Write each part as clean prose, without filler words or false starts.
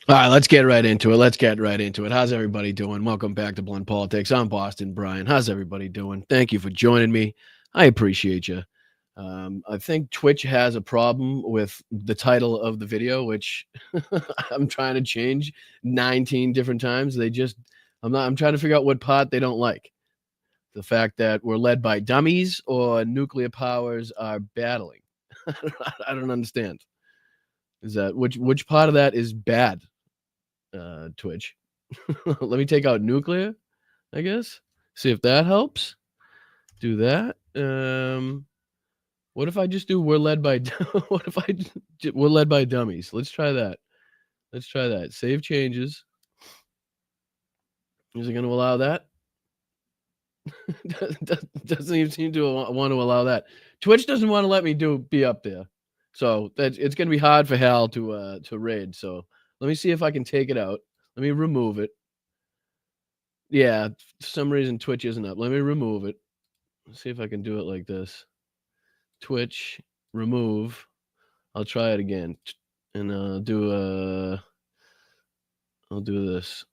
All right, let's get right into it. How's everybody doing? Welcome back to Blunt Politics. I'm Boston Brian. How's everybody doing? Thank you for joining me. I appreciate you. I think Twitch has a problem with the title of the video, which I'm trying to change 19 different times. I'm trying to figure out what part they don't like. The fact that we're led by dummies or nuclear powers are battling. I don't understand. Is that which part of that is bad? Twitch. Let me take out nuclear, I guess. See if that helps. Do that. What if I just do we're led by we're led by dummies? Let's try that. Save changes. Is it going to allow that? Doesn't even seem to want to allow that. Twitch doesn't want to let me be up there. So it's going to be hard for Hal to raid. So let me see if I can take it out. Let me remove it. Yeah, for some reason Twitch isn't up. Let me remove it. Let's see if I can do it like this. Twitch, remove. I'll try it again. And I'll do this.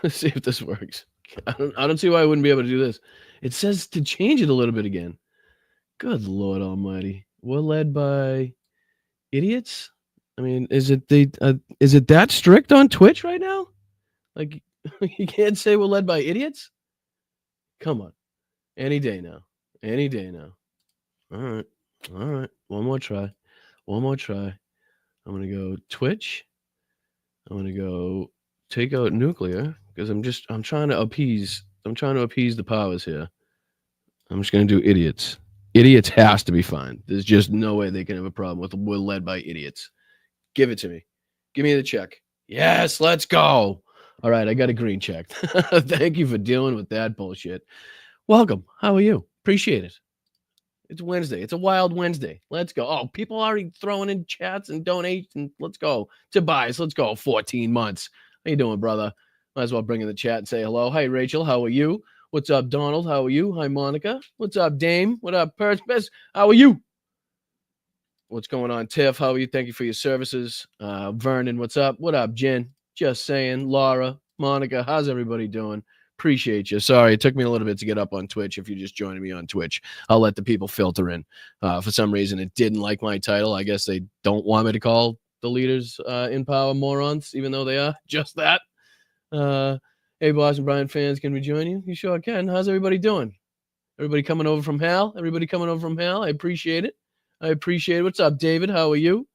See if this works. I don't see why I wouldn't be able to do this. It says to change it a little bit again. Good Lord Almighty. We're led by idiots? I mean, is it that strict on Twitch right now? Like, you can't say we're led by idiots? Come on. Any day now. All right. One more try. I'm going to go Twitch. I'm going to go take out nuclear because I'm trying to appease the powers here. I'm just going to do idiots. Idiots has to be fine. There's just no way they can have a problem with we're led by idiots. Give it to me. Give me the check. Yes, let's go. All right, I got a green check. Thank you for dealing with that bullshit. Welcome. How are you? Appreciate it. It's Wednesday. It's a wild Wednesday. Let's go. Oh, people already throwing in chats and donations. Let's go. Tobias, let's go. 14 months. How you doing, brother? Might as well bring in the chat and say hello. Hi, Rachel. How are you? What's up, Donald? How are you? Hi, Monica. What's up, Dame? What up, Perspes? How are you? What's going on, Tiff? How are you? Thank you for your services. Vernon, what's up? What up, Jen? Just saying. Laura, Monica, how's everybody doing? Appreciate you. Sorry, it took me a little bit to get up on Twitch. If you're just joining me on Twitch, I'll let the people filter in. For some reason, it didn't like my title. I guess they don't want me to call the leaders in power morons, even though they are just that. Hey, Boston Bryant fans, can we join you? You sure can. How's everybody doing? Everybody coming over from Hal? Everybody coming over from Hal? I appreciate it. I appreciate it. What's up, David? How are you?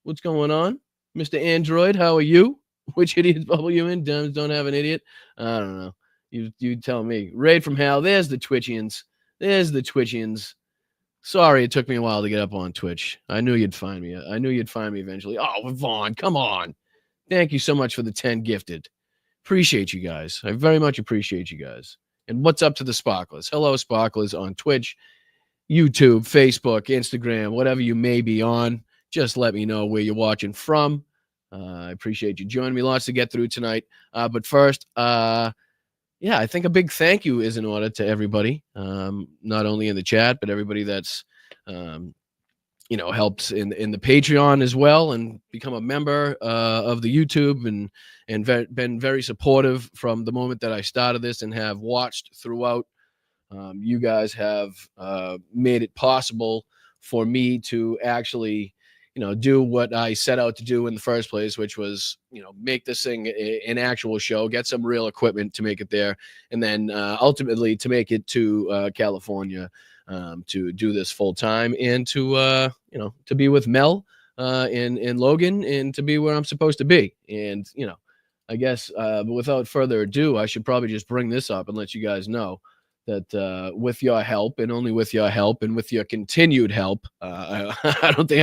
What's going on? Mr. Android, how are you? Which idiot's bubble you in? Dems don't have an idiot? I don't know. You tell me. Raid from Hal. There's the Twitchians. There's the Twitchians. Sorry it took me a while to get up on Twitch. I knew you'd find me. I knew you'd find me eventually. Oh, Vaughn, come on. Thank you so much for the 10 gifted. Appreciate you guys. I very much appreciate you guys. And what's up to the Sparklers? Hello, Sparklers on Twitch, YouTube, Facebook, Instagram, whatever you may be on. Just let me know where you're watching from. I appreciate you joining me. Lots to get through tonight. But first, I think a big thank you is in order to everybody, not only in the chat, but everybody that's, helps in the Patreon as well and become a member of the YouTube and been very supportive from the moment that I started this and have watched throughout. You guys have made it possible for me to actually, do what I set out to do in the first place, which was, make this thing an actual show, get some real equipment to make it there, and then ultimately to make it to California to do this full time and to, to be with Mel and Logan and to be where I'm supposed to be. And, I guess without further ado, I should probably just bring this up and let you guys know that with your help and only with your help and with your continued help, I don't think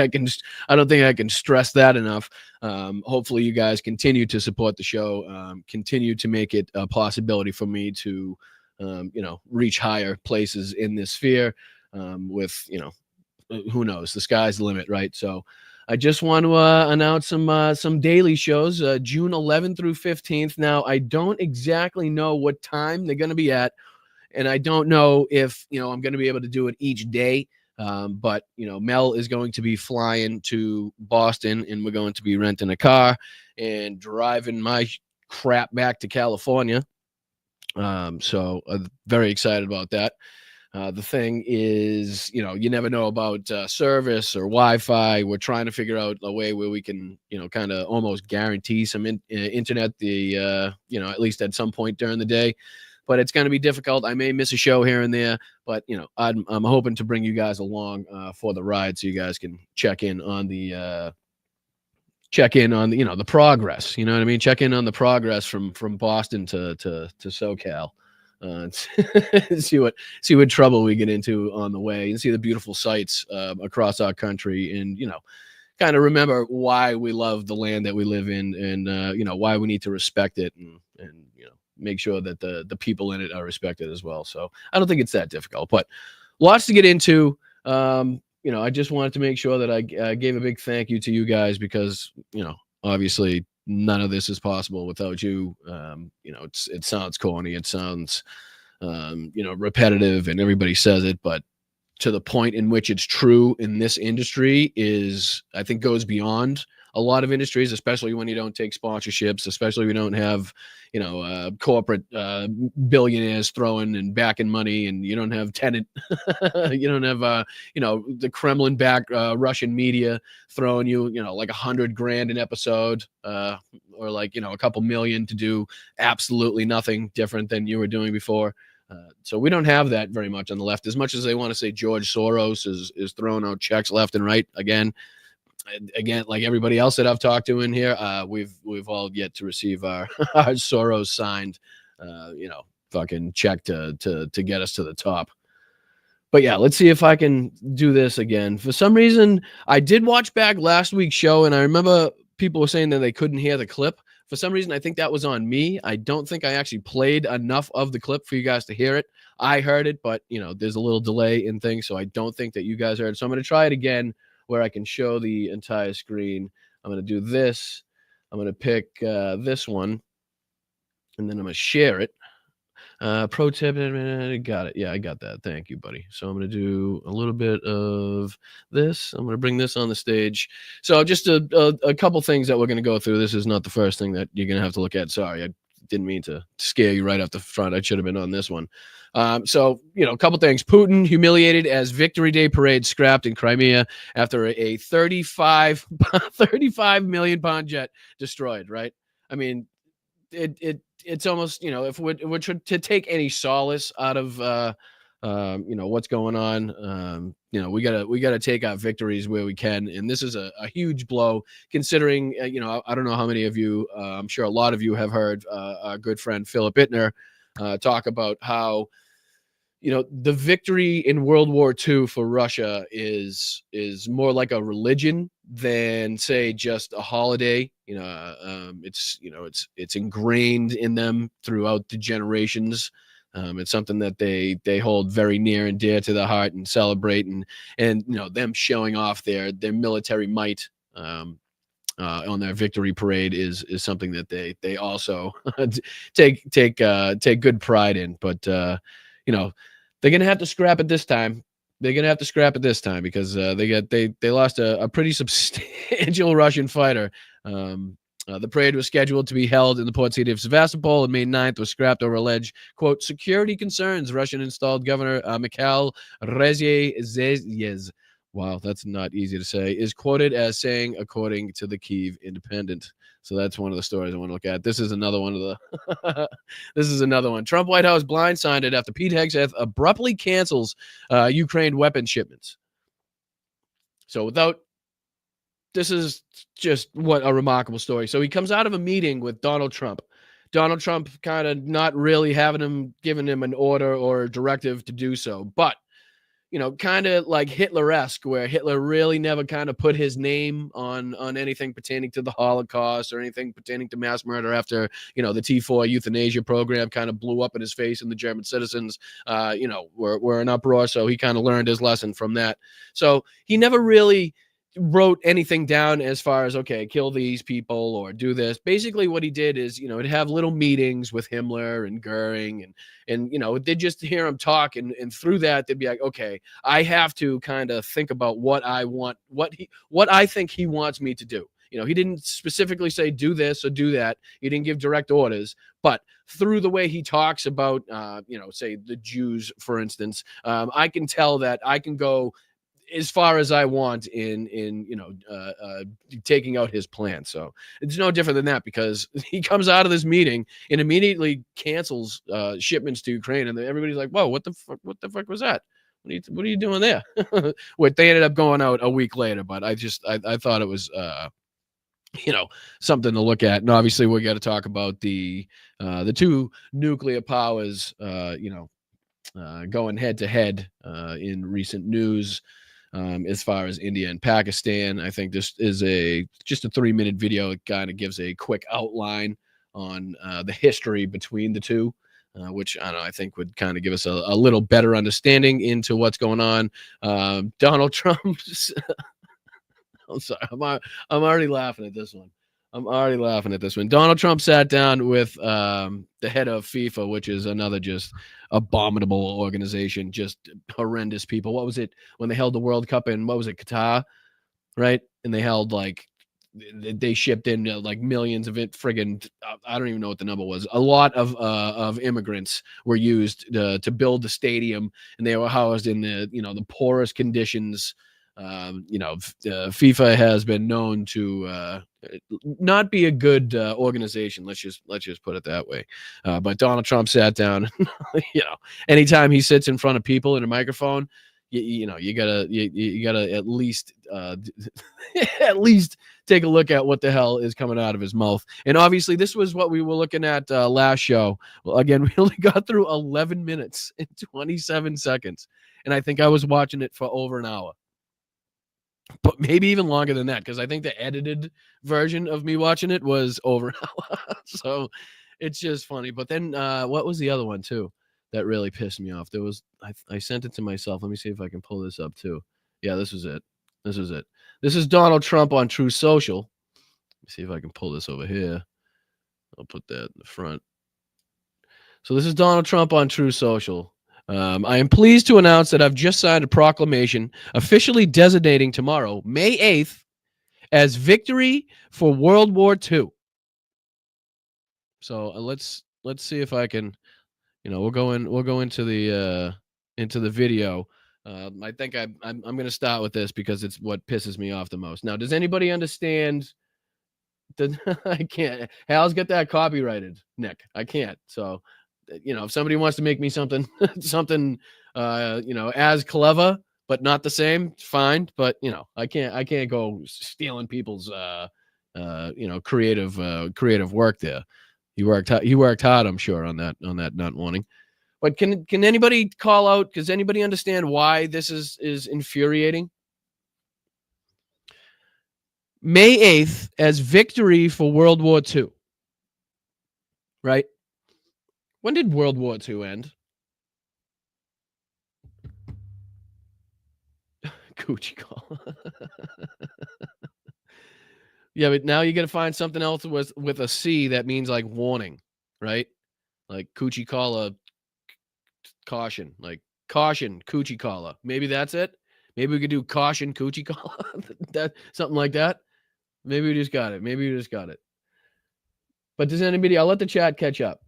I can stress that enough. Hopefully you guys continue to support the show, continue to make it a possibility for me to, reach higher places in this sphere with, who knows, the sky's the limit, right? So I just want to announce some daily shows, June 11th through 15th. Now, I don't exactly know what time they're going to be at, and I don't know if, I'm going to be able to do it each day. But, Mel is going to be flying to Boston, and we're going to be renting a car and driving my crap back to California. So I'm very excited about that. The thing is, you never know about service or Wi-Fi. We're trying to figure out a way where we can, kind of almost guarantee some internet, at least at some point during the day. But it's going to be difficult. I may miss a show here and there, but I'm hoping to bring you guys along for the ride, so you guys can check in on the the progress. You know what I mean? Check in on the progress from Boston to SoCal. See what trouble we get into on the way, and see the beautiful sights across our country, and kind of remember why we love the land that we live in, and why we need to respect it, and make sure that the people in it are respected as well. So I don't think it's that difficult, but lots to get into. I just wanted to make sure that I gave a big thank you to you guys, because obviously none of this is possible without you. It sounds corny, it sounds repetitive, and everybody says it, but to the point in which it's true in this industry is, I think, goes beyond a lot of industries, especially when you don't take sponsorships, especially when you don't have, corporate billionaires throwing and backing money, and you don't have tenant, you don't have, the Kremlin backed Russian media throwing you, like $100,000 an episode, or like, a couple million to do absolutely nothing different than you were doing before. So we don't have that very much on the left, as much as they want to say George Soros is throwing out checks left and right. Again, like everybody else that I've talked to in here, we've all yet to receive our Soros signed, fucking check to get us to the top. But yeah, let's see if I can do this again. For some reason, I did watch back last week's show, and I remember people were saying that they couldn't hear the clip. For some reason, I think that was on me. I don't think I actually played enough of the clip for you guys to hear it. I heard it, but there's a little delay in things, so I don't think that you guys heard it. So I'm going to try it again, where I can show the entire screen. I'm going to do this. I'm going to pick this one, and then I'm going to share it. Pro tip, got it. Yeah, I got that. Thank you, buddy. So I'm going to do a little bit of this. I'm going to bring this on the stage. So just a couple things that we're going to go through. This is not the first thing that you're going to have to look at. Sorry, I didn't mean to scare you right off the front. I should have been on this one. So, a couple things. Putin humiliated as Victory Day parade scrapped in Crimea after a 35 million pound jet destroyed, right? I mean, it's almost, if we're to take any solace out of what's going on, we gotta take our victories where we can, and this is a huge blow considering, I don't know how many of you, I'm sure a lot of you have heard our good friend Philip Ittner talk about how, the victory in World War II for Russia is more like a religion than, say, just a holiday. It's ingrained in them throughout the generations. It's something that they hold very near and dear to the heart and celebrate, and them showing off their military might. On their victory parade is something that they also take good pride in. But you know, they're gonna have to scrap it this time. They're gonna have to scrap it this time because they lost a pretty substantial Russian fighter. The parade was scheduled to be held in the port city of Sevastopol on May 9th, was scrapped over alleged, quote, security concerns. Russian installed Governor Mikhail Rezhezhez, wow, that's not easy to say, is quoted as saying, according to the Kyiv Independent. So that's one of the stories I want to look at. This is another one of the. This is another one. Trump White House blindsided after Pete Hegseth abruptly cancels Ukraine weapon shipments. So this is just what a remarkable story. So he comes out of a meeting with Donald Trump. Donald Trump kind of not really giving him an order or a directive to do so, but kind of like Hitler-esque, where Hitler really never kind of put his name on anything pertaining to the Holocaust or anything pertaining to mass murder after, the T4 euthanasia program kind of blew up in his face and the German citizens, were in uproar. So he kind of learned his lesson from that. So he never really wrote anything down as far as, okay, kill these people or do this. Basically what he did is, he'd have little meetings with Himmler and Goering and they'd just hear him talk. And through that, they'd be like, okay, I have to kind of think about what I want, what I think he wants me to do. He didn't specifically say do this or do that. He didn't give direct orders, but through the way he talks about, say the Jews, for instance, I can tell that I can go as far as I want in taking out his plan. So it's no different than that, because he comes out of this meeting and immediately cancels shipments to Ukraine, and everybody's like, "Whoa, what the fuck was that? What are you doing there?" What they ended up going out a week later, but I thought it was something to look at. And obviously we got to talk about the two nuclear powers going head to head in recent news. As far as India and Pakistan, I think this is just a 3-minute video. It kind of gives a quick outline on the history between the two, which I don't know, I think would kind of give us a little better understanding into what's going on. Donald Trump's. I'm sorry, I'm already laughing at this one. Donald Trump sat down with the head of FIFA, which is another just abominable organization, just horrendous people. What was it when they held the World Cup in, what was it, Qatar, right? And they held they shipped in like millions of it. Friggin', I don't even know what the number was. A lot of immigrants were used to build the stadium, and they were housed in the poorest conditions. FIFA has been known to not be a good organization. Let's just put it that way. But Donald Trump sat down. Anytime he sits in front of people in a microphone, you gotta at least at least take a look at what the hell is coming out of his mouth. And obviously, this was what we were looking at last show. Well, again, we only got through 11 minutes and 27 seconds, and I think I was watching it for over an hour. But maybe even longer than that, because I think the edited version of me watching it was over an hour. So it's just funny. But then what was the other one too that really pissed me off? There was I sent it to myself. Let me see if I can pull this up too. Yeah, this was it. This is Donald Trump on True Social. Let me see if I can pull this over here. I'll put that in the front. So this is Donald Trump on True Social. I am pleased to announce that I've just signed a proclamation officially designating tomorrow, May 8th, as Victory for World War II. So let's see if I can, we'll go into the video. I think I'm going to start with this because it's what pisses me off the most. Now, does anybody understand I can't. Hal's got that copyrighted, Nick. I can't. So, if somebody wants to make me something, something, as clever but not the same, fine. But I can't go stealing people's, creative work there. He worked hard, I'm sure, on that not wanting. But can anybody call out? Does anybody understand why this is infuriating? May 8th as victory for World War II. Right? When did World War II end? Coochie call. Yeah, but now you got to find something else with a C that means like warning, right? Like coochie caller, caution, like caution, coochie caller. Maybe that's it. Maybe we could do caution, coochie caller. That something like that. Maybe we just got it. But does anybody? I'll let the chat catch up.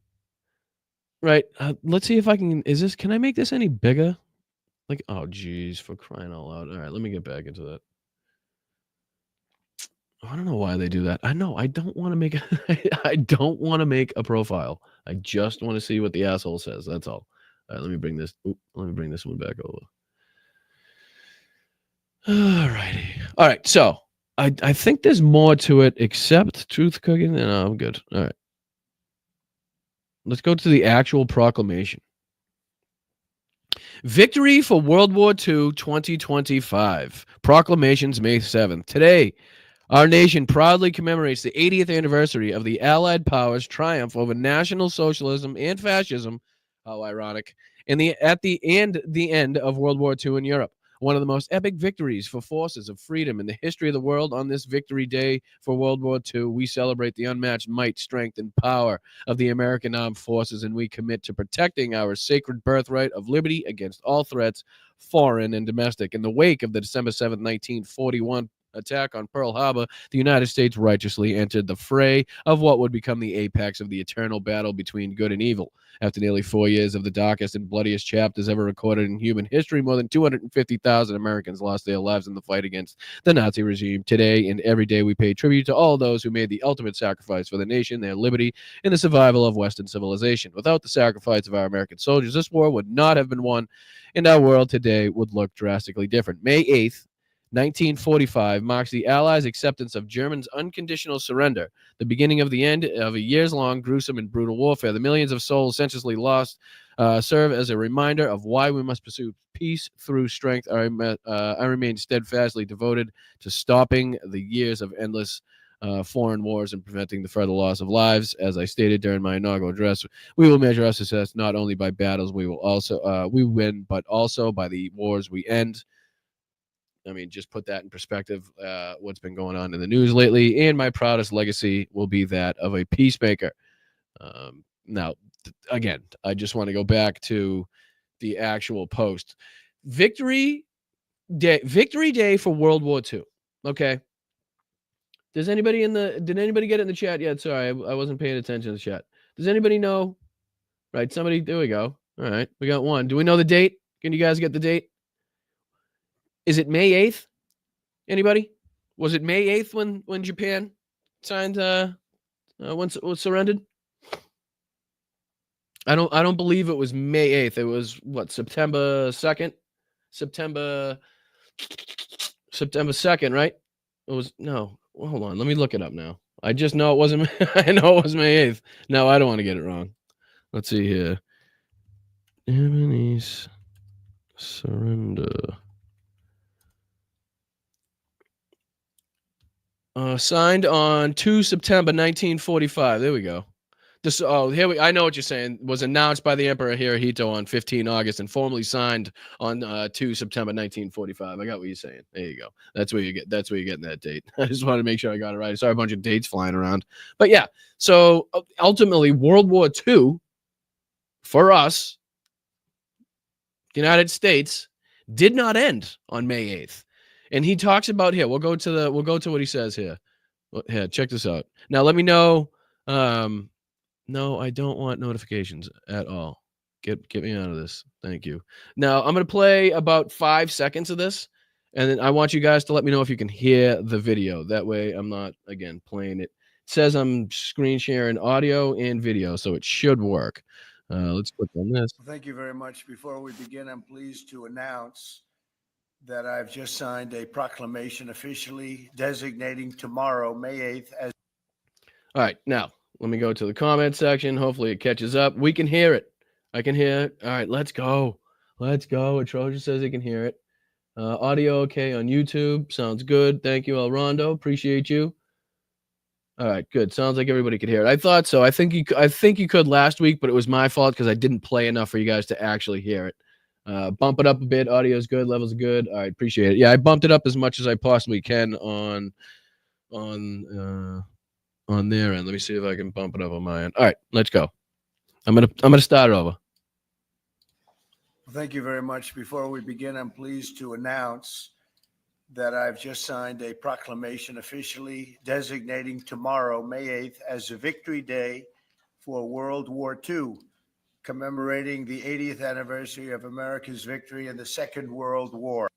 Right. Let's see if I can. Can I make this any bigger? Like, oh, geez, for crying out loud. All right, let me get back into that. I don't know why they do that. I know. I don't want to make. I don't want to make a profile. I just want to see what the asshole says. That's all. All right, let me bring this. Let me bring this one back over. All righty. All right. So I think there's more to it except truth cooking. No, I'm good. All right. Let's go to the actual proclamation. Victory for World War II 2025. Proclamations May 7th. Today, our nation proudly commemorates the 80th anniversary of the Allied powers' triumph over National Socialism and fascism. How ironic. At the end of World War II in Europe. One of the most epic victories for forces of freedom in the history of the world. On this Victory Day for World War II, we celebrate the unmatched might, strength, and power of the American armed forces, and we commit to protecting our sacred birthright of liberty against all threats, foreign and domestic. In the wake of the December 7th, 1941 attack on Pearl Harbor, the United States righteously entered the fray of what would become the apex of the eternal battle between good and evil. After nearly 4 years of the darkest and bloodiest chapters ever recorded in human history, more than 250,000 Americans lost their lives in the fight against the Nazi regime. Today and every day we pay tribute to all those who made the ultimate sacrifice for the nation, their liberty, and the survival of Western civilization. Without the sacrifice of our American soldiers, this war would not have been won, and our world today would look drastically different. May 8th, 1945 marks the Allies' acceptance of Germans' unconditional surrender, the beginning of the end of a years-long gruesome and brutal warfare. The millions of souls senselessly lost serve as a reminder of why we must pursue peace through strength. I remain steadfastly devoted to stopping the years of endless foreign wars and preventing the further loss of lives. As I stated during my inaugural address, we will measure our success not only by battles we win, but also by the wars we end. I mean, just put that in perspective, what's been going on in the news lately. And my proudest legacy will be that of a peacemaker. Now, again, I just want to go back to the actual post. Victory Day for World War II. Okay. Did anybody get it in the chat yet? Sorry, I wasn't paying attention to the chat. Does anybody know? Right, somebody, there we go. All right, we got one. Do we know the date? Can you guys get the date? Is it May 8th? Anybody? Was it May 8th when Japan signed once it was surrendered? I don't believe it was May 8th. It was what, September 2nd? September 2nd, right? It was no. Well, hold on, let me look it up now. I just know it wasn't. I know it was May 8th. No, I don't want to get it wrong. Let's see here. Japanese surrender. Signed on 2 September 1945. There we go. I know what you're saying. Was announced by the Emperor Hirohito on 15 August and formally signed on 2 September 1945. I got what you're saying. There you go. That's where you're getting that date. I just wanted to make sure I got it right. I saw a bunch of dates flying around. But yeah, so ultimately World War II for us, the United States, did not end on May 8th. And he talks about here. We'll go to what he says here. Here, check this out. Now let me know. No, I don't want notifications at all. Get me out of this. Thank you. Now I'm going to play about 5 seconds of this, and then I want you guys to let me know if you can hear the video. That way I'm not, again, playing it says I'm screen sharing audio and video, so it should work. Let's click on this. Thank you very much. Before we begin, I'm pleased to announce that I've just signed a proclamation officially designating tomorrow, May 8th, as. All right, now let me go to the comment section. Hopefully it catches up. We can hear it. I can hear it. All right, let's go. Let's go. Trojan says he can hear it. Audio okay on YouTube. Sounds good. Thank you, El Rondo. Appreciate you. All right, good. Sounds like everybody could hear it. I thought so. I think you could last week, but it was my fault because I didn't play enough for you guys to actually hear it. Bump it up a bit. Audio is good. Levels are good. All right, appreciate it. Yeah, I bumped it up as much as I possibly can on their end. Let me see if I can bump it up on my end. All right, let's go. I'm gonna start it over. Thank you very much. Before we begin, I'm pleased to announce that I've just signed a proclamation officially designating tomorrow, May 8th, as a Victory Day for World War II, commemorating the 80th anniversary of America's victory in the Second World War.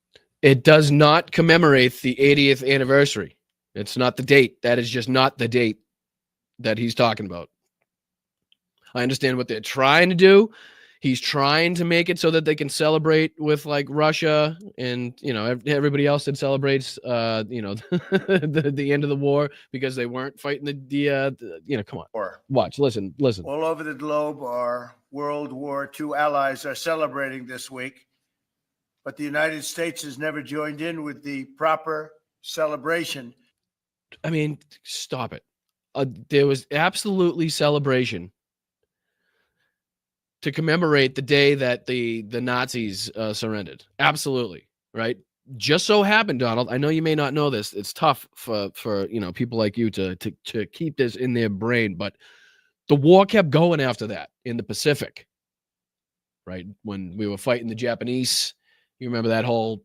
It does not commemorate the 80th anniversary. It's not the date. That is just not the date that he's talking about. I understand what they're trying to do. He's trying to make it so that they can celebrate with like Russia and, everybody else that celebrates, the end of the war because they weren't fighting come on. Watch, listen. All over the globe, our World War II allies are celebrating this week, but the United States has never joined in with the proper celebration. I mean, stop it. There was absolutely celebration to commemorate the day that the Nazis surrendered. Absolutely, right? Just so happened, Donald, I know you may not know this. It's tough for people like you to keep this in their brain, but the war kept going after that in the Pacific, right? When we were fighting the Japanese, you remember that whole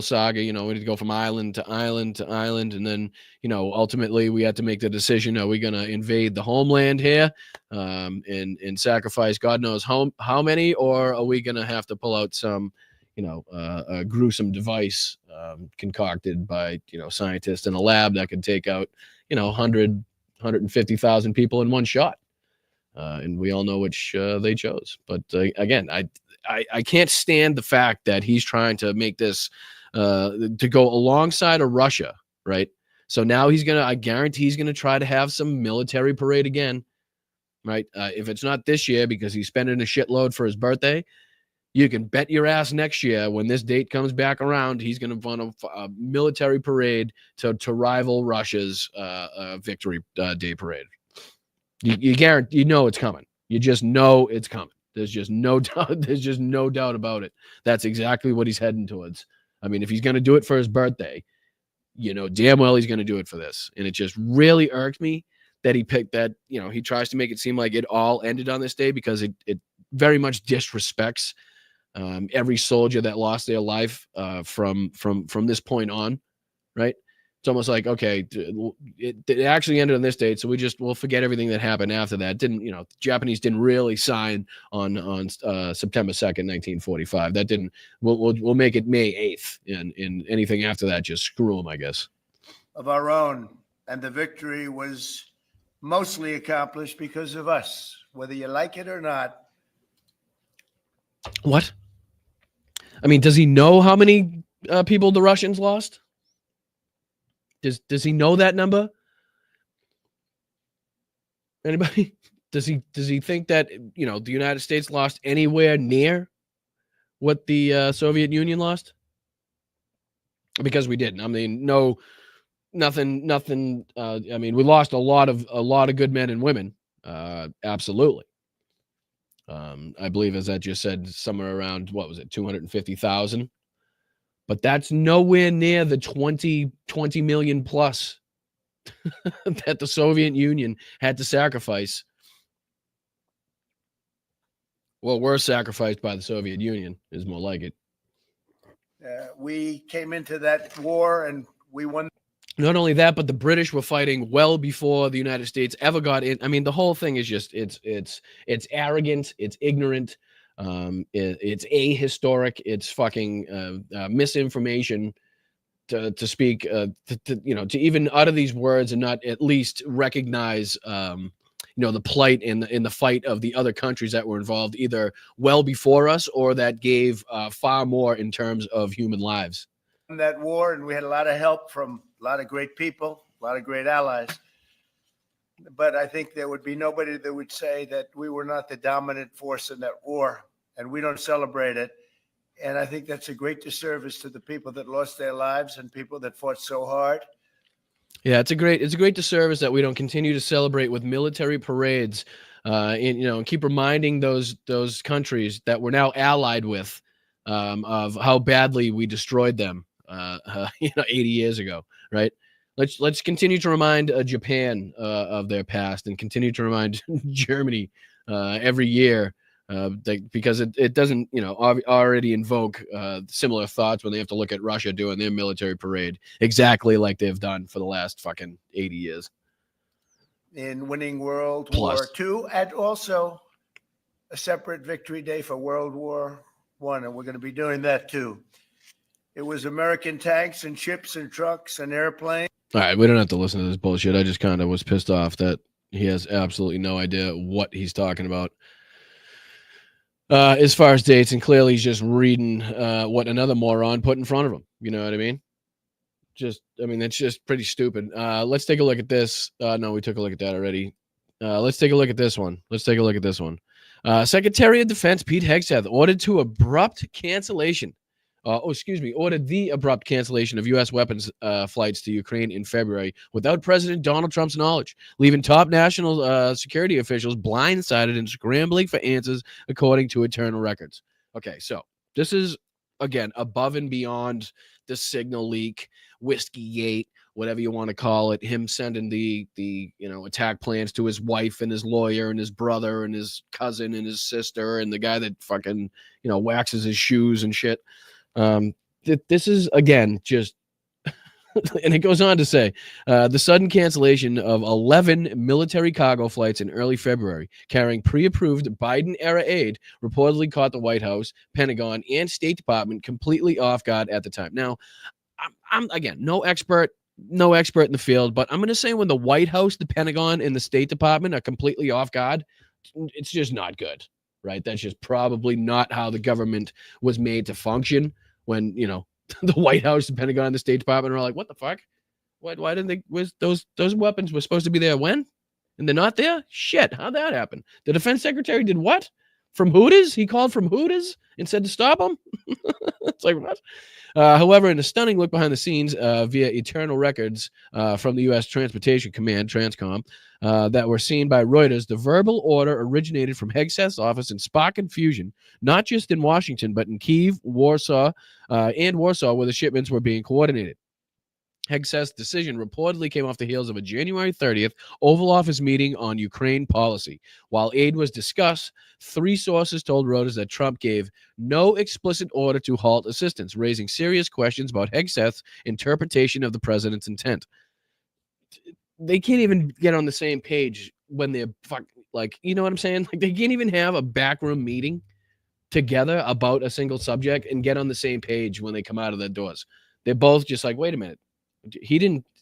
saga, we had to go from island to island to island. And then, ultimately we had to make the decision, are we going to invade the homeland here and sacrifice God knows how many, or are we going to have to pull out some, a gruesome device concocted by, scientists in a lab that could take out, 150,000 people in one shot. And we all know which they chose. But again, I can't stand the fact that he's trying to make this to go alongside of Russia, right? So now I guarantee he's gonna try to have some military parade again, right? If it's not this year because he's spending a shitload for his birthday, you can bet your ass next year when this date comes back around, he's gonna run a military parade to rival Russia's Victory Day parade. You guarantee, it's coming. You just know it's coming. There's just no doubt. There's just no doubt about it. That's exactly what he's heading towards. I mean, if he's going to do it for his birthday, damn well he's going to do it for this. And it just really irked me that he picked that. He tries to make it seem like it all ended on this day because it very much disrespects every soldier that lost their life from this point on, right? It's almost like, okay, it actually ended on this date, so we'll forget everything that happened after that. The Japanese didn't really sign on September 2nd, 1945. That didn't. We'll make it May 8th, and anything after that, just screw them, I guess. Of our own, and the victory was mostly accomplished because of us, whether you like it or not. What? I mean, does he know how many people the Russians lost? Does he know that number? Anybody? Does he think that the United States lost anywhere near what the Soviet Union lost? Because we didn't. I mean, nothing. I mean, we lost a lot of good men and women. Absolutely. I believe, as I just said, somewhere around 250,000. But that's nowhere near the 20 million plus that the Soviet Union had to sacrifice. Well, were sacrificed by the Soviet Union is more like it. We came into that war and we won. Not only that, but the British were fighting well before the United States ever got in. I mean, the whole thing is just it's arrogant, it's ignorant, it's ahistoric, it's fucking misinformation. to speak, to even utter these words and not at least recognize, the plight in the fight of the other countries that were involved, either well before us or that gave far more in terms of human lives. That war, and we had a lot of help from a lot of great people, a lot of great allies. But I think there would be nobody that would say that we were not the dominant force in that war, and we don't celebrate it. And I think that's a great disservice to the people that lost their lives and people that fought so hard. Yeah, it's a great disservice that we don't continue to celebrate with military parades, and keep reminding those countries that we're now allied with, of how badly we destroyed them, 80 years ago, right? Let's continue to remind Japan of their past, and continue to remind Germany every year, because it doesn't already invoke similar thoughts when they have to look at Russia doing their military parade exactly like they've done for the last fucking 80 years. In winning World Plus. War II, and also a separate victory day for World War I, and we're going to be doing that too. It was American tanks and ships and trucks and airplanes. All right, we don't have to listen to this bullshit. I just kind of was pissed off that he has absolutely no idea what he's talking about as far as dates, and clearly he's just reading what another moron put in front of him. You know what I mean? That's just pretty stupid. Let's take a look at this. No, we took a look at that already. Let's take a look at this one. Secretary of Defense Pete Hegseth ordered the abrupt cancellation of U.S. weapons flights to Ukraine in February without President Donald Trump's knowledge, leaving top national security officials blindsided and scrambling for answers, according to internal records. Okay, so this is, again, above and beyond the signal leak, Whiskey-gate, whatever you want to call it, him sending the attack plans to his wife and his lawyer and his brother and his cousin and his sister and the guy that fucking, waxes his shoes and shit. This is, again, just and it goes on to say the sudden cancellation of 11 military cargo flights in early February carrying pre-approved Biden-era aid reportedly caught the White House, Pentagon, and State Department completely off guard at the time. Now, I'm again, no expert in the field, but I'm going to say when the White House, the Pentagon, and the State Department are completely off guard, it's just not good, right? That's just probably not how the government was made to function when, the White House, the Pentagon, and the State Department are all like, what the fuck? Why didn't they, those weapons were supposed to be there when? And they're not there? Shit, how'd that happen? The Defense Secretary did what? From Hooters? He called from Hooters and said to stop them? It's like, what? However, in a stunning look behind the scenes via eternal records from the U.S. Transportation Command, Transcom, that were seen by Reuters, the verbal order originated from Hegseth's office and sparked confusion, not just in Washington, but in Kyiv, Warsaw, where the shipments were being coordinated. Hegseth's decision reportedly came off the heels of a January 30th Oval Office meeting on Ukraine policy. While aid was discussed, 3 sources told Reuters that Trump gave no explicit order to halt assistance, raising serious questions about Hegseth's interpretation of the president's intent. They can't even get on the same page when they're you know what I'm saying? Like, they can't even have a backroom meeting together about a single subject and get on the same page when they come out of their doors. They're both just like, wait a minute.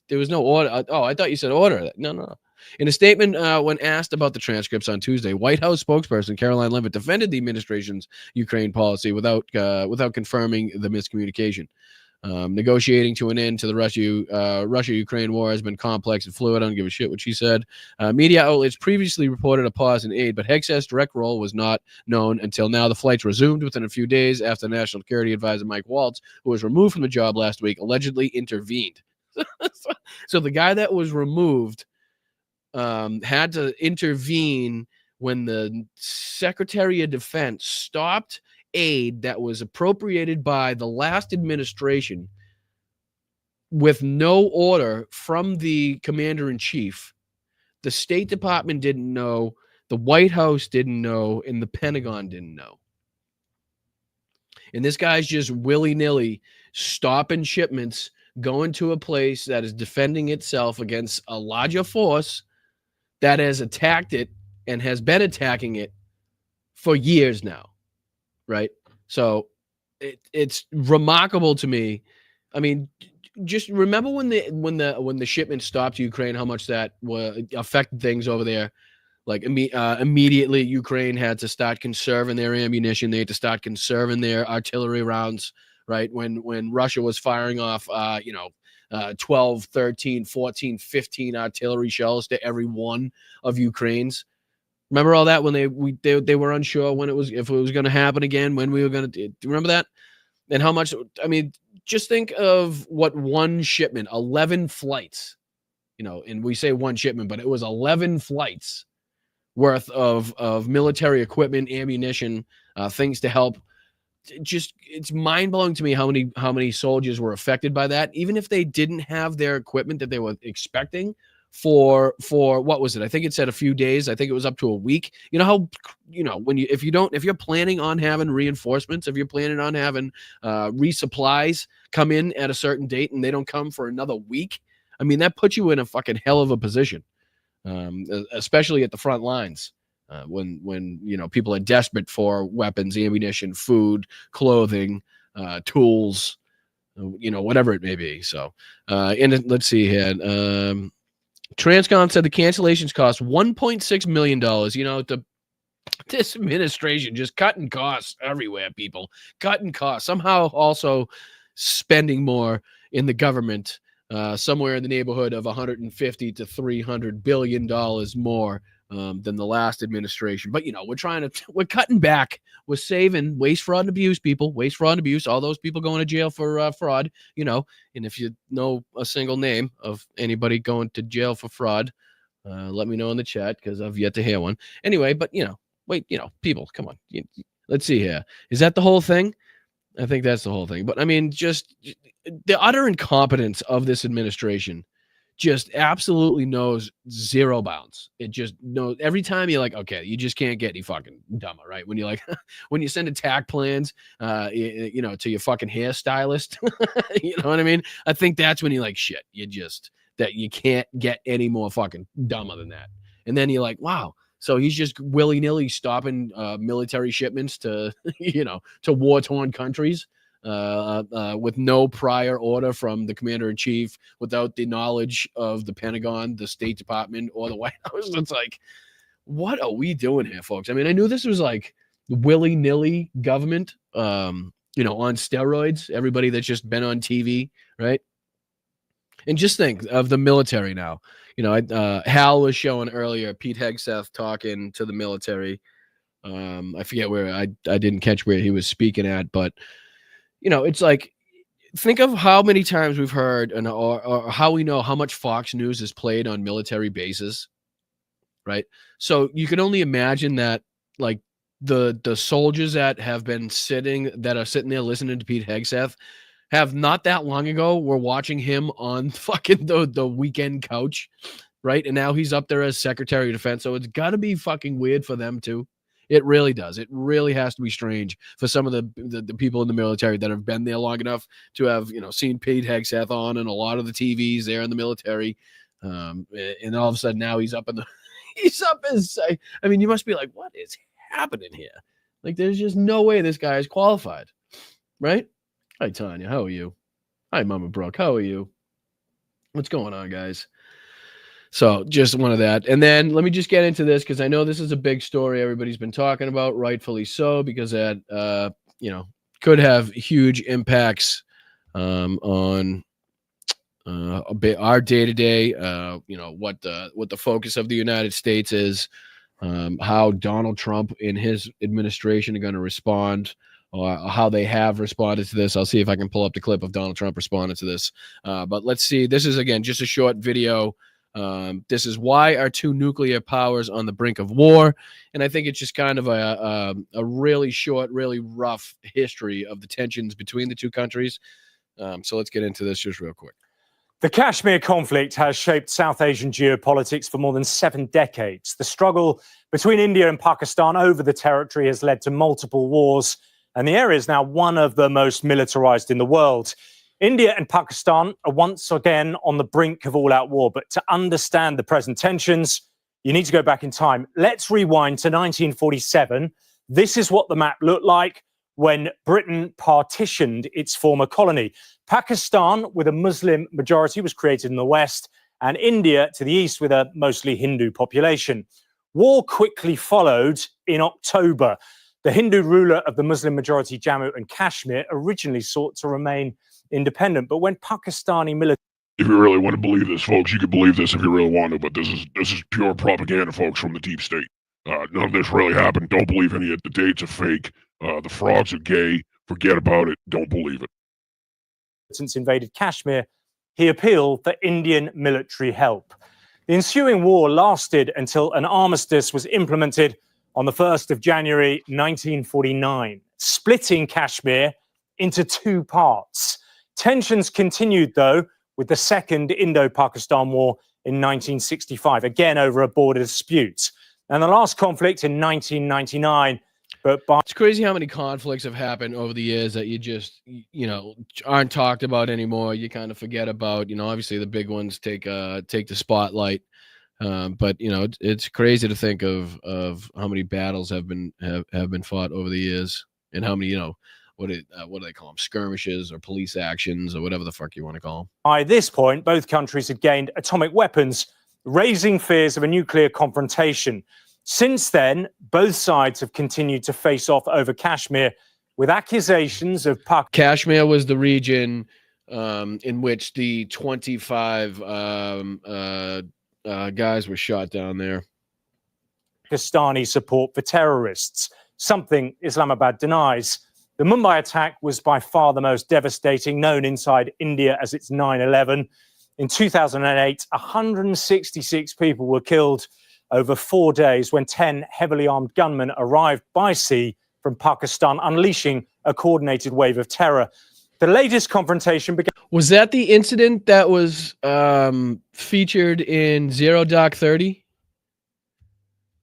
There was no order. Oh, I thought you said order. No. In a statement, when asked about the transcripts on Tuesday, White House spokesperson Caroline Leavitt defended the administration's Ukraine policy without confirming the miscommunication. Negotiating to an end to the Russia-Ukraine war has been complex and fluid. I don't give a shit what she said. Media outlets previously reported a pause in aid, but Hegseth's direct role was not known until now. The flights resumed within a few days after National Security Advisor Mike Waltz, who was removed from the job last week, allegedly intervened. So the guy that was removed had to intervene when the Secretary of Defense stopped aid that was appropriated by the last administration with no order from the commander-in-chief. The State Department didn't know, the White House didn't know, and the Pentagon didn't know. And this guy's just willy-nilly stopping shipments, going to a place that is defending itself against a larger force that has attacked it and has been attacking it for years now, right? So it's remarkable to me. I mean, just remember when the shipment stopped to Ukraine, how much that affected things over there. Like immediately, Ukraine had to start conserving their ammunition. They had to start conserving their artillery rounds. Right when Russia was firing off, 12, 13, 14, 15 artillery shells to every one of Ukraine's. Remember all that when they were unsure if it was going to happen again, when we were going to. Do you remember that? And how much? I mean, just think of what one shipment, 11 flights. And we say one shipment, but it was 11 flights worth of military equipment, ammunition, things to help. It's mind-blowing to me how many soldiers were affected by that, even if they didn't have their equipment that they were expecting for what was it? I think it said a few days. I think it was up to a week. If you're planning on having reinforcements, if you're planning on having resupplies come in at a certain date and they don't come for another week, I mean, that puts you in a fucking hell of a position, especially at the front lines. When people are desperate for weapons, ammunition, food, clothing, tools, whatever it may be. So, and let's see here. Transcom said the cancellations cost $1.6 million. This administration just cutting costs everywhere, people. Cutting costs. Somehow also spending more in the government, somewhere in the neighborhood of $150 to $300 billion more than the last administration. But, we're cutting back. We're saving waste, fraud, and abuse, people. Waste, fraud, and abuse. All those people going to jail for fraud, and if you know a single name of anybody going to jail for fraud, let me know in the chat because I've yet to hear one. Anyway, but, people, come on. Let's see here. Is that the whole thing? I think that's the whole thing. But, I mean, just the utter incompetence of this administration just absolutely knows zero bounds. It just knows every time you're like, okay, you just can't get any fucking dumber, right? When you're like, when you send attack plans, to your fucking hairstylist, you know what I mean? I think that's when you're like, shit, that you can't get any more fucking dumber than that. And then you're like, wow. So he's just willy-nilly stopping military shipments to, to war-torn countries. With no prior order from the commander-in-chief, without the knowledge of the Pentagon, the State Department, or the White House. It's like, what are we doing here, folks? I mean, I knew this was like willy-nilly government, on steroids, everybody that's just been on TV, right? And just think of the military now. Hal was showing earlier, Pete Hegseth talking to the military. I forget where, I didn't catch where he was speaking at, but it's like, think of how many times we've heard or how we know how much Fox News is played on military bases, right? So you can only imagine that, like, the soldiers that are sitting there listening to Pete Hegseth have not that long ago were watching him on fucking the weekend couch, right? And now he's up there as Secretary of Defense. So it's got to be fucking weird for them too. It really does. It really has to be strange for some of the people in the military that have been there long enough to have, seen Pete Hegseth on and a lot of the TVs there in the military. And all of a sudden now he's up as, I mean, you must be like, what is happening here? Like, there's just no way this guy is qualified, right? Hi, Tanya. How are you? Hi, Mama Brooke. How are you? What's going on, guys? So just one of that. And then let me just get into this because I know this is a big story everybody's been talking about, rightfully so, because that, could have huge impacts on our day-to-day, what the focus of the United States is, how Donald Trump and his administration are going to respond, or how they have responded to this. I'll see if I can pull up the clip of Donald Trump responding to this. But let's see. This is, again, just a short video. This is why our two nuclear powers on the brink of war. And I think it's just kind of a really short, really rough history of the tensions between the two countries. So let's get into this just real quick. The Kashmir conflict has shaped South Asian geopolitics for more than 7 decades. The struggle between India and Pakistan over the territory has led to multiple wars, and the area is now one of the most militarized in the world. India and Pakistan are once again on the brink of all-out war, but to understand the present tensions, you need to go back in time. Let's rewind to 1947. This is what the map looked like when Britain partitioned its former colony. Pakistan, with a Muslim majority, was created in the west, and India to the east with a mostly Hindu population. War quickly followed in October. The Hindu ruler of the Muslim majority Jammu and Kashmir originally sought to remain independent, but when Pakistani military... If you really want to believe this, folks, you can believe this if you really want to, but this is pure propaganda, folks, from the deep state. None of this really happened. Don't believe any of it. The dates are fake. The frogs are gay. Forget about it. Don't believe it. Since invaded Kashmir, he appealed for Indian military help. The ensuing war lasted until an armistice was implemented on the 1st of January 1949, splitting Kashmir into two parts. Tensions continued, though, with the Second Indo-Pakistan War in 1965, again over a border dispute. And the last conflict in 1999, it's crazy how many conflicts have happened over the years that you just, aren't talked about anymore. You kind of forget about, obviously the big ones take the spotlight. But it's crazy to think of how many battles have been fought over the years, and how many, what do they call them? Skirmishes or police actions or whatever the fuck you want to call them. By this point, both countries had gained atomic weapons, raising fears of a nuclear confrontation. Since then, both sides have continued to face off over Kashmir, with accusations of Kashmir was the region in which the 25 guys were shot down there. Pakistani support for terrorists, something Islamabad denies. The Mumbai attack was by far the most devastating, known inside India as its 9/11. In 2008, 166 people were killed over 4 days when 10 heavily armed gunmen arrived by sea from Pakistan, unleashing a coordinated wave of terror. The latest confrontation began... Was that the incident that was featured in Zero Dark 30?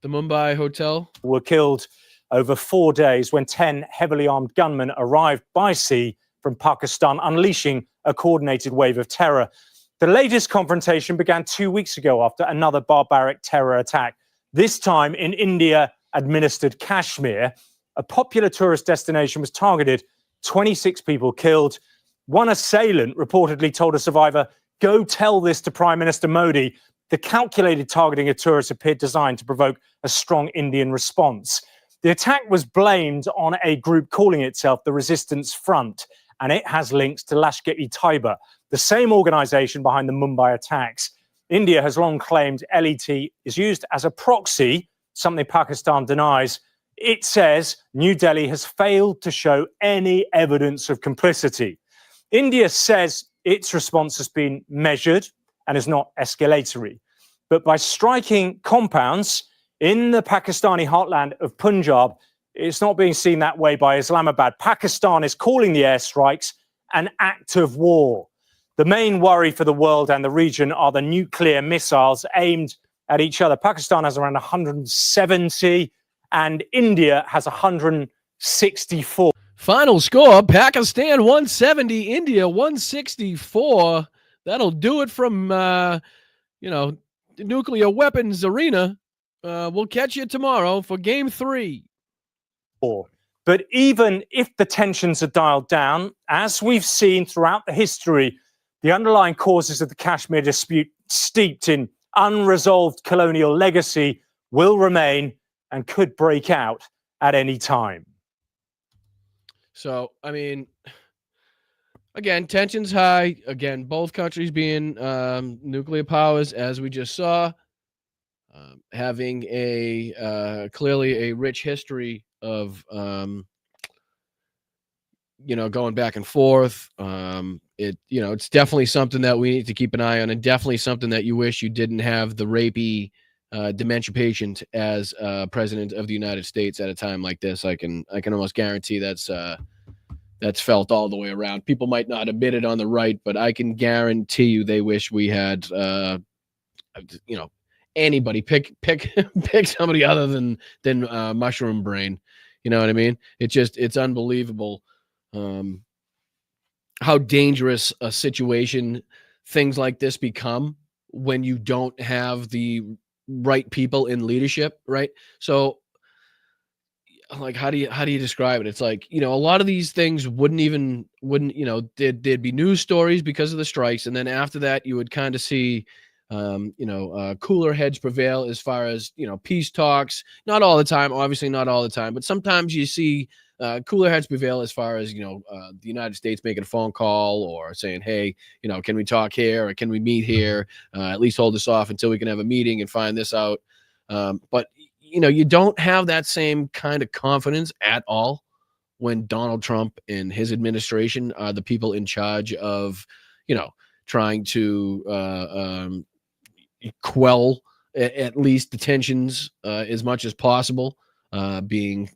The Mumbai hotel? Were killed over 4 days when 10 heavily armed gunmen arrived by sea from Pakistan, unleashing a coordinated wave of terror. The latest confrontation began 2 weeks ago after another barbaric terror attack, this time in India-administered Kashmir. A popular tourist destination was targeted, 26 people killed. One assailant reportedly told a survivor, "Go tell this to Prime Minister Modi." The calculated targeting of tourists appeared designed to provoke a strong Indian response. The attack was blamed on a group calling itself the Resistance Front, and it has links to Lashkar-e-Taiba, the same organization behind the Mumbai attacks. India has long claimed LET is used as a proxy, something Pakistan denies. It says New Delhi has failed to show any evidence of complicity. India says its response has been measured and is not escalatory. But by striking compounds in the Pakistani heartland of Punjab, it's not being seen that way by Islamabad. Pakistan is calling the airstrikes an act of war. The main worry for the world and the region are the nuclear missiles aimed at each other. Pakistan has around 170 and India has 164. Final score, Pakistan 170, India 164. That'll do it from, the nuclear weapons arena. We'll catch you tomorrow for Game 3. But even if the tensions are dialed down, as we've seen throughout the history, the underlying causes of the Kashmir dispute, steeped in unresolved colonial legacy, will remain and could break out at any time. So, again, tensions high. Again, both countries being nuclear powers, as we just saw, having clearly a rich history of, going back and forth. It's definitely something that we need to keep an eye on, and definitely something that you wish you didn't have the rapey dementia patient as president of the United States at a time like this. I can almost guarantee that's felt all the way around. People might not admit it on the right, but I can guarantee you they wish we had anybody pick somebody other than Mushroom Brain. You know what I mean? It's unbelievable how dangerous a situation things like this become when you don't have the right people in leadership, right? So like how do you describe it? It's like, a lot of these things wouldn't, there'd be news stories because of the strikes, and then after that you would kind of see cooler heads prevail as far as peace talks. Not all the time, obviously not all the time, but sometimes you see cooler heads prevail as far as the United States making a phone call or saying, hey, can we talk here, or can we meet here, at least hold this off until we can have a meeting and find this out. But you don't have that same kind of confidence at all when Donald Trump and his administration are the people in charge of, trying to quell at least the tensions as much as possible, being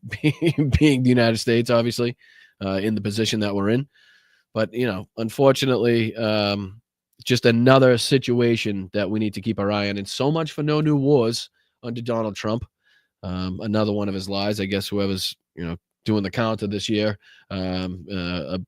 being the United States, obviously, in the position that we're in. But, unfortunately, just another situation that we need to keep our eye on. And so much for no new wars under Donald Trump. Another one of his lies. I guess whoever's doing the counter this year,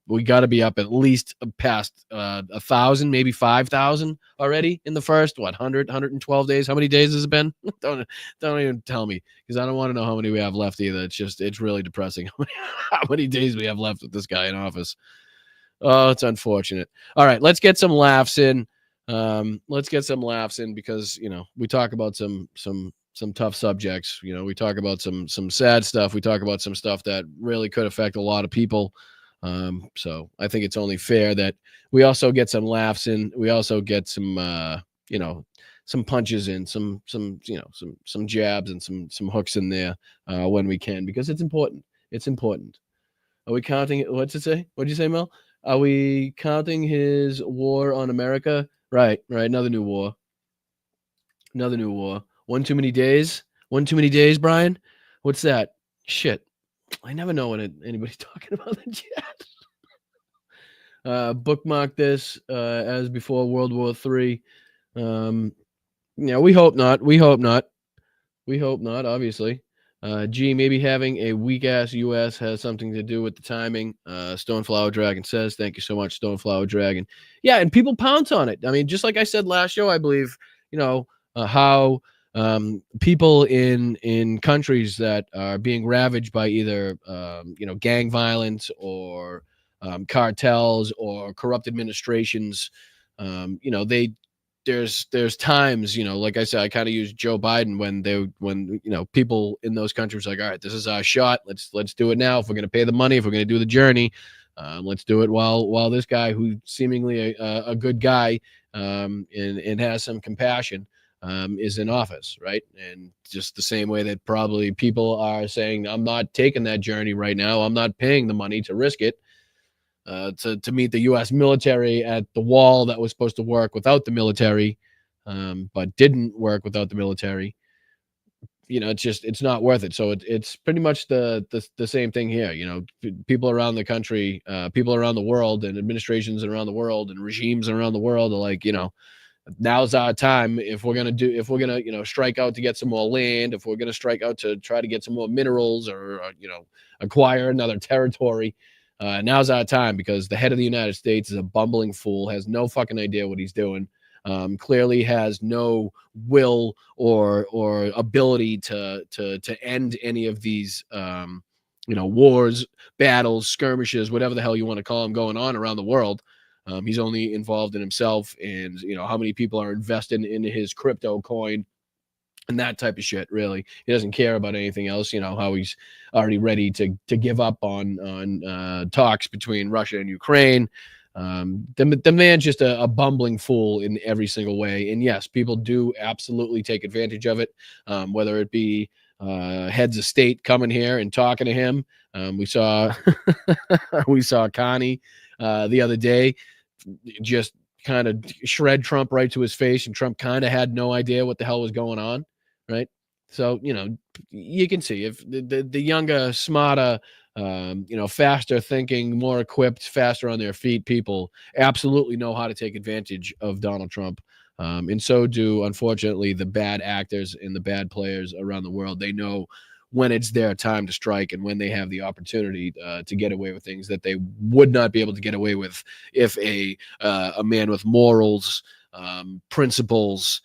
we got to be up at least past 1,000, maybe 5,000 already in the first 112 days. How many days has it been? don't even tell me, because I don't want to know how many we have left either. It's really depressing how many days we have left with this guy in office. Oh, it's unfortunate. All right, let's get some laughs in. Because we talk about some tough subjects. We talk about some sad stuff. We talk about some stuff that really could affect a lot of people. So I think it's only fair that we also get some laughs in. We also get some some punches in, some jabs and some hooks in there when we can, because it's important. It's important. Are we counting? What's it say? What'd you say, Mel? Are we counting his war on America? Right. Another new war. One too many days, Brian. What's that? Shit. I never know when anybody's talking about the chat. Bookmark this as before World War III. We hope not. Obviously. Maybe having a weak ass U.S. has something to do with the timing. Stoneflower Dragon says, thank you so much, Stoneflower Dragon. Yeah, and people pounce on it. I mean, just like I said last show, I believe, how people in countries that are being ravaged by either gang violence or cartels or corrupt administrations, there's times, like I said, I kind of use Joe Biden when people in those countries are like, all right, this is our shot. Let's do it now. If we're going to pay the money, if we're going to do the journey, let's do it while this guy, who's seemingly a good guy, and has some compassion, is in office, right? And just the same way that probably people are saying, I'm not taking that journey right now. I'm not paying the money to risk it. To meet the U.S. military at the wall that was supposed to work without the military, but didn't work without the military. It's not worth it. So it's pretty much the same thing here. People around the country, people around the world, and administrations around the world, and regimes around the world are like, now's our time. If we're gonna strike out to get some more land, if we're gonna strike out to try to get some more minerals, or acquire another territory. Now's our time, because the head of the United States is a bumbling fool, has no fucking idea what he's doing, clearly has no will or ability to end any of these wars, battles, skirmishes, whatever the hell you want to call them, going on around the world. He's only involved in himself and how many people are invested in his crypto coin and that type of shit. Really, he doesn't care about anything else. How he's already ready to give up on talks between Russia and Ukraine. The man's just a bumbling fool in every single way. And yes, people do absolutely take advantage of it, whether it be heads of state coming here and talking to him. We saw Connie the other day just kind of shred Trump right to his face, and Trump kind of had no idea what the hell was going on, right? So you can see if the younger, smarter, faster thinking, more equipped, faster on their feet people absolutely know how to take advantage of Donald Trump. And so do, unfortunately, the bad actors and the bad players around the world. They know when it's their time to strike and when they have the opportunity to get away with things that they would not be able to get away with if a man with morals, principles,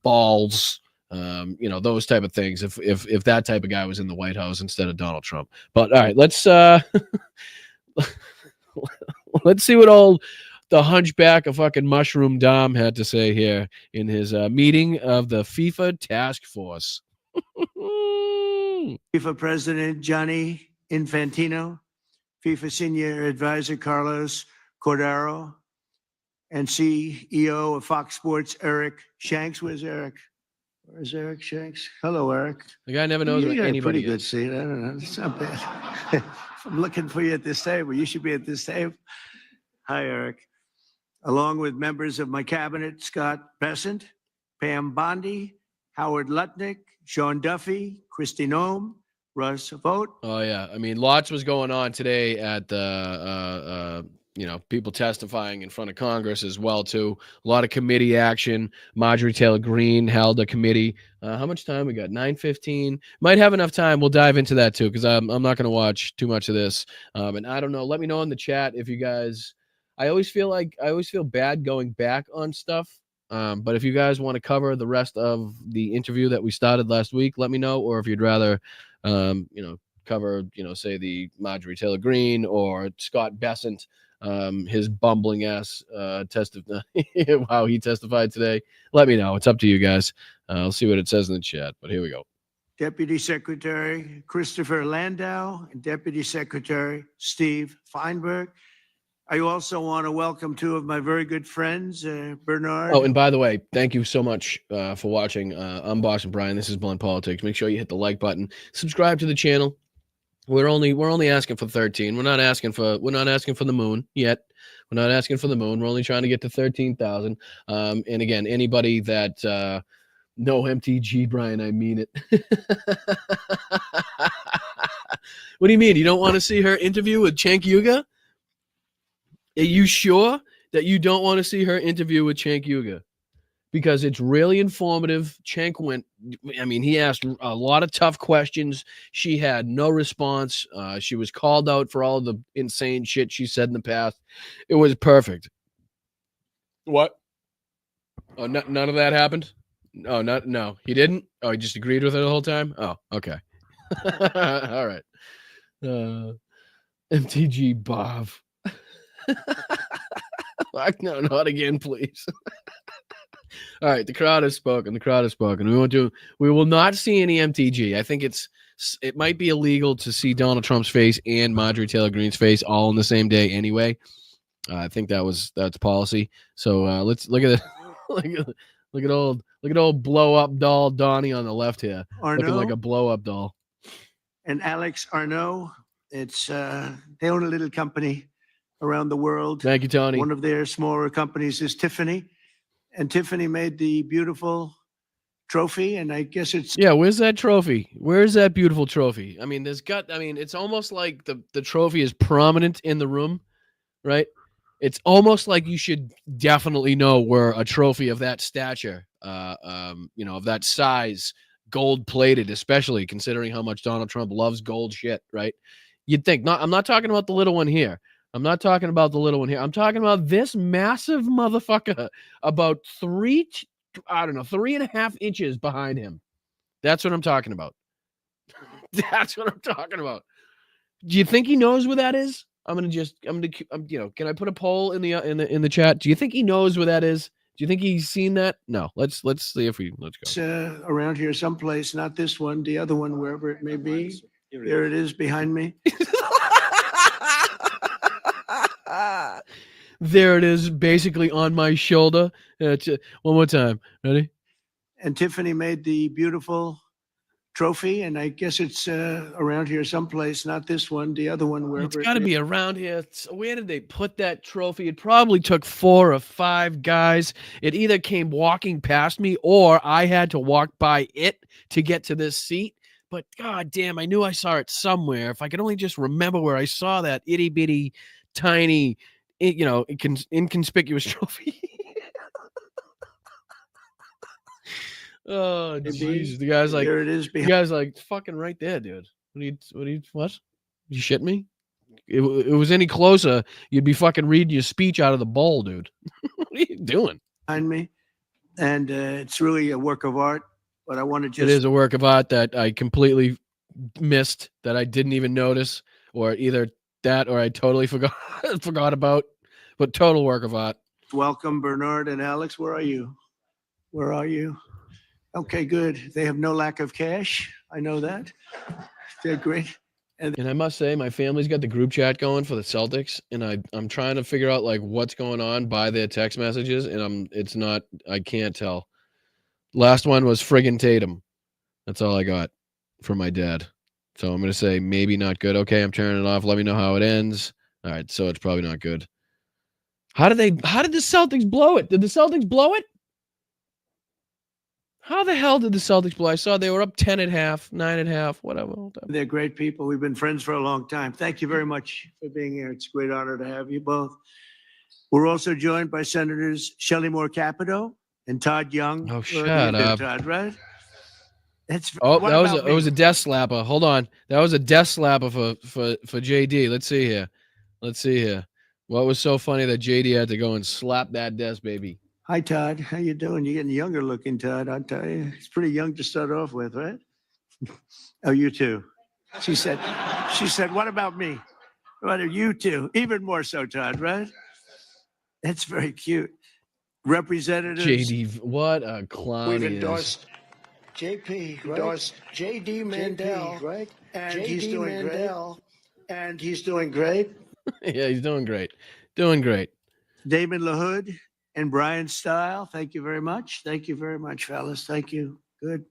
balls, You know, those type of things. If that type of guy was in the White House instead of Donald Trump. But all right, let's let's see what old the hunchback of fucking Mushroom Dom had to say here in his meeting of the FIFA task force. FIFA President Gianni Infantino, FIFA Senior Advisor Carlos Cordero, and CEO of Fox Sports, Eric Shanks. Where's Eric? Where's Eric Shanks? Hello, Eric. The guy never knows You what got a anybody pretty good is. seat. I don't know. It's not bad. I'm looking for you at this table. You should be at this table. Hi, Eric. Along with members of my cabinet, Scott Bessent, Pam Bondi, Howard Lutnick, Sean Duffy, Kristi Noem, Russ Vogt. Oh yeah, I mean, lots was going on today at the you know, people testifying in front of Congress as well too. A lot of committee action. Marjorie Taylor Greene held a committee. How much time we got? 9:15. Might have enough time. We'll dive into that too, because I'm not going to watch too much of this. And I don't know. Let me know in the chat if you guys. I always feel bad going back on stuff. But if you guys want to cover the rest of the interview that we started last week, let me know. Or if you'd rather, you know, cover, you know, say the Marjorie Taylor Greene or Scott Bessent, his bumbling ass how he testified today. Let me know. It's up to you guys. I'll see what it says in the chat. But here we go. Deputy Secretary Christopher Landau and Deputy Secretary Steve Feinberg. I also want to welcome two of my very good friends, Bernard. Oh, and by the way, thank you so much for watching. I'm Boston Brian. This is Blunt Politics. Make sure you hit the like button. Subscribe to the channel. We're only asking for 13. We're not asking for the moon yet. We're not asking for the moon. We're only trying to get to 13,000. And again, anybody that no MTG, Brian, I mean it. What do you mean? You don't want to see her interview with Cenk Uygur? Are you sure that you don't want to see her interview with Cenk Uygur? Because it's really informative. Cenk went, I mean, he asked a lot of tough questions. She had no response. She was called out for all of the insane shit she said in the past. It was perfect. What? Oh, none of that happened? Oh, no, he didn't? Oh, he just agreed with her the whole time? Oh, okay. All right. MTG Bob. No, not again, please. All right, the crowd has spoken. We will not see any MTG. I think it might be illegal to see Donald Trump's face and Marjorie Taylor Greene's face all in the same day anyway. I think that's policy. So let's look at it. look at old blow up doll Donnie on the left here, Arnaud, looking like a blow up doll. And Alex Arnaud. It's they own a little company around the world. Thank you, Tony. One of their smaller companies is Tiffany, and Tiffany made the beautiful trophy, and I guess it's Where's that trophy? Where's that beautiful trophy? I mean, it's almost like the trophy is prominent in the room, right? It's almost like you should definitely know where a trophy of that stature, you know, of that size, gold plated, especially considering how much Donald Trump loves gold shit, right? You'd think. I'm not talking about the little one here. I'm talking about this massive motherfucker about 3.5 inches behind him. That's what I'm talking about. That's what I'm talking about. Do you think he knows where that is? You know, can I put a poll in the chat? Do you think he knows where that is? Do you think he's seen that? No. Let's see if let's go. It's around here someplace, not this one, the other one, wherever it may be. There it is behind me. There it is, basically on my shoulder. One more time. Ready? And Tiffany made the beautiful trophy, and I guess it's around here someplace, not this one, the other one, wherever. It's got to be around here. Where did they put that trophy? It probably took 4 or 5 guys. It either came walking past me or I had to walk by it to get to this seat. But god damn, I knew I saw it somewhere. If I could only just remember where I saw that itty bitty, tiny, you know, inconspicuous trophy. Oh jeez, the guy's like, there it is. The guy's like, fucking right there, dude. What? You shit me? It was any closer, you'd be fucking reading your speech out of the bowl, dude. What are you doing? Behind me, and it's really a work of art. but I want to It just is a work of art that I completely missed, that I didn't even notice, or either that or I totally forgot about. But total work of art. welcome Bernard and Alex. Where are you? Where are you? Okay, good. They have no lack of cash. I know that. They're great. And I must say, my family's got the group chat going for the Celtics, and I'm trying to figure out like what's going on by their text messages, and I can't tell. Last one was friggin' Tatum. That's all I got from my dad. So I'm gonna say maybe not good. Okay, I'm turning it off. Let me know how it ends. All right, so it's probably not good. How did the Celtics blow it? Did the Celtics blow it? How the hell did the Celtics blow? I saw they were up 10.5, 9.5, whatever. They're great people. We've been friends for a long time. Thank you very much for being here. It's a great honor to have you both. We're also joined by Senators Shelley Moore Capito and Todd Young. Oh, Where shut have you been, up. It was a death slapper. Hold on. That was a death slapper for JD. Let's see here. What was so funny that JD had to go and slap that desk, baby? Hi, Todd. How you doing? You're getting younger looking, Todd. I'll tell you. It's pretty young to start off with, right? Oh, you too. She said, what about me? What are you two? Even more so, Todd, right? That's very cute. Representatives. JD, what a clown We've he is. endorsed JP, endorsed JD Mandel, right? And he's doing great. And he's doing great. Yeah, he's doing great. Doing great. Damon LaHood and Brian Stile, thank you very much. Thank you very much, fellas. Thank you. Good.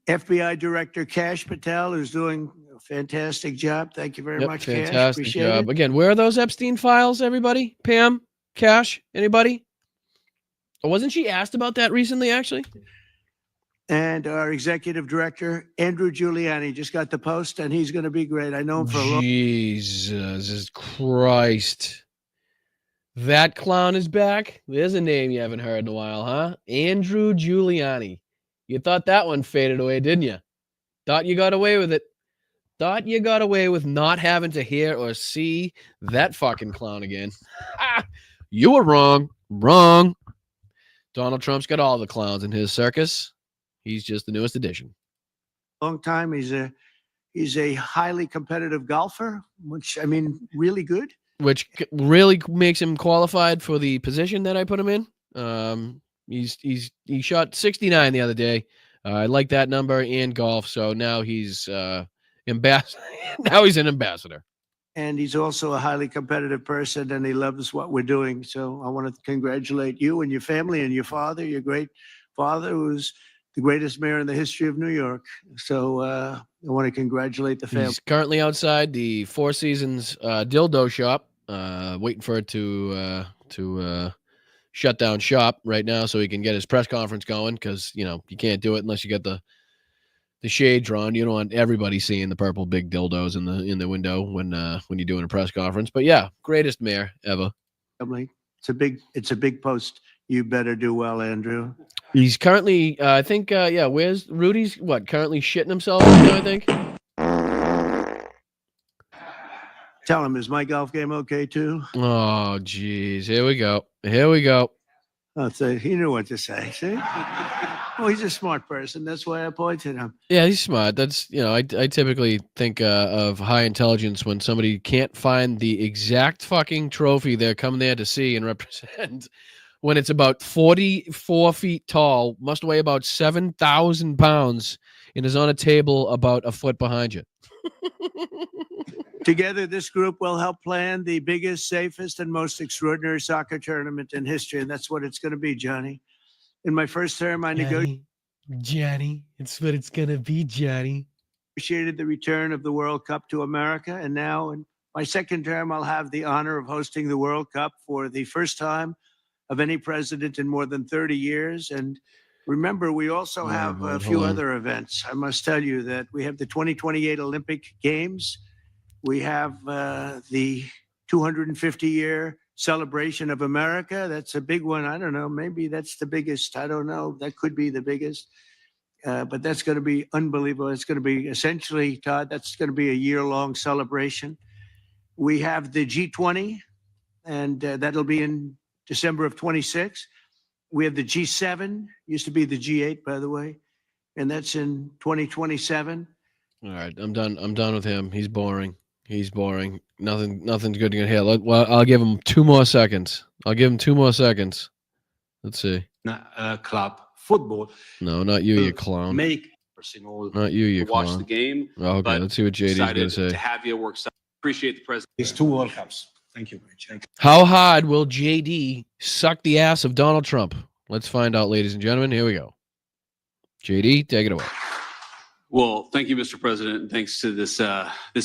FBI Director Kash Patel, who's doing a fantastic job. Thank you very much, Kash. Fantastic Appreciate job. it. Again, where are those Epstein files, everybody? Pam? Cash? Anybody? Or wasn't she asked about that recently, actually? And our Executive Director, Andrew Giuliani, just got the post, and he's going to be great. I know him for a long Jesus Christ. That clown is back? There's a name you haven't heard in a while, huh? Andrew Giuliani. You thought that one faded away, didn't you? Thought you got away with it. Thought you got away with not having to hear or see that fucking clown again. You were wrong. Wrong. Donald Trump's got all the clowns in his circus. He's just the newest addition. long time. He's a highly competitive golfer, which, I mean, really good. Which really makes him qualified for the position that I put him in. He shot 69 the other day. I like that number in golf. So now he's ambassador. Now he's an ambassador. And he's also a highly competitive person, and he loves what we're doing. So I want to congratulate you and your family and your father, your great father, who's the greatest mayor in the history of New York. So I want to congratulate the family. He's currently outside the Four Seasons dildo shop, waiting for it to shut down shop right now so he can get his press conference going, because, you know, you can't do it unless you get the shade drawn. You don't want everybody seeing the purple big dildos in the window when you're doing a press conference. But yeah, greatest mayor ever. It's a big post. You better do well, Andrew. He's currently, I think, where's Rudy's? Currently shitting himself, I think. Tell him, is my golf game okay too? Oh, geez. Here we go. Oh, so he knew what to say. See? Well, he's a smart person. That's why I appointed him. Yeah, he's smart. That's, I typically think of high intelligence when somebody can't find the exact fucking trophy they're coming there to see and represent. When it's about 44 feet tall, must weigh about 7,000 pounds, and is on a table about a foot behind you. Together, this group will help plan the biggest, safest, and most extraordinary soccer tournament in history, and that's what it's going to be, Johnny. In my first term, I Johnny, it's what it's going to be, Johnny. Negotiated the return of the World Cup to America, and now in my second term, I'll have the honor of hosting the World Cup for the first time of any president in more than 30 years. And remember, we also have a few other events. I must tell you that we have the 2028 Olympic Games. We have the 250-year celebration of America. That's a big one. I don't know. Maybe that's the biggest. I don't know. That could be the biggest. But that's going to be unbelievable. It's going to be essentially, Todd, that's going to be a year-long celebration. We have the G20, and that'll be in December of 26. we have the G7, used to be the G8, by the way, and that's in 2027. All right, I'm done. I'm done with him. He's boring. He's boring. Nothing's good to hear. Well, I'll give him 2 more seconds. I'll give him 2 more seconds. Let's see. Club football. No, not you, you clown. Make Not you, you watch clown. the game. Oh, okay, let's see what JD's going to Excited say. to have you work. Appreciate the president. These 2 World Cups. Thank you, Rich. Thank you. How hard will JD suck the ass of Donald Trump? Let's find out, ladies and gentlemen. Here we go. JD, take it away. Well, thank you, Mr. President, and thanks to this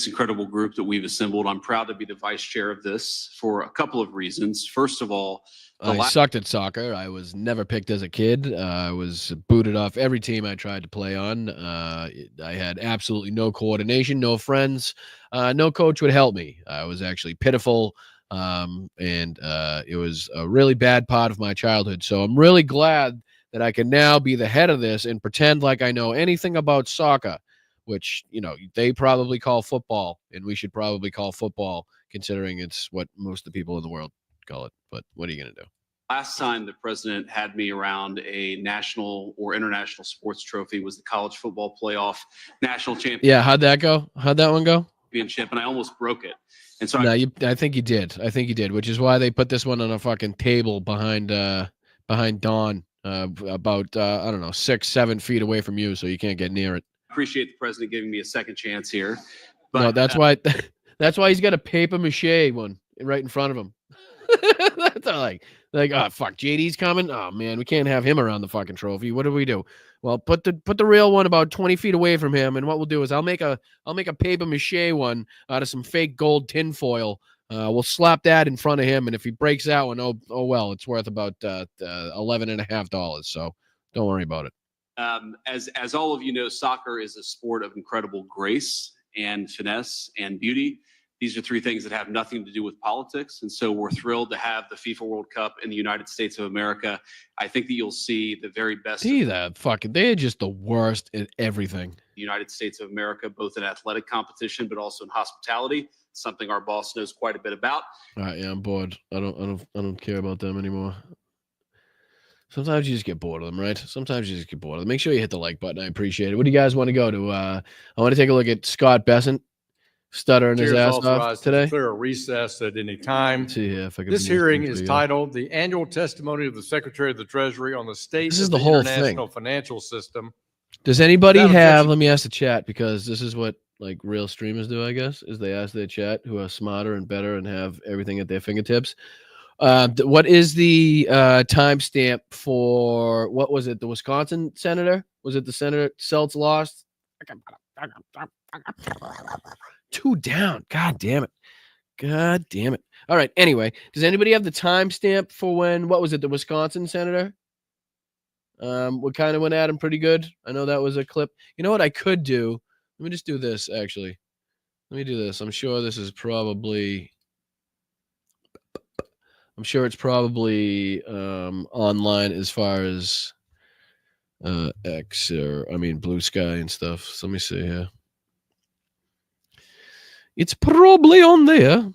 incredible group that we've assembled. I'm proud to be the vice chair of this for a couple of reasons. First of all, I sucked at soccer. I was never picked as a kid. I was booted off every team I tried to play on. I had absolutely no coordination, no friends. No coach would help me. I was actually pitiful, and it was a really bad part of my childhood. So I'm really glad that I can now be the head of this and pretend like I know anything about soccer, which, you know, they probably call football, and we should probably call football, considering it's what most of the people in the world call it. But what are you going to do? last time the president had me around a national or international sports trophy was the college football playoff national championship. Yeah, how'd that go? How'd that one go? And I almost broke it. And so No, I think you did. I think you did, which is why they put this one on a fucking table behind Dawn, about I don't know, 6-7 feet away from you, so you can't get near it. I appreciate the president giving me a second chance here. But No, that's why he's got a paper mache one right in front of him. That's like, oh fuck, JD's coming. Oh man, we can't have him around the fucking trophy. What do we do? Well, put the real one about 20 feet away from him, and what we'll do is I'll make a paper mache one out of some fake gold tinfoil. We'll slap that in front of him, and if he breaks that one, oh well, it's worth about $11.50. So don't worry about it. As all of you know, soccer is a sport of incredible grace and finesse and beauty. These are three things that have nothing to do with politics. And so we're thrilled to have the FIFA World Cup in the United States of America. I think that you'll see the very best. They're just the worst at everything. The United States of America, both in athletic competition, but also in hospitality, something our boss knows quite a bit about. All right, yeah, I'm bored. I don't care about them anymore. Sometimes you just get bored of them, right? Sometimes you just get bored of them. Make sure you hit the like button. I appreciate it. What do you guys want to go to? I want to take a look at Scott Bessent stuttering his ass off today. Declare a recess at any time. Let's see if I can. This hearing is titled "The Annual Testimony of the Secretary of the Treasury on the State This is of the the whole International thing. Financial System." Does anybody Without have? objection. Let me ask the chat, because this is what like real streamers do. I guess is they ask their chat, who are smarter and better and have everything at their fingertips. What is the timestamp for what was it? The Wisconsin senator? Was it the senator? Seltz lost. 2 down. God damn it. God damn it. All right. Anyway, does anybody have the timestamp for when? What was it? The Wisconsin senator? What kind of went at him pretty good. I know that was a clip. You know what I could do? Let me just do this. Actually, let me do this. I'm sure this is probably. I'm sure it's probably online as far as X or Blue Sky and stuff. So let me see here. It's probably on there.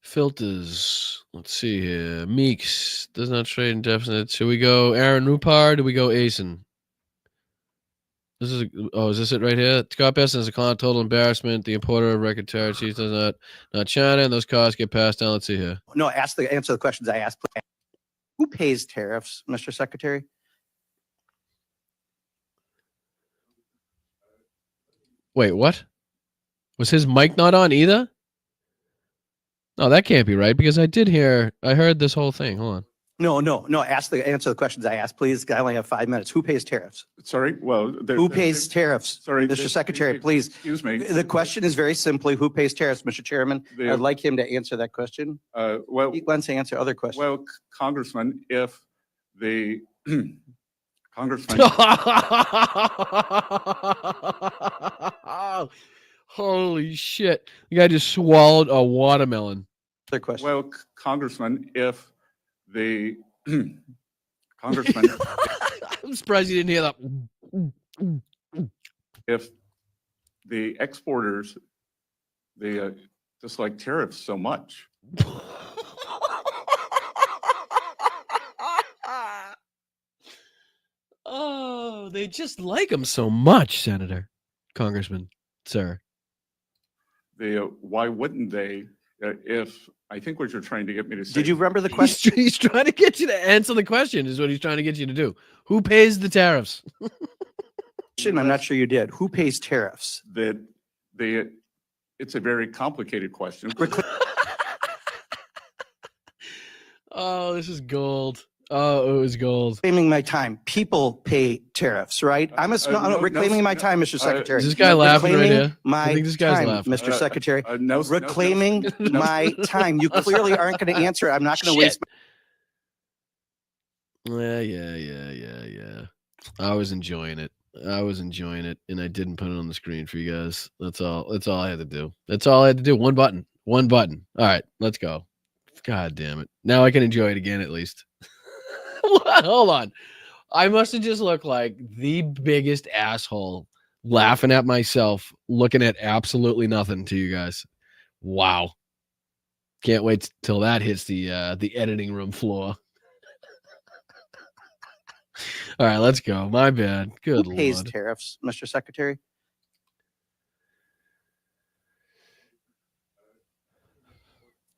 Filters. Let's see here. Meeks does not trade in deficit. Should we go Aaron Rupar? Do we go Asen? Is this it right here? Scott Bessent is a total embarrassment. The importer of record territories does not China, and those costs get passed down. Let's see here. No, answer the questions I asked. Who pays tariffs, Mr. Secretary? Wait, what? Was his mic not on either? No, that can't be right, because I heard this whole thing. Hold on. No. Answer the questions I asked, please. I only have 5 minutes. Who pays tariffs? Sorry, well. Who pays tariffs? Sorry. Mr. Secretary, please. Excuse me. The question is very simply, who pays tariffs, Mr. Chairman? I'd like him to answer that question. Well, He wants to answer other questions. well, Congressman, if the Congressman, Holy shit. The guy just swallowed a watermelon. Other questions. well, Congressman, if the Congressman, I'm surprised you didn't hear that. if the exporters they dislike tariffs so much. Oh, they just like him so much, Senator, Congressman, sir. Why wouldn't they? If I think what you're trying to get me to say. Did you remember the question? He's trying to get you to answer the question, is what he's trying to get you to do. Who pays the tariffs? I'm not sure you did. Who pays tariffs? It's a very complicated question. Oh, this is gold. Oh, it was gold. Reclaiming my time. People pay tariffs, right? Reclaiming my time, Mr. Secretary. Is this guy laughing right Reclaiming here? my I think this guy's time, laughing. Mr. Secretary. No, Reclaiming my time. You clearly aren't going to answer. I'm not going to waste. Yeah. I was enjoying it. And I didn't put it on the screen for you guys. That's all I had to do. One button. All right, let's go. God damn it. Now I can enjoy it again at least. Hold on. I must have just looked like the biggest asshole laughing at myself, looking at absolutely nothing to you guys. Wow. Can't wait till that hits the editing room floor. All right, let's go. My bad. Good Who pays Lord. tariffs, Mr. Secretary?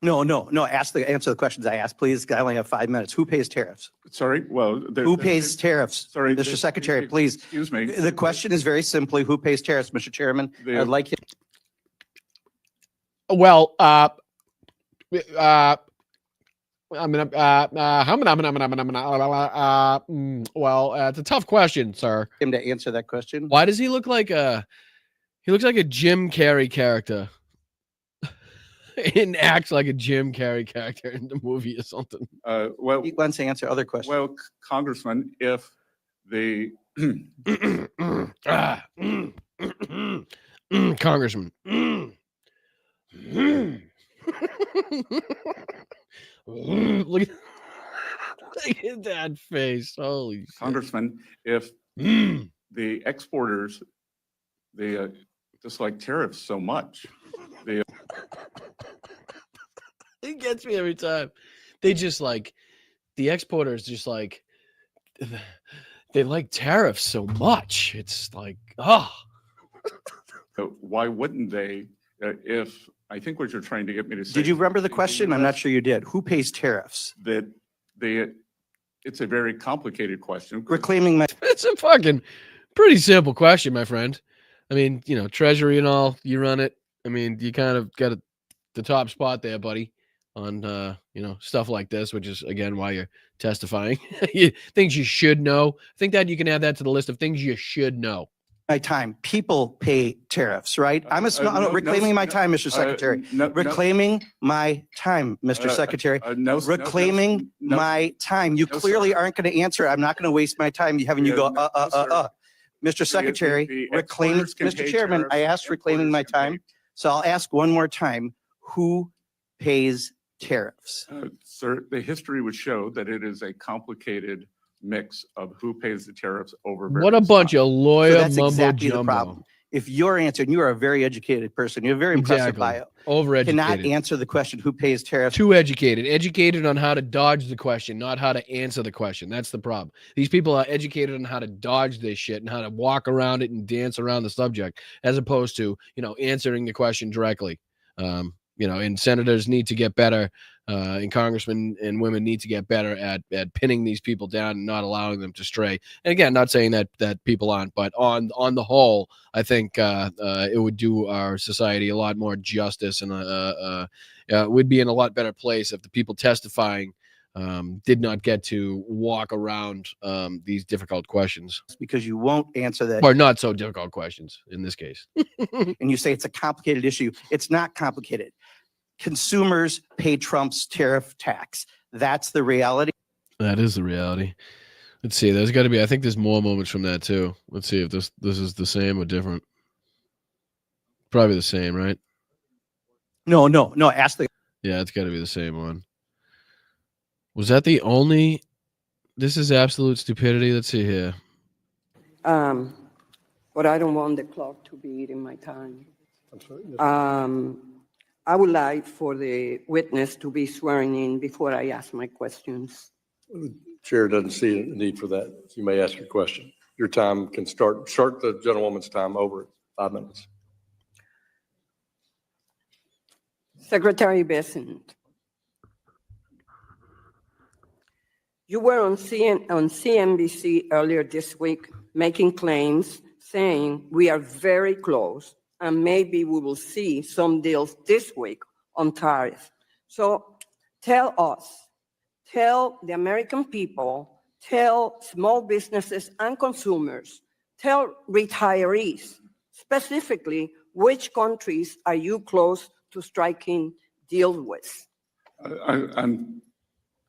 No. Answer the questions I asked, please. I only have 5 minutes. Who pays tariffs? Sorry. Well, Who pays tariffs? Sorry, Mr. Secretary, please. Excuse me. The question is very simply, who pays tariffs, Mr. Chairman? I'd like you. Well, it's a tough question, sir. Him to answer that question. Why does he look like he looks like a Jim Carrey character? And acts like a Jim Carrey character in the movie or something. He wants to answer other questions. Well, Congressman, if the Congressman. Look at that face. Holy shit. Congressman, if the exporters they dislike tariffs so much, It gets me every time. They just like the exporters just like they like tariffs so much. It's like, why wouldn't they? If I think what you're trying to get me to say. Did you remember the question? I'm not sure you did. Who pays tariffs? It's a very complicated question. Reclaiming my. it's a fucking pretty simple question, my friend. I mean, Treasury and all, you run it. I mean, you kind of got the top spot there, buddy, on stuff like this, which is again why you're testifying. Things you should know. I think that you can add that to the list of things you should know. My time. People pay tariffs, right? Reclaiming my time, Mr. Secretary. Reclaiming my time, Mr. Secretary. Reclaiming my time. You clearly aren't going to answer. I'm not going to waste my time having you go, Mr. Secretary, reclaiming, Mr. Chairman, I asked reclaiming my time. So I'll ask one more time, who pays tariffs? Sir, the history would show that it is a complicated mix of who pays the tariffs over. What a bunch of lawyer that's mumbo exactly jumbo. the problem. If you're answering, you are a very educated person. You have a very impressive bio. Overeducated. Cannot answer the question, who pays tariffs? Too educated. Educated on how to dodge the question, not how to answer the question. That's the problem. These people are educated on how to dodge this shit and how to walk around it and dance around the subject, as opposed to, answering the question directly. And senators need to get better, and congressmen and women need to get better at pinning these people down and not allowing them to stray. And again, not saying that people aren't, but on the whole, I think it would do our society a lot more justice, and we'd be in a lot better place if the people testifying did not get to walk around these difficult questions. Because you won't answer that. Or not so difficult questions in this case. And you say it's a complicated issue. It's not complicated. Consumers pay Trump's tariff tax. That's the reality. That is the reality. Let's see. There's got to be. I think there's more moments from that too. Let's see if this is the same or different. Probably the same, right? No. Ask the. Yeah, it's got to be the same one. Was that the only? This is absolute stupidity. Let's see here. But I don't want the clock to be eating my time. I would like for the witness to be sworn in before I ask my questions. Chair doesn't see a need for that. You may ask your question. Your time can start the gentlewoman's time over 5 minutes. Secretary Besant, you were on CNBC earlier this week making claims saying we are very close and maybe we will see some deals this week on tariff. So tell us, tell the American people, tell small businesses and consumers, tell retirees, specifically, which countries are you close to striking deals with? I'm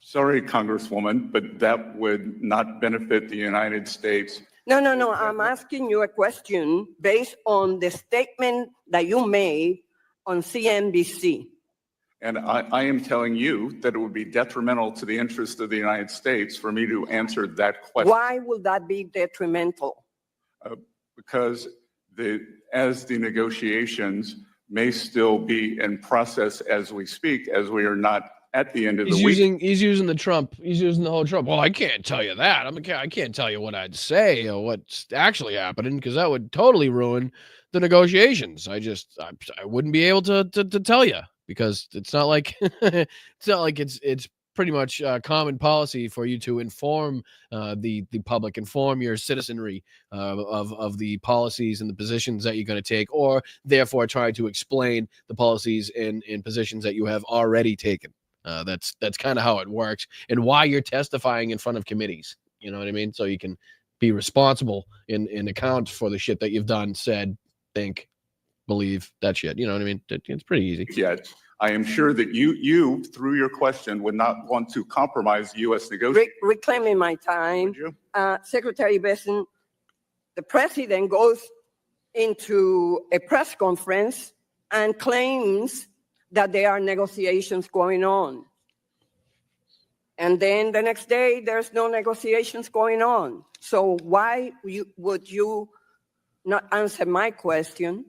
sorry, Congresswoman, but that would not benefit the United States. No. I'm asking you a question based on the statement that you made on CNBC. And I am telling you that it would be detrimental to the interest of the United States for me to answer that question. Why would that be detrimental? Because as the negotiations may still be in process as we speak, as we are not at the end of the week. He's using the whole Trump. Well, I can't tell you that. I can't tell you what I'd say or what's actually happening because that would totally ruin the negotiations. I wouldn't be able to tell you because it's not like it's pretty much common policy for you to inform the public, inform your citizenry of the policies and the positions that you're going to take, or therefore try to explain the policies and positions that you have already taken. That's kind of how it works and why you're testifying in front of committees. You know what I mean? So you can be responsible and account for the shit that you've done, said, think, believe, that shit. You know what I mean? It's pretty easy. Yet, I am sure that you, through your question, would not want to compromise U.S. negotiations. Reclaiming my time, Secretary Besant, the president goes into a press conference and claims that there are negotiations going on. And then the next day, there's no negotiations going on. So why would you not answer my question?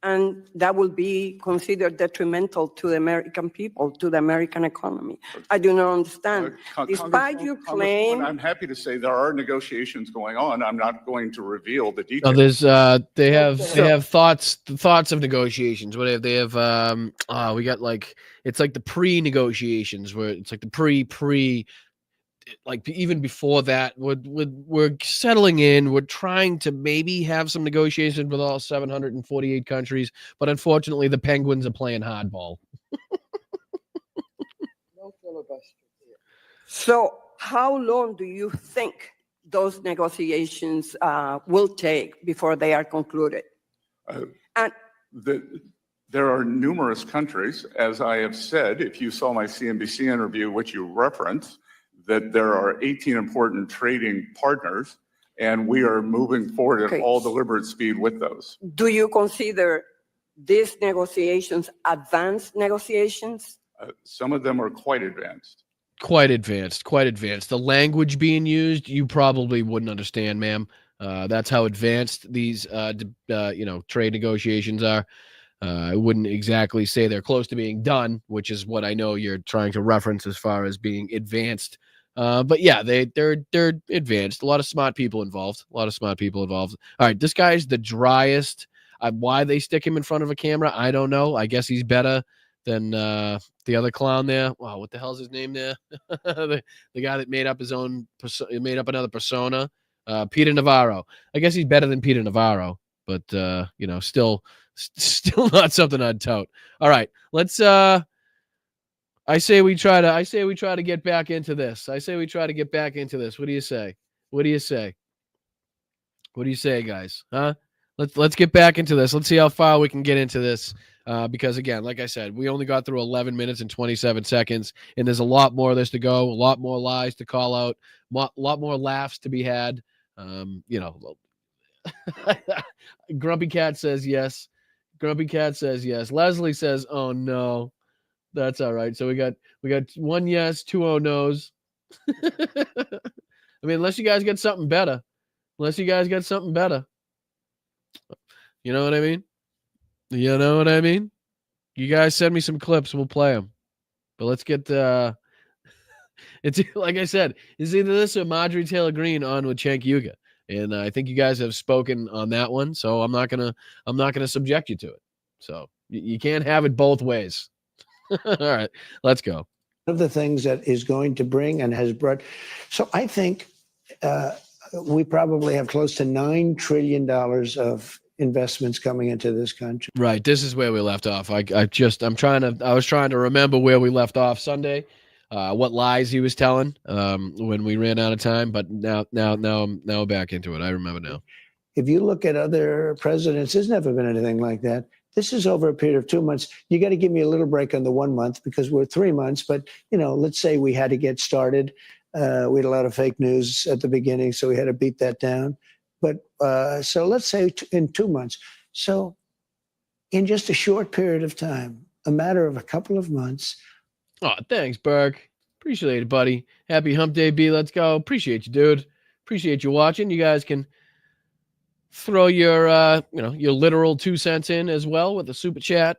And that will be considered detrimental to the American people, to the American economy. I do not understand. Despite your claim, I'm happy to say there are negotiations going on. I'm not going to reveal the details. No, they have thoughts of negotiations. What they have? We got it's like the pre-negotiations where it's like the pre. Like even before that, we're settling in. We're trying to maybe have some negotiations with all 748 countries, but unfortunately, the Penguins are playing hardball. No filibuster. So, how long do you think those negotiations will take before they are concluded? There are numerous countries, as I have said. If you saw my CNBC interview, which you referenced, that there are 18 important trading partners, and we are moving forward at all deliberate speed with those. Do you consider these negotiations advanced negotiations? Some of them are quite advanced. Quite advanced. The language being used, you probably wouldn't understand, ma'am. That's how advanced these, trade negotiations are. I wouldn't exactly say they're close to being done, which is what I know you're trying to reference as far as being advanced. But yeah, they're advanced. A lot of smart people involved. All right, this guy's the driest. Why they stick him in front of a camera, I don't know. I guess he's better than the other clown there. Wow, what the hell's his name there? the guy that made up another persona, Peter Navarro. I guess he's better than Peter Navarro, but still not something I'd tout. All right, let's. I say we try to get back into this. What do you say? What do you say, guys? Huh? Let's get back into this. Let's see how far we can get into this. Because again, like I said, we only got through 11 minutes and 27 seconds, and there's a lot more of this to go, a lot more lies to call out, a lot more laughs to be had. Grumpy Cat says yes. Leslie says, "Oh no." That's all right. So we got one yes, 2 oh no's. I mean, unless you guys get something better. You know what I mean? You guys send me some clips. We'll play them. But let's get it's like I said, it's either this or Marjorie Taylor Greene on with Cenk Uygur. And I think you guys have spoken on that one, so I'm not gonna subject you to it. So you can't have it both ways. All right, let's go. Of the things that is going to bring and has brought. So I think we probably have close to $9 trillion of investments coming into this country. Right. This is where we left off. I was trying to remember where we left off Sunday, what lies he was telling when we ran out of time. But now I'm back into it. I remember now. If you look at other presidents, there's never been anything like that. This is over a period of 2 months. You got to give me a little break on the 1 month because we're 3 months. But, let's say we had to get started. We had a lot of fake news at the beginning, so we had to beat that down. But so let's say in 2 months. So in just a short period of time, a matter of a couple of months. Oh, thanks, Burke. Appreciate it, buddy. Happy hump day, B. Let's go. Appreciate you, dude. Appreciate you watching. You guys can throw your your literal 2 cents in as well with a super chat,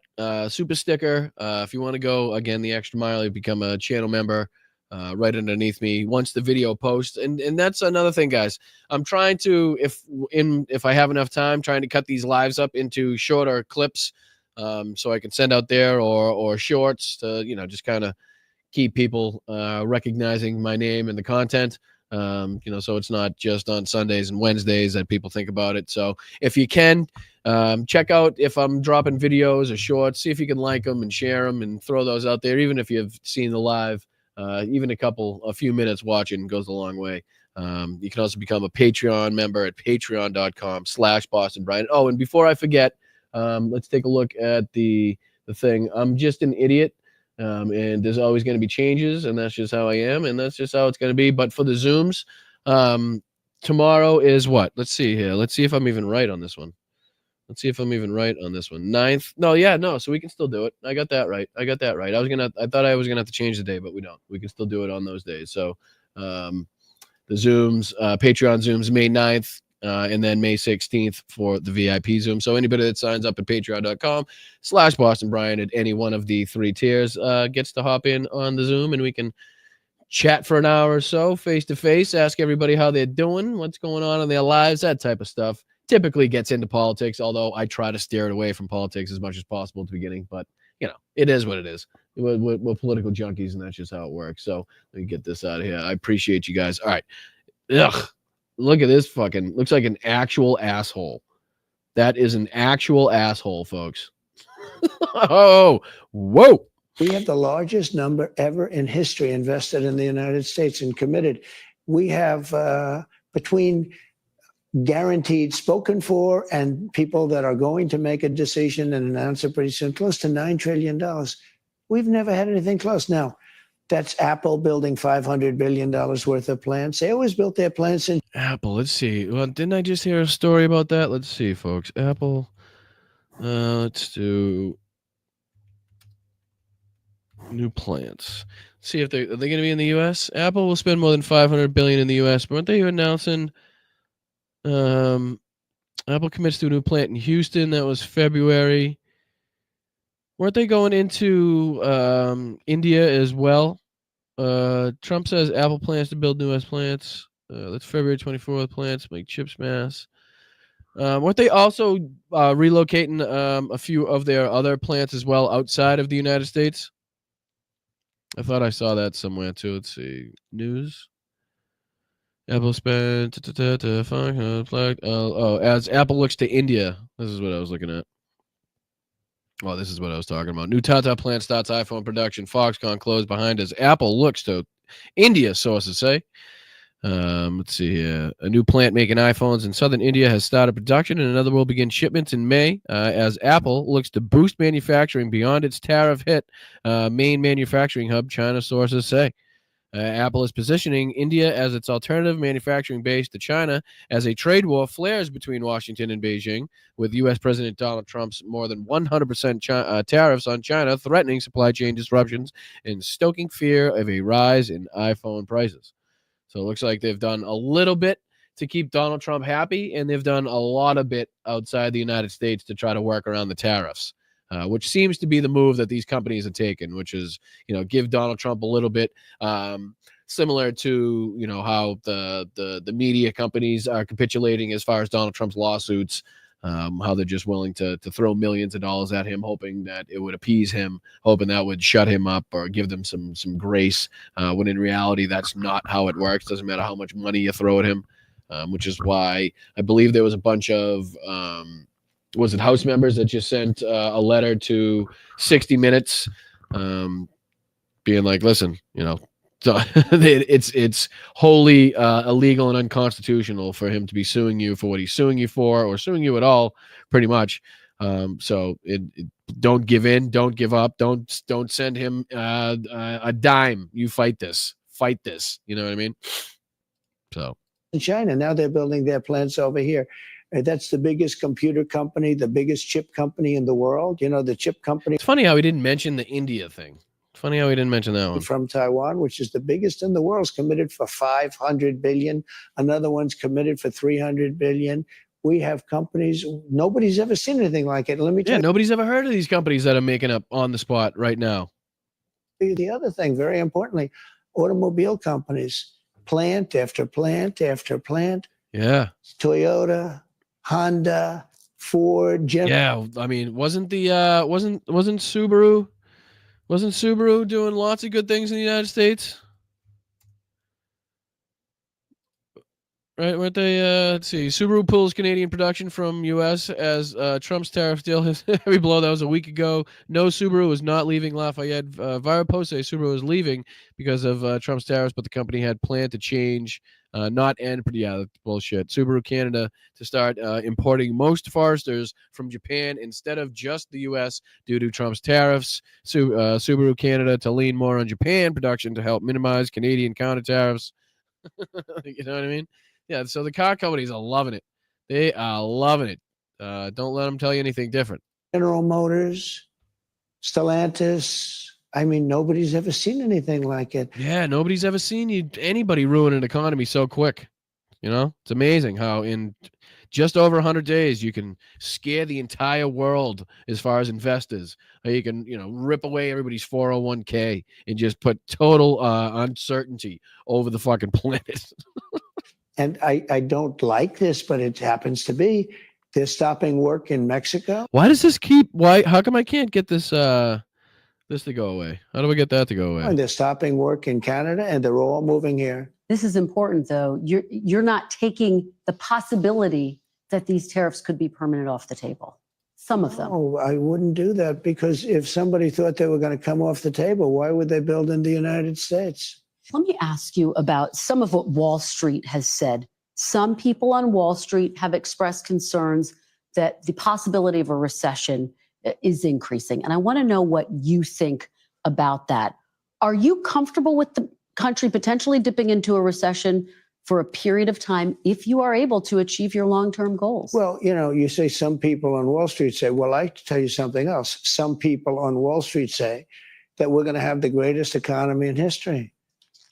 super sticker. If you want to go again the extra mile, you become a channel member right underneath me once the video posts. And that's another thing, guys. I'm trying to, if I have enough time, trying to cut these lives up into shorter clips, so I can send out there or shorts to just kind of keep people recognizing my name and the content. So it's not just on Sundays and Wednesdays that people think about it. So if you can, check out if I'm dropping videos or shorts, see if you can like them and share them and throw those out there. Even if you've seen the live, even a few minutes watching goes a long way. You can also become a Patreon member at patreon.com/Boston Brian. Oh, and before I forget, let's take a look at the thing. I'm just an idiot. And there's always going to be changes, and that's just how I am, and that's just how it's going to be. But for the Zooms, tomorrow is what? Let's see here. Let's see if I'm even right on this one. 9th. No. So we can still do it. I got that right. I thought I was gonna have to change the day, but we don't. We can still do it on those days. So the Zooms, Patreon Zooms, May 9th. And then May 16th for the VIP Zoom. So anybody that signs up at patreon.com/Boston Brian at any one of the 3 tiers gets to hop in on the Zoom, and we can chat for an hour or so face to face, ask everybody how they're doing, what's going on in their lives, that type of stuff. Typically gets into politics, although I try to steer it away from politics as much as possible at the beginning. But, it is what it is. We're political junkies, and that's just how it works. So let me get this out of here. I appreciate you guys. All right. Ugh. Look at this looks like an actual asshole. That is an actual asshole, folks. Oh, whoa. We have the largest number ever in history invested in the United States and committed. We have between guaranteed spoken for and people that are going to make a decision and announce it pretty soon, close to $9 trillion. We've never had anything close. Now, that's Apple building $500 billion worth of plants. They always built their plants in Apple. Let's see. Well, didn't I just hear a story about that? Let's see, folks. Apple. Let's do new plants. See if are they going to be in the U.S. Apple will spend more than $500 billion in the U.S. Weren't they announcing? Apple commits to a new plant in Houston. That was February. Weren't they going into India as well? Trump says Apple plans to build new U.S. plants. That's February 24th. Plants make chips mass. Weren't they also relocating a few of their other plants as well outside of the United States? I thought I saw that somewhere too. Let's see. News. Apple spent as Apple looks to India. This is what I was looking at. Well, this is what I was talking about. New Tata plant starts iPhone production. Foxconn closed behind as Apple looks to India, sources say. Let's see here. A new plant making iPhones in southern India has started production, and another will begin shipments in May as Apple looks to boost manufacturing beyond its tariff hit main manufacturing hub, China sources say. Apple is positioning India as its alternative manufacturing base to China as a trade war flares between Washington and Beijing, with U.S. President Donald Trump's more than 100% tariffs on China threatening supply chain disruptions and stoking fear of a rise in iPhone prices. So it looks like they've done a little bit to keep Donald Trump happy, and they've done a lot of bit outside the United States to try to work around the tariffs. which seems to be the move that these companies have taken, which is, give Donald Trump a little bit similar to, how the media companies are capitulating as far as Donald Trump's lawsuits. How they're just willing to throw millions of dollars at him, hoping that it would appease him, hoping that would shut him up or give them some grace, when in reality, that's not how it works. Doesn't matter how much money you throw at him, which is why I believe there was a bunch of, was it House members that just sent a letter to 60 Minutes being like, listen, so it's wholly illegal and unconstitutional for him to be suing you for what he's suing you for, or suing you at all, pretty much. So don't give in, don't give up, don't send him a dime. You fight this. You know what I mean? So in China now they're building their plants over here. That's the biggest computer company, the biggest chip company in the world. The chip company. It's funny how he didn't mention the India thing. Funny how he didn't mention that one. From Taiwan, which is the biggest in the world, is committed for 500 billion. Another one's committed for 300 billion. We have companies. Nobody's ever seen anything like it. Let me tell you. Nobody's ever heard of these companies that are making up on the spot right now. The other thing, very importantly, automobile companies, plant after plant after plant. Yeah. Toyota, Honda, Ford, General. Yeah, I mean, wasn't Subaru? Wasn't Subaru doing lots of good things in the United States? Right, weren't they? Let's see. Subaru pulls Canadian production from U.S. as Trump's tariff deal hits heavy blow. That was a week ago. No, Subaru is not leaving Lafayette. Vira Post Subaru is leaving because of Trump's tariffs, but the company had planned to change, not end. Yeah, that's bullshit. Subaru Canada to start importing most Foresters from Japan instead of just the U.S. due to Trump's tariffs. Subaru Canada to lean more on Japan production to help minimize Canadian counter tariffs. You know what I mean? Yeah, so the car companies are loving it. They are loving it. Don't let them tell you anything different. General Motors, Stellantis. I mean, nobody's ever seen anything like it. Yeah, nobody's ever seen anybody ruin an economy so quick. It's amazing how in just over 100 days you can scare the entire world as far as investors. Or you can, rip away everybody's 401k and just put total uncertainty over the fucking planet. And I don't like this, but it happens to be. They're stopping work in Mexico. Why does this how come I can't get this this to go away? How do we get that to go away? And they're stopping work in Canada, and they're all moving here. This is important, though. You're not taking the possibility that these tariffs could be permanent off the table. Some of them. Oh, I wouldn't do that, because if somebody thought they were going to come off the table, why would they build in the United States? Let me ask you about some of what Wall Street has said. Some people on Wall Street have expressed concerns that the possibility of a recession is increasing. And I want to know what you think about that. Are you comfortable with the country potentially dipping into a recession for a period of time if you are able to achieve your long-term goals? Well, you say some people on Wall Street say, well, I tell you something else. Some people on Wall Street say that we're going to have the greatest economy in history.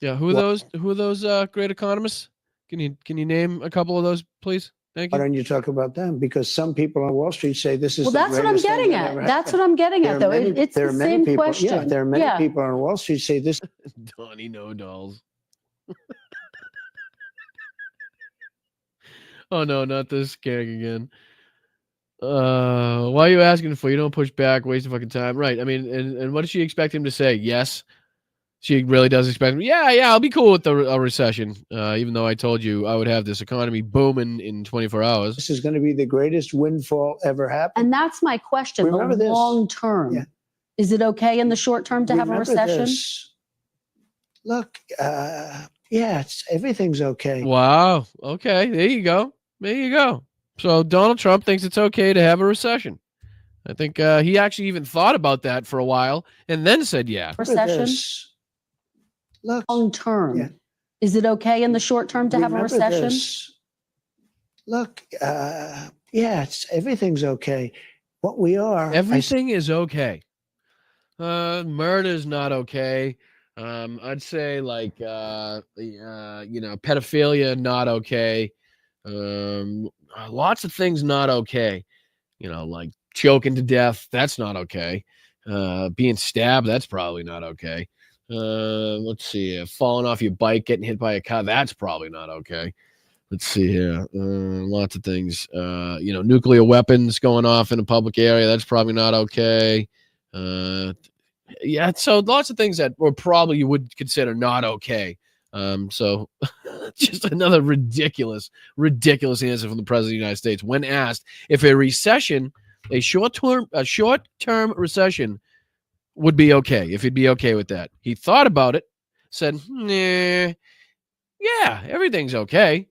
Yeah, who are those great economists? Can you name a couple of those, please? Thank you. Why don't you talk about them? Because some people on Wall Street say this is well, that's what I'm getting at. That's what I'm getting at, though. It's the same question. Yeah, there are many people on Wall Street say this. Donnie No Dolls. Oh no, not this gag again. Why are you asking for? You don't push back, waste of fucking time. Right. I mean, and what does she expect him to say? Yes. She really does expect him. Yeah, I'll be cool with a recession. Even though I told you I would have this economy booming in 24 hours. This is going to be the greatest windfall ever happened. And that's my question. Remember the this. long term. Yeah. Is it okay in the short term to have a recession? This. Look, everything's okay. Wow. Okay. There you go. So Donald Trump thinks it's okay to have a recession. I think he actually even thought about that for a while and then said, yeah. Recession? Look, long term. Yeah. Is it okay in the short term to have a recession? This. Look, everything's okay. What we are. Everything is okay. Murder's not okay. I'd say like, pedophilia, not okay. Lots of things not okay. Like choking to death, that's not okay. Being stabbed, that's probably not okay. Let's see, falling off your bike, getting hit by a car, that's probably not okay. Let's see here. Lots of things. Nuclear weapons going off in a public area, that's probably not okay. Yeah, so lots of things that were probably you would consider not okay. So just another ridiculous answer from the president of the United States when asked if a recession, a short-term recession would be okay, if he'd be okay with that. He thought about it, said, nah, yeah, everything's okay.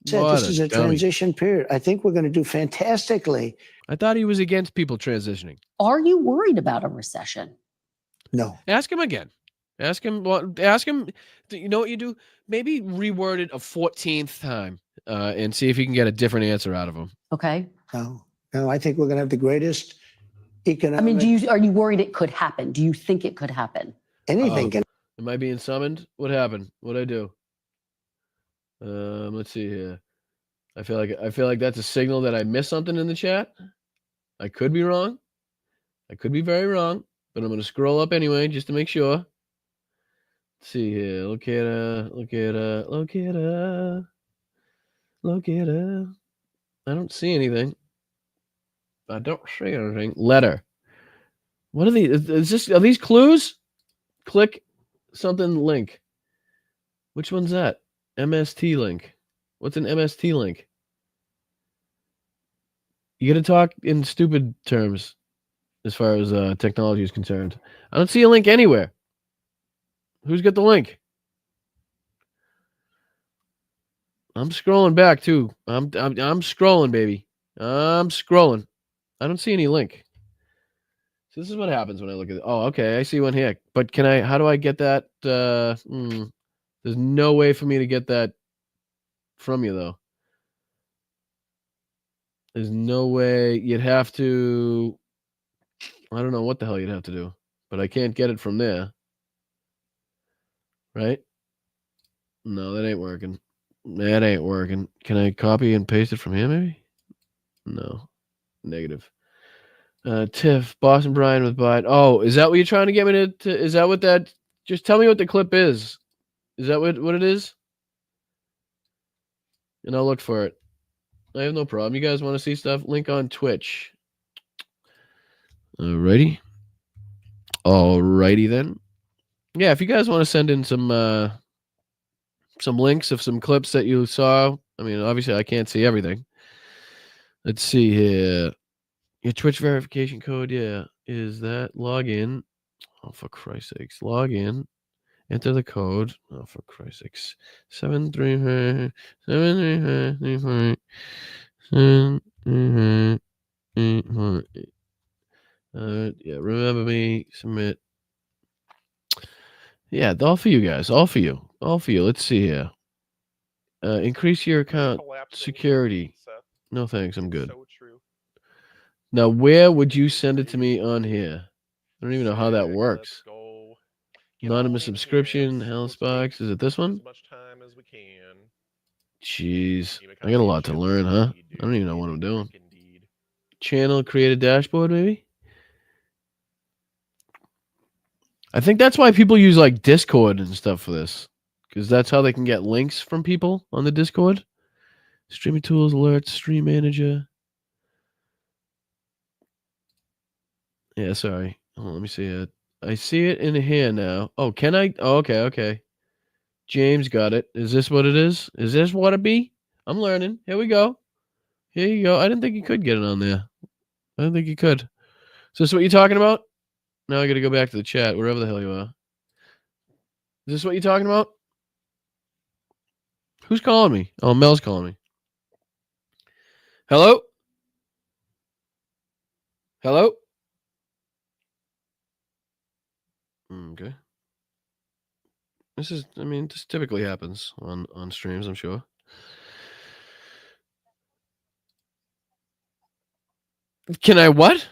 This is a transition period. I think we're going to do fantastically. I thought he was against people transitioning. Are you worried about a recession? No. Ask him again. Ask him. You know what you do? Maybe reword it a 14th time and see if you can get a different answer out of him. Okay. No, I think we're going to have the greatest economic. I mean, are you worried it could happen? Do you think it could happen? Anything can. Am I being summoned? What happened? What'd I do? Let's see here. I feel like that's a signal that I missed something in the chat. I could be wrong. I could be very wrong, but I'm going to scroll up anyway just to make sure. Let's see here. Look at her. I don't see anything. Letter. What are these? Are these clues? Click something link. Which one's that? MST link. What's an MST link? You got to talk in stupid terms as far as technology is concerned. I don't see a link anywhere. Who's got the link? I'm scrolling back too. I'm scrolling, baby. I'm scrolling. I don't see any link. So this is what happens when I look at it. Oh, okay. I see one here. But how do I get that? There's no way for me to get that from you, though. There's no way. You'd have to. I don't know what the hell you'd have to do, but I can't get it from there. Right? No, that ain't working. That ain't working. Can I copy and paste it from here, maybe? No. Negative. Tiff, Boston Brian with Biden. Oh, is that what you're trying to get me to is that what that? Just tell me what the clip is. Is that what it is? And I'll look for it. I have no problem. You guys want to see stuff? Link on Twitch. Alrighty then. Yeah, if you guys want to send in some links of some clips that you saw. I mean, obviously I can't see everything. Let's see here. Your Twitch verification code, yeah. Is that login? Oh, for Christ's sakes. Log in. Enter the code. Oh, for Christ's sakes. 735 yeah, remember me. Submit. Yeah, all for you guys. All for you. Let's see here. Increase your account security. No thanks. I'm good. Now, where would you send it to me on here? I don't even know how that works. Anonymous subscription, Hellsbox. Is it this one? Jeez. I got a lot to learn, huh? I don't even know what I'm doing. Channel, create a dashboard, maybe? I think that's why people use like Discord and stuff for this. Because that's how they can get links from people on the Discord. Streaming tools, alerts, stream manager. Yeah, sorry. Oh, let me see it. I see it in here now. Oh, can I? Oh, okay. James got it. Is this what it is? Is this what it be? I'm learning. Here we go. Here you go. I didn't think you could get it on there. I don't think you could. Is this what you're talking about? Now I got to go back to the chat, wherever the hell you are. Is this what you're talking about? Who's calling me? Oh, Mel's calling me. Hello? Hello? Okay. This typically happens on streams, I'm sure. Can I what?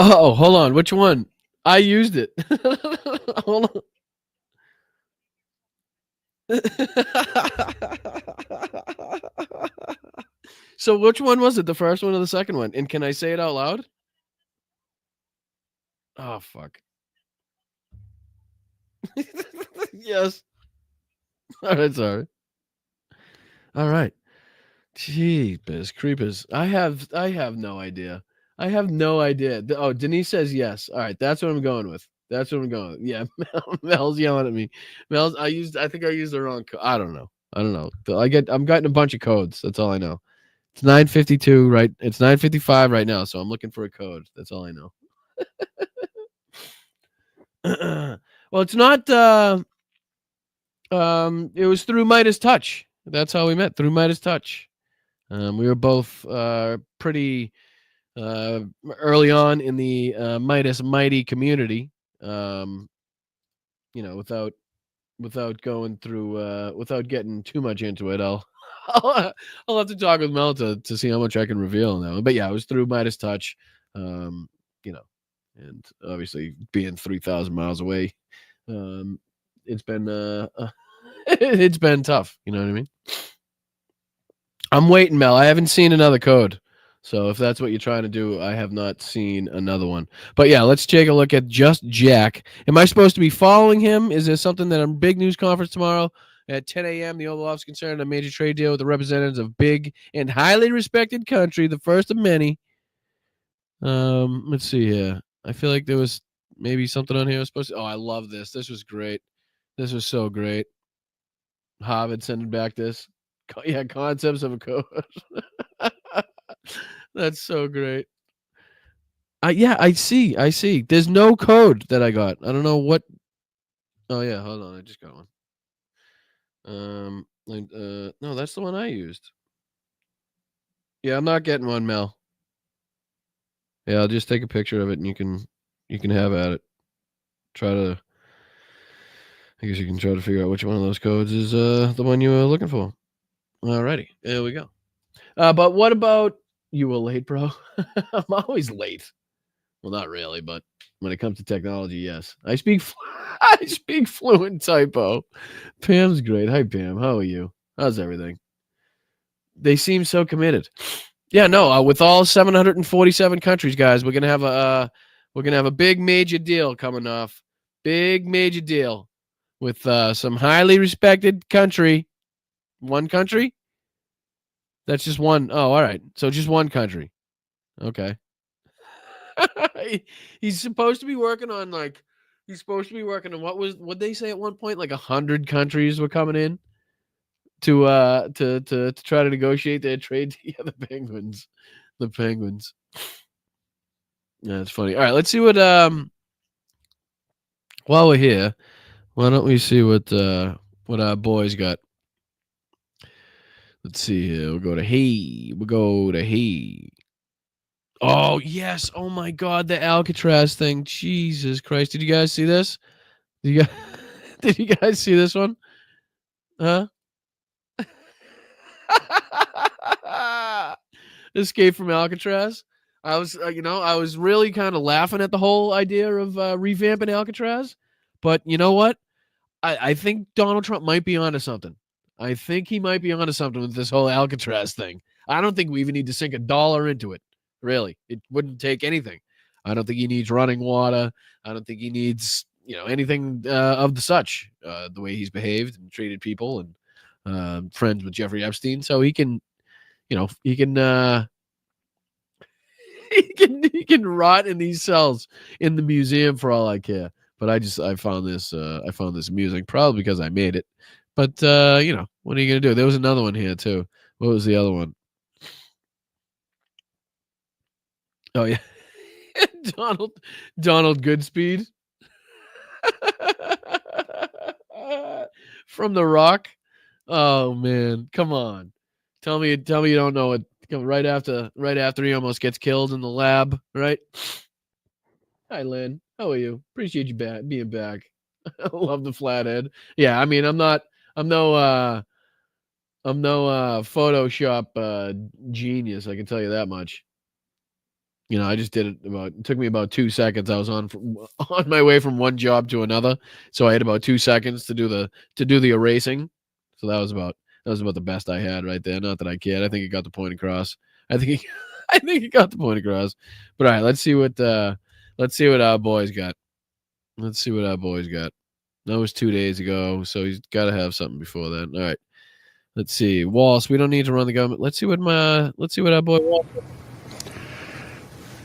Oh, hold on. Which one? I used it. Hold on. So which one was it? The first one or the second one? And can I say it out loud? Oh, fuck. Yes. All right, sorry. All right. Jeepers creepers. I have no idea. I have no idea. Oh, Denise says yes. All right, that's what I'm going with. That's what I'm going with. Yeah, Mel's yelling at me. I think I used the wrong I don't know. I'm getting a bunch of codes. That's all I know. It's 9:52, right? It's 9:55 right now, so I'm looking for a code. That's all I know. Well, it's not it was through Midas Touch. That's how we met, through Midas Touch. We were both pretty early on in the Midas Mighty community. Without going through without getting too much into it, I'll have to talk with Mel to see how much I can reveal on that one. But yeah, it was through Midas Touch. And obviously being 3,000 miles away, it's been it's been tough. You know what I mean? I'm waiting, Mel. I haven't seen another code. So if that's what you're trying to do, I have not seen another one. But yeah, let's take a look at Just Jack. Am I supposed to be following him? Is there something that a big news conference tomorrow at 10 a.m.? The Oval Office concerned a major trade deal with the representatives of big and highly respected country, the first of many. Let's see here. I feel like there was maybe something on here I was supposed to. Oh, I love this. This was great. This was so great. Harvard sending back this. Yeah, concepts of a code. That's so great. Yeah, I see. There's no code that I got. I don't know what. Oh yeah, hold on. I just got one. No, that's the one I used. Yeah, I'm not getting one, Mel. Yeah, I'll just take a picture of it and you can have at it. I guess you can try to figure out which one of those codes is the one you were looking for. Alrighty, there we go. But what about you were late, bro? I'm always late. Well, not really, but when it comes to technology, yes. I speak fluent typo. Pam's great. Hi, Pam. How are you? How's everything? They seem so committed. Yeah, no. With all 747 countries, guys, we're gonna have a big major deal coming off. Big major deal with some highly respected country. One country. That's just one. Oh, all right. So just one country. Okay. He's supposed to be working on what they say at one point, like 100 countries were coming in to try to negotiate their trade. Yeah, the Penguins. Yeah, it's funny. All right, let's see what while we're here, why don't we see what our boys got. Let's see here. We'll go to hey. Oh, yes. Oh, my God. The Alcatraz thing. Jesus Christ. Did you guys see this? Did you guys see this one? Huh? Escape from Alcatraz. I was really kind of laughing at the whole idea of revamping Alcatraz. But you know what? I think Donald Trump might be onto something. I think he might be onto something with this whole Alcatraz thing. I don't think we even need to sink $1 into it. Really, it wouldn't take anything. I don't think he needs running water. I don't think he needs, anything of the such. The way he's behaved and treated people, and friends with Jeffrey Epstein, so he can, he can he can rot in these cells in the museum for all I care. But I found this amusing, probably because I made it. But what are you gonna do? There was another one here too. What was the other one? Oh yeah, Donald Goodspeed from The Rock. Oh man, come on! Tell me you don't know it. Right after he almost gets killed in the lab, right? Hi, Lynn. How are you? Appreciate you being back. I love the flathead. Yeah, I mean, I'm no Photoshop genius. I can tell you that much. I just did it it took me about 2 seconds. I was on my way from one job to another. So I had about 2 seconds to do the erasing. So that was about the best I had right there. Not that I cared. I think it got the point across. I think it got the point across. But all right, let's see what our boys got. Let's see what our boys got. That was 2 days ago, so he's got to have something before that. All right. Let's see. Walsh, we don't need to run the government. Let's see what our boy Walsh.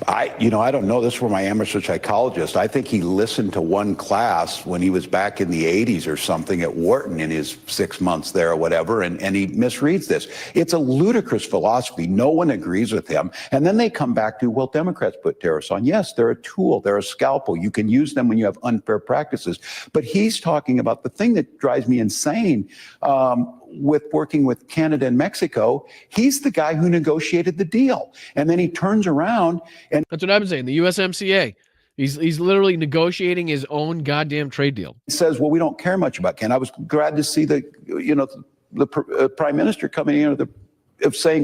I don't know. This is where my amateur psychologist. I think he listened to one class when he was back in the 80s or something at Wharton in his 6 months there or whatever, and he misreads this. It's a ludicrous philosophy. No one agrees with him. And then they come back to, well, Democrats put tariffs on. Yes, they're a tool. They're a scalpel. You can use them when you have unfair practices. But he's talking about the thing that drives me insane. With working with Canada and Mexico, he's the guy who negotiated the deal. And then he turns around and that's what I've been saying. The USMCA. He's literally negotiating his own goddamn trade deal. Says, well, we don't care much about Canada. I was glad to see the Prime Minister coming in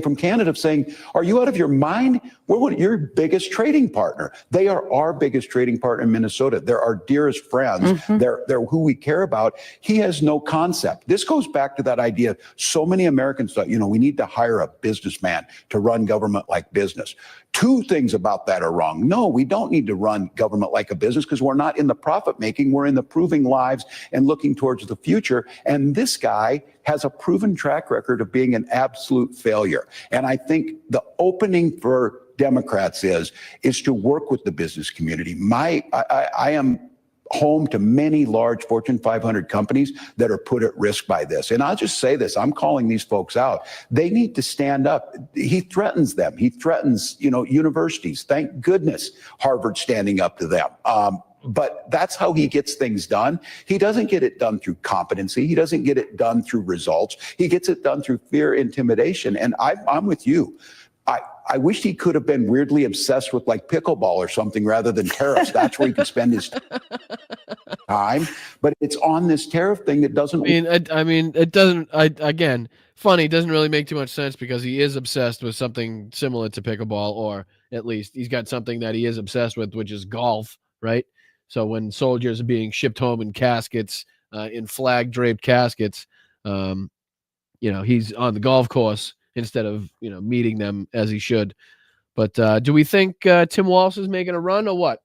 from Canada saying, are you out of your mind? We're your biggest trading partner. They are our biggest trading partner in Minnesota. They're our dearest friends. Mm-hmm. They're who we care about. He has no concept. This goes back to that idea. So many Americans thought, we need to hire a businessman to run government like business. Two things about that are wrong. No, we don't need to run government like a business because we're not in the profit making. We're in the proving lives and looking towards the future. And this guy has a proven track record of being an absolute failure. And I think the opening for Democrats is to work with the business community. I am home to many large Fortune 500 companies that are put at risk by this. And I'll just say this, I'm calling these folks out. They need to stand up. He threatens them. He threatens, universities. Thank goodness Harvard's standing up to them. But that's how he gets things done. He doesn't get it done through competency. He doesn't get it done through results. He gets it done through fear, intimidation. And I'm with you. I wish he could have been weirdly obsessed with like pickleball or something rather than tariffs. That's where he could spend his time. But it's on this tariff thing that doesn't. It doesn't. Again, funny. It doesn't really make too much sense because he is obsessed with something similar to pickleball, or at least he's got something that he is obsessed with, which is golf, right? So when soldiers are being shipped home in caskets, in flag draped caskets, he's on the golf course instead of meeting them as he should. But do we think Tim Walsh is making a run or what?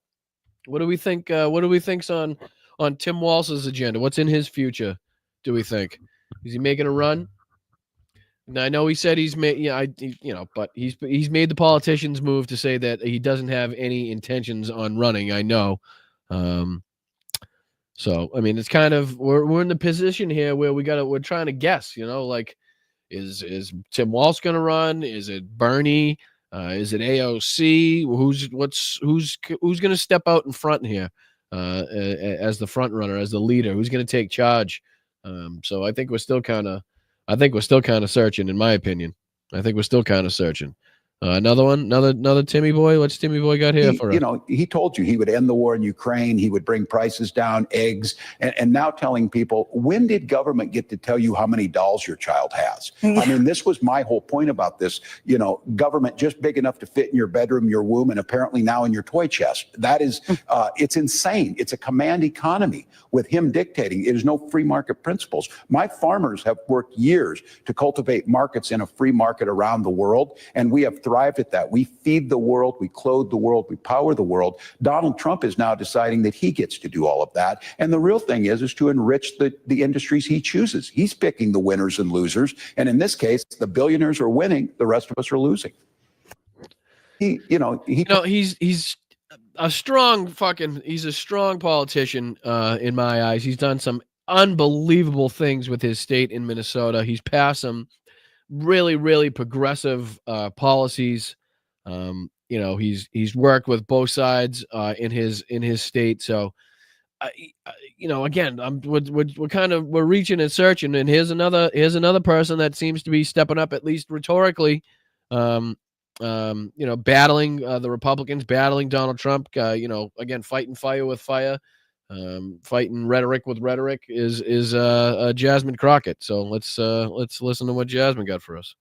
What do we think? What do we think's on Tim Walsh's agenda? What's in his future? Do we think is he making a run? And I know he said he's made, but he's made the politicians move to say that he doesn't have any intentions on running. I know. So I mean, it's kind of we're in the position here where we're trying to guess. Is Tim Walsh going to run? Is it Bernie? Is it AOC? Who's going to step out in front here as the front runner, as the leader? Who's going to take charge? So I think we're still kind of searching, in my opinion. I think we're still kind of searching. Another Timmy boy. What's Timmy boy got here for us? He told you he would end the war in Ukraine. He would bring prices down, eggs, and now telling people, when did government get to tell you how many dolls your child has? I mean, this was my whole point about this. Government just big enough to fit in your bedroom, your womb, and apparently now in your toy chest. That is, it's insane. It's a command economy with him dictating. There's no free market principles. My farmers have worked years to cultivate markets in a free market around the world, and we have thrived at that. We feed the world, we clothe the world, we power the world. Donald Trump is now deciding that he gets to do all of that. And the real thing is to enrich the industries he chooses. He's picking the winners and losers. And in this case, the billionaires are winning, the rest of us are losing. He's a strong politician in my eyes. He's done some unbelievable things with his state in Minnesota. He's passed some really, really progressive policies. He's worked with both sides in his state. So, again, we're reaching and searching. And here's another person that seems to be stepping up, at least rhetorically. Battling the Republicans, battling Donald Trump. Again, fighting fire with fire. Fighting rhetoric with rhetoric is Jasmine Crockett. So let's listen to what Jasmine got for us.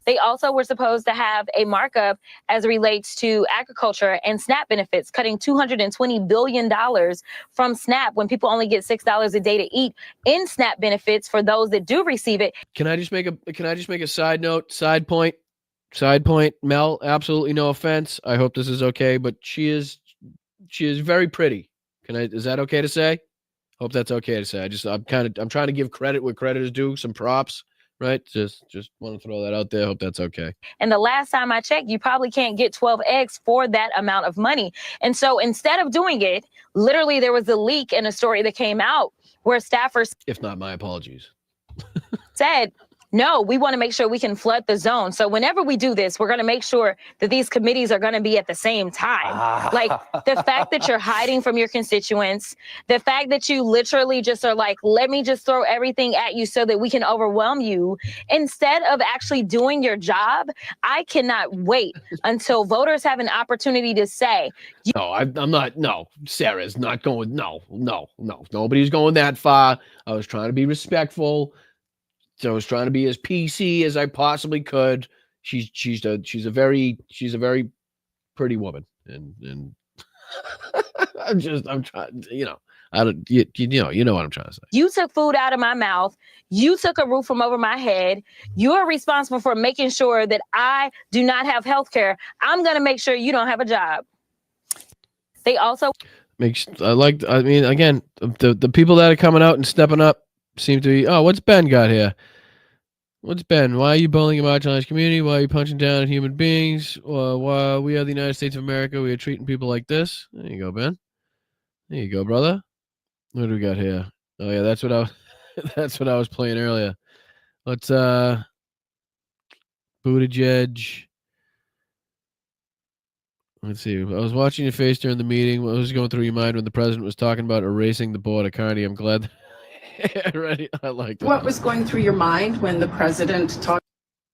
They also were supposed to have a markup as it relates to agriculture and SNAP benefits, cutting $220 billion from SNAP when people only get $6 a day to eat in SNAP benefits for those that do receive it. Can I just make a side note, side point? Mel, absolutely no offense. I hope this is okay, but she is very pretty. Is that okay to say? Hope that's okay to say. I'm trying to give credit where credit is due, some props, right? Just want to throw that out there. Hope that's okay. And the last time I checked, you probably can't get 12 eggs for that amount of money. And so instead of doing it, literally there was a leak in a story that came out where staffers, if not my apologies, said, no, we want to make sure we can flood the zone. So whenever we do this, we're going to make sure that these committees are going to be at the same time. Like the fact that you're hiding from your constituents, the fact that you literally just are like, let me just throw everything at you so that we can overwhelm you instead of actually doing your job. I cannot wait until voters have an opportunity to say, no, I'm not. No, Sarah's not going. No. Nobody's going that far. I was trying to be respectful. So I was trying to be as PC as I possibly could. She's a very pretty woman, and I'm trying. I don't. You know what I'm trying to say. You took food out of my mouth. You took a roof from over my head. You're responsible for making sure that I do not have health care. I'm going to make sure you don't have a job. They also again, the people that are coming out and stepping up seem to be, oh, what's Ben got here? What's Ben? Why are you bullying a marginalized community? Why are you punching down at human beings? Why we are the United States of America? We are treating people like this. There you go, Ben. There you go, brother. What do we got here? Oh yeah, that's what I was playing earlier. Let's Buttigieg. Let's see. I was watching your face during the meeting. What was going through your mind when the president was talking about erasing the border? Carney, I'm glad. Ready? I like that. What was going through your mind when the president talked?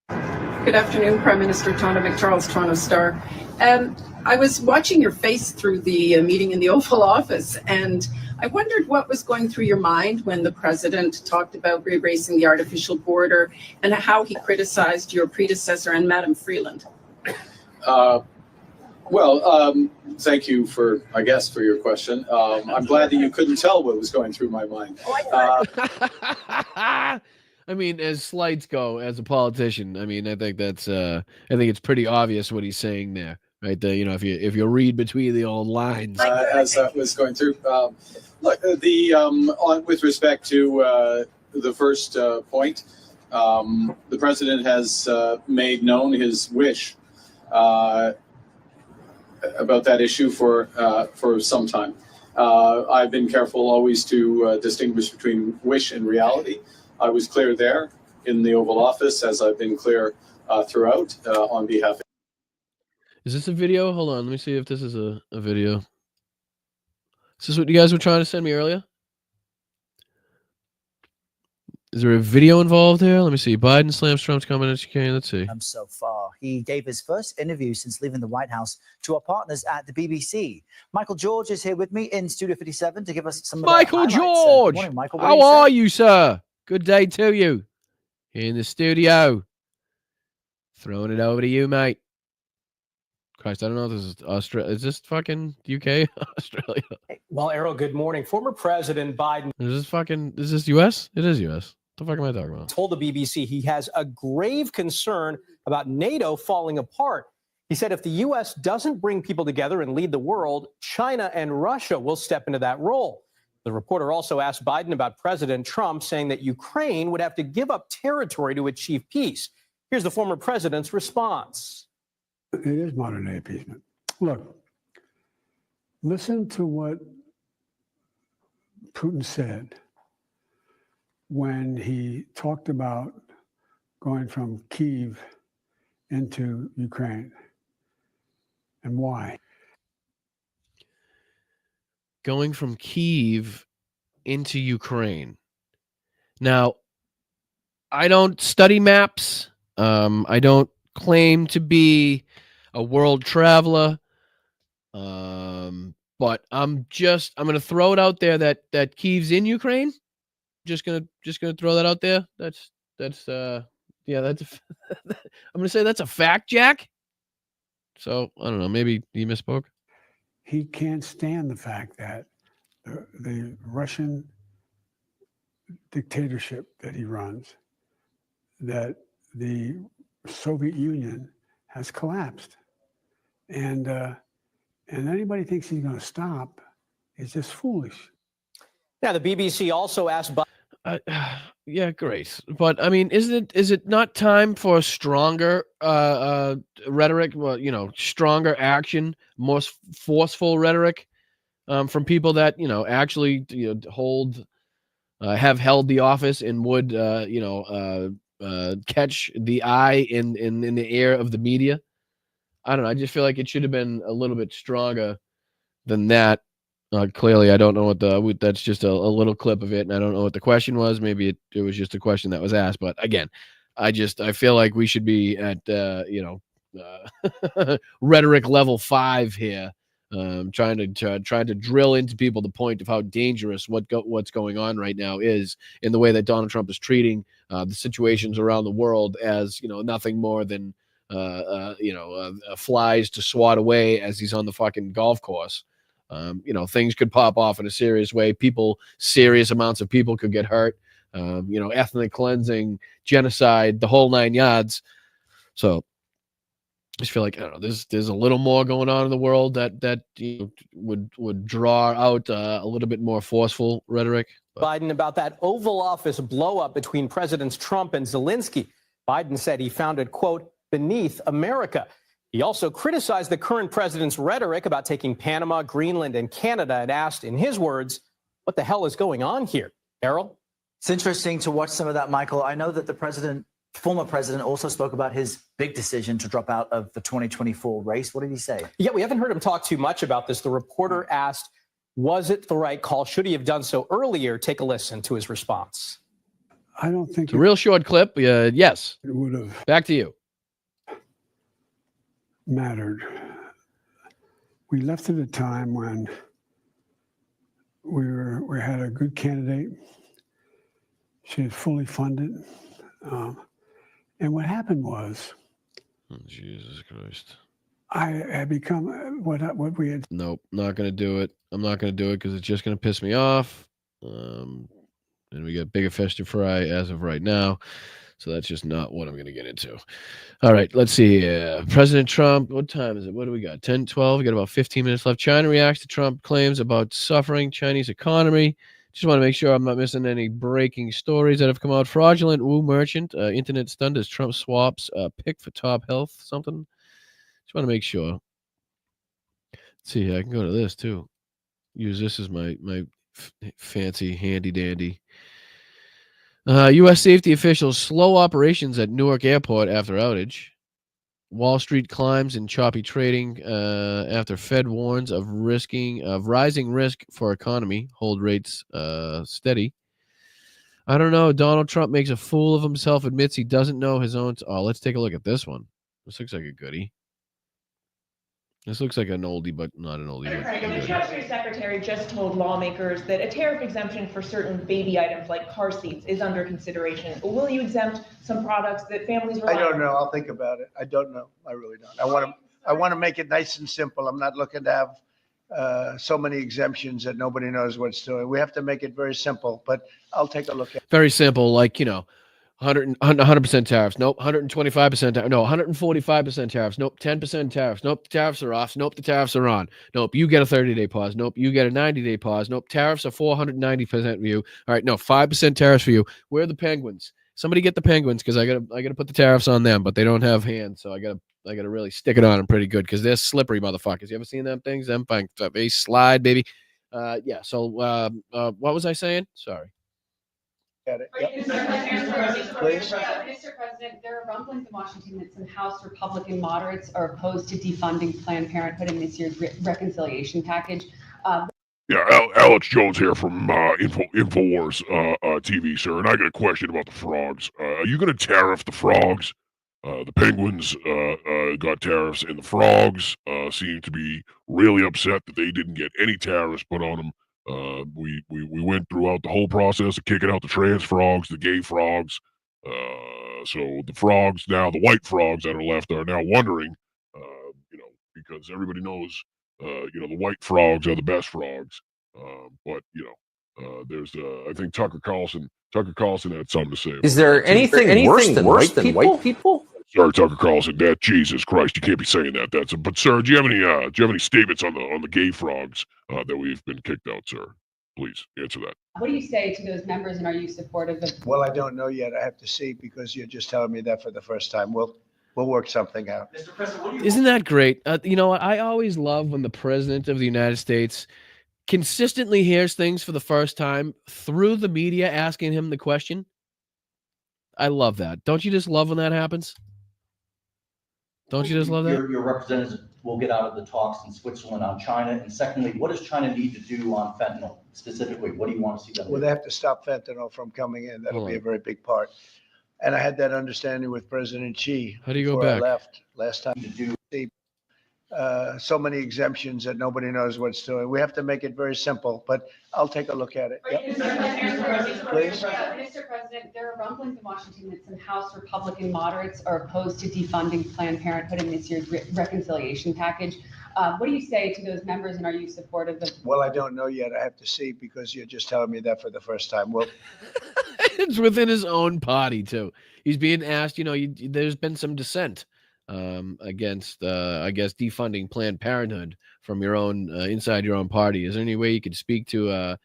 Good afternoon, Prime Minister Tana McCharles, Toronto Star. I was watching your face through the meeting in the Oval Office, and I wondered what was going through your mind when the president talked about erasing the artificial border and how he criticized your predecessor and Madam Freeland. Thank you for your question. I'm glad that you couldn't tell what was going through my mind. I mean, as slights go, as a politician, I mean, I think it's pretpretty obvious what he's saying there, right? If you read between the old lines. As that was going through, with respect to the first point, the president has made known his wish about that issue for some time. I've been careful always to distinguish between wish and reality. I was clear there in the Oval Office, as I've been clear throughout on behalf. Is this a video? Hold on, let me see if this is a video. Is this what you guys were trying to send me earlier? Is there a video involved here? Let me see. Biden slams Trump's comment on chicane. Let's see. So far, he gave his first interview since leaving the White House to our partners at the BBC. Michael George is here with me in Studio 57 to give us some. Michael George, morning, Michael. How are you, sir? Good day to you. Here in the studio. Throwing it over to you, mate. Christ, I don't know if this is Australia. Is this fucking UK? Australia? Well, Errol, good morning. Former President Biden. Is this US? It is US. What the fuck am I talking about? Told the BBC he has a grave concern about NATO falling apart. He said if the U.S. doesn't bring people together and lead the world, China and Russia will step into that role. The reporter also asked Biden about President Trump, saying that Ukraine would have to give up territory to achieve peace. Here's the former president's response. It is modern-day appeasement. Look, listen to what Putin said when he talked about going from Kyiv into Ukraine and why. Going from Kyiv into Ukraine. Now, I don't study maps. I don't claim to be a world traveler. But I'm going to throw it out there that Kyiv's in Ukraine. Just gonna throw that out there. That's Yeah, that's. I'm going to say that's a fact, Jack. So I don't know. Maybe he misspoke. He can't stand the fact that the Russian dictatorship that he runs, that the Soviet Union has collapsed, and anybody thinks he's going to stop is just foolish. Now, the BBC also asked. Yeah, great. But I mean, is it not time for stronger rhetoric? Well, stronger action, more forceful rhetoric from people that actually have held the office and would catch the eye in the air of the media. I don't know. I just feel like it should have been a little bit stronger than that. Clearly, I don't know what that's just a little clip of it, and I don't know what the question was. Maybe it was just a question that was asked. But again, I feel like we should be at rhetoric level 5 here, trying to drill into people the point of how dangerous what's going on right now is in the way that Donald Trump is treating the situations around the world as nothing more than flies to swat away as he's on the fucking golf course. Things could pop off in a serious way. Serious amounts of people could get hurt. Ethnic cleansing, genocide, the whole 9 yards. So I just feel like, I don't know, there's a little more going on in the world that would draw out a little bit more forceful rhetoric. Biden about that Oval Office blow-up between Presidents Trump and Zelensky. Biden said he found it, quote, beneath America. He also criticized the current president's rhetoric about taking Panama, Greenland, and Canada and asked, in his words, what the hell is going on here? Errol? It's interesting to watch some of that, Michael. I know that the former president also spoke about his big decision to drop out of the 2024 race. What did he say? Yeah, we haven't heard him talk too much about this. The reporter asked, was it the right call? Should he have done so earlier? Take a listen to his response. I don't think it's a real short clip. Yes. It would have. Back to you. Mattered. We left at a time when we had a good candidate. She was fully funded, and what happened was, Jesus Christ, I had become what we had. Nope, not gonna do it. I'm not gonna do it because it's just gonna piss me off. And we got bigger fish to fry as of right now. So that's just not what I'm going to get into. All right, let's see here. President Trump, what time is it? What do we got? 10, 12? We got about 15 minutes left. China reacts to Trump claims about suffering Chinese economy. Just want to make sure I'm not missing any breaking stories that have come out. Fraudulent Wu merchant, internet stunned as Trump swaps pick for top health something. Just want to make sure. Let's see here. I can go to this too. Use this as my fancy handy dandy. U.S. safety officials slow operations at Newark Airport after outage. Wall Street climbs in choppy trading after Fed warns of rising risk for economy. Hold rates steady. I don't know. Donald Trump makes a fool of himself, admits he doesn't know his own. Let's take a look at this one. This looks like a goodie. This looks like an oldie, but not an oldie. The Treasury Secretary just told lawmakers that a tariff exemption for certain baby items like car seats is under consideration. But will you exempt some products that families rely on? I don't know. I'll think about it. I don't know. I really don't. I want to make it nice and simple. I'm not looking to have so many exemptions that nobody knows what's doing. We have to make it very simple, but I'll take a look at it. Very simple, like, 100% tariffs. Nope. 125% tariffs. No, 145% tariffs. Nope. 10% tariffs. Nope. The tariffs are off. Nope. The tariffs are on. Nope. You get a 30-day pause. Nope. You get a 90-day pause. Nope. Tariffs are 490% for you. All right. No, 5% tariffs for you. Where are the penguins? Somebody get the penguins because I gotta put the tariffs on them, but they don't have hands, so I gotta really stick it on them pretty good because they're slippery motherfuckers. You ever seen them things? Them things, they slide, baby. Yeah. So what was I saying? Sorry. Got it. Mr. President, there are rumblings in Washington that some House Republican moderates are opposed to defunding Planned Parenthood in this year's reconciliation package. Yeah, Alex Jones here from Infowars TV, sir, and I got a question about the frogs. Are you going to tariff the frogs? The penguins got tariffs, and the frogs seem to be really upset that they didn't get any tariffs put on them. We went throughout the whole process of kicking out the trans frogs, the gay frogs, So the frogs now, the white frogs that are left, are now wondering, because everybody knows, the white frogs are the best frogs. But there's, I think Tucker Carlson had something to say. Is there anything worse than white people? Sorry, Tucker Carlson. That Jesus Christ, you can't be saying that. But sir, do you have any statements on the gay frogs that we've been kicked out, sir? Please answer that. What do you say to those members, and are you supportive of? Well, I don't know yet. I have to see, because you're just telling me that for the first time. We'll work something out. Mr. President, what do you? Isn't that great? I always love when the president of the United States consistently hears things for the first time through the media asking him the question. I love that. Don't you just love when that happens? Don't you just love that? Your representatives will get out of the talks in Switzerland on China. And secondly, what does China need to do on fentanyl specifically? What do you want to see them do? Well, they have to stop fentanyl from coming in. That'll be a very big part. And I had that understanding with President Xi. How do you go before I back? left last time to do so many exemptions that nobody knows what's doing. We have to make it very simple, but I'll take a look at it. Yep. Please. Mr. President, there are rumblings in Washington that some House Republican moderates are opposed to defunding Planned Parenthood in this year's reconciliation package. What do you say to those members, and are you supportive of? Well, I don't know yet. I have to see, because you're just telling me that for the first time. Well, It's within his own party too. He's being asked. There's been some dissent against, I guess, defunding Planned Parenthood from your own inside your own party. Is there any way you could speak to,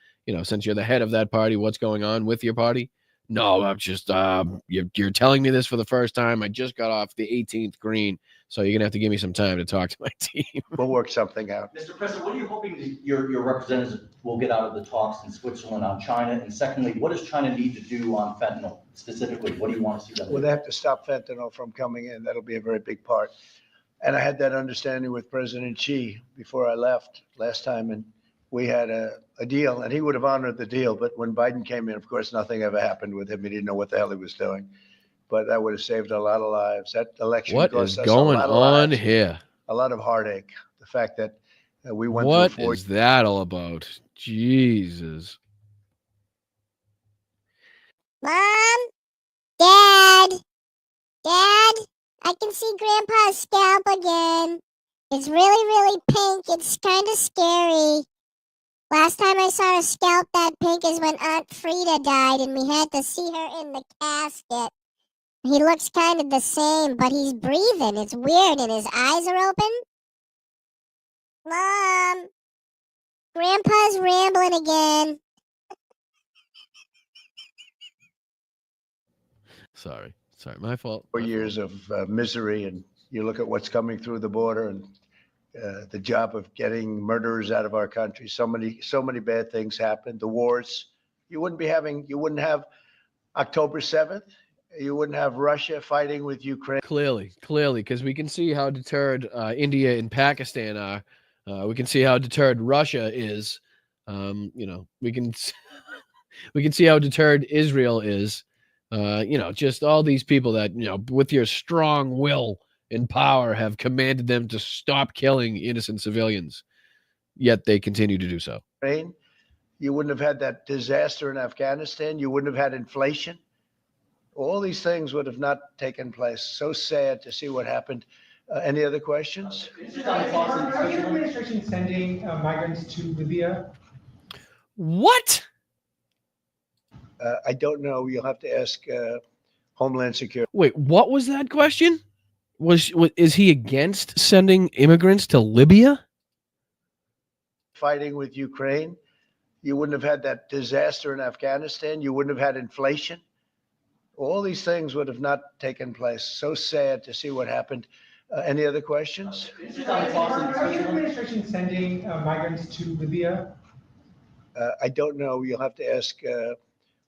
since you're the head of that party, what's going on with your party? No, I'm just you're telling me this for the first time. I just got off the 18th green, so you're gonna have to give me some time to talk to my team. We'll work something out. Mr. President, what are you hoping your representatives will get out of the talks in Switzerland on China? And secondly, what does China need to do on fentanyl specifically? What do you want to see them do? Well, they have to stop fentanyl from coming in. That'll be a very big part. And I had that understanding with President Xi before I left last time, and we had a deal, and he would have honored the deal. But when Biden came in, of course, nothing ever happened with him. He didn't know what the hell he was doing. But that would have saved a lot of lives. That election What cost is us going a lot of on lives, here? a lot of heartache. The fact that we went What through 4 is that all about? Jesus. Mom? Dad? Dad? I can see Grandpa's scalp again. It's really, really pink. It's kind of scary. Last time I saw a scalp that pink is when Aunt Frida died, and we had to see her in the casket. He looks kind of the same, but he's breathing. It's weird, and his eyes are open. Mom, Grandpa's rambling again. Sorry, my fault. 4 years of misery, and you look at what's coming through the border, and the job of getting murderers out of our country. So many bad things happened. The wars. You wouldn't have October 7th. You wouldn't have Russia fighting with Ukraine. Clearly, because we can see how deterred India and Pakistan are. We can see how deterred Russia is. We can see how deterred Israel is. Just all these people that, with your strong will and power have commanded them to stop killing innocent civilians, yet they continue to do so. You wouldn't have had that disaster in Afghanistan. You wouldn't have had inflation. All these things would have not taken place. So sad to see what happened. Any other questions? Are your administration sending migrants to Libya? What? I don't know. You'll have to ask Homeland Security. Wait, what was that question? Is he against sending immigrants to Libya? Fighting with Ukraine. You wouldn't have had that disaster in Afghanistan. You wouldn't have had inflation. All these things would have not taken place. So sad to see what happened. Any other questions? Are your administration sending migrants to Libya? I don't know. You'll have to ask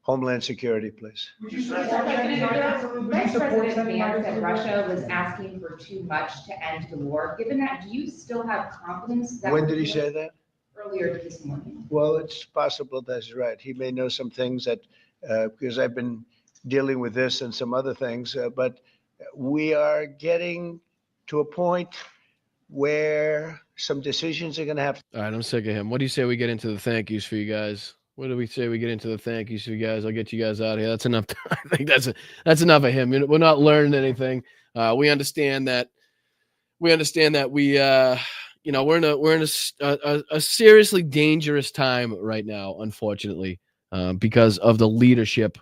Homeland Security, please. Vice President Vance said Russia was asking for too much to end the war. Given that, do you still have confidence that? When did he say that? Earlier this morning. Well, it's possible that's right. He may know some things that, because I've been dealing with this and some other things, but we are getting to a point where some decisions are going to have. All right, I'm sick of him. What do you say we get into the thank yous for you guys? What do we say? We get into the thank yous, you guys. I'll get you guys out of here. That's enough. I think that's enough of him. We're not learning anything. We understand that. We understand that we, we're in a seriously dangerous time right now, unfortunately, because of the leadership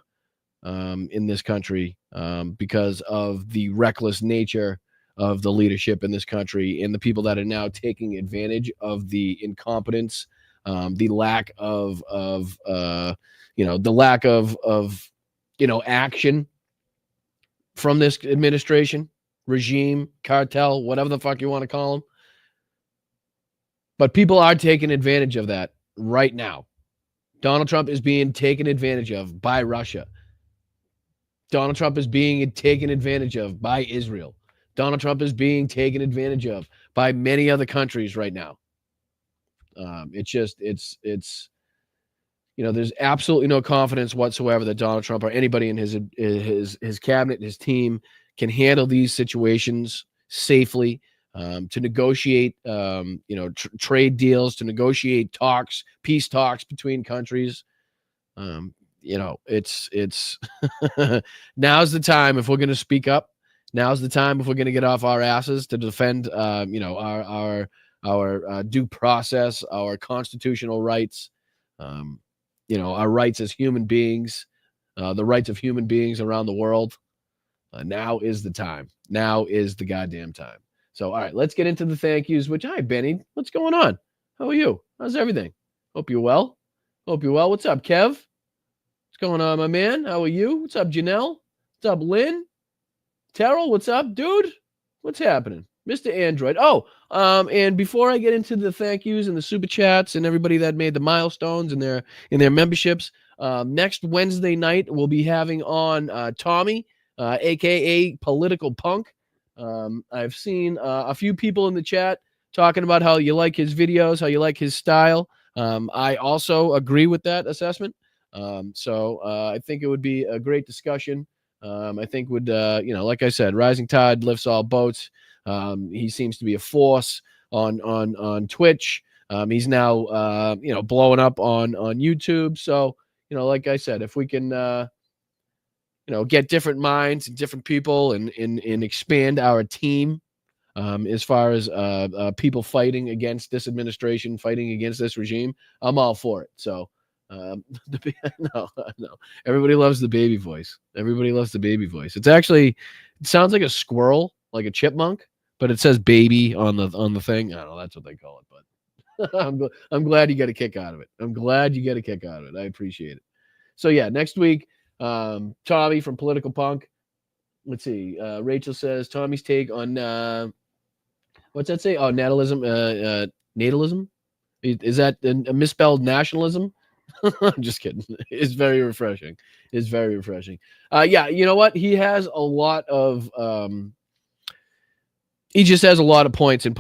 in this country, because of the reckless nature of the leadership in this country, and the people that are now taking advantage of the incompetence, the lack of action from this administration, regime, cartel, whatever the fuck you want to call them. But people are taking advantage of that right now. Donald Trump is being taken advantage of by Russia. Donald Trump is being taken advantage of by Israel. Donald Trump is being taken advantage of by many other countries right now. There's absolutely no confidence whatsoever that Donald Trump or anybody in his cabinet, his team, can handle these situations safely, to negotiate, trade deals, to negotiate peace talks between countries. It's now's the time if we're going to speak up. Now's the time if we're going to get off our asses to defend, our due process, our constitutional rights, our rights as human beings, the rights of human beings around the world. Now is the time. Now is the goddamn time. So, all right, let's get into the thank yous. Hi, Benny. What's going on? How are you? How's everything? Hope you're well. What's up, Kev? What's going on, my man? How are you? What's up, Janelle? What's up, Lynn? Terrell, what's up, dude? What's happening? Mr. Android. Oh, and before I get into the thank yous and the super chats and everybody that made the milestones in their memberships, next Wednesday night we'll be having on Tommy, aka Political Punk. I've seen a few people in the chat talking about how you like his videos, how you like his style. I also agree with that assessment. So I think it would be a great discussion. I think like I said, rising tide lifts all boats. He seems to be a force on Twitch. He's now, blowing up on YouTube. So, like I said, if we can, get different minds and different people and expand our team, as far as people fighting against this administration, fighting against this regime, I'm all for it. So, no, everybody loves the baby voice. Everybody loves the baby voice. It sounds like a squirrel, like a chipmunk, but it says baby on the thing. I don't know. That's what they call it. But I'm glad you get a kick out of it. I appreciate it. So yeah, next week, Tommy from Political Punk. Let's see. Rachel says Tommy's take on what's that say? Oh, natalism. Natalism. Is that a misspelled nationalism? I'm just kidding. It's very refreshing. Yeah, you know what? He has a lot of he just has a lot of points and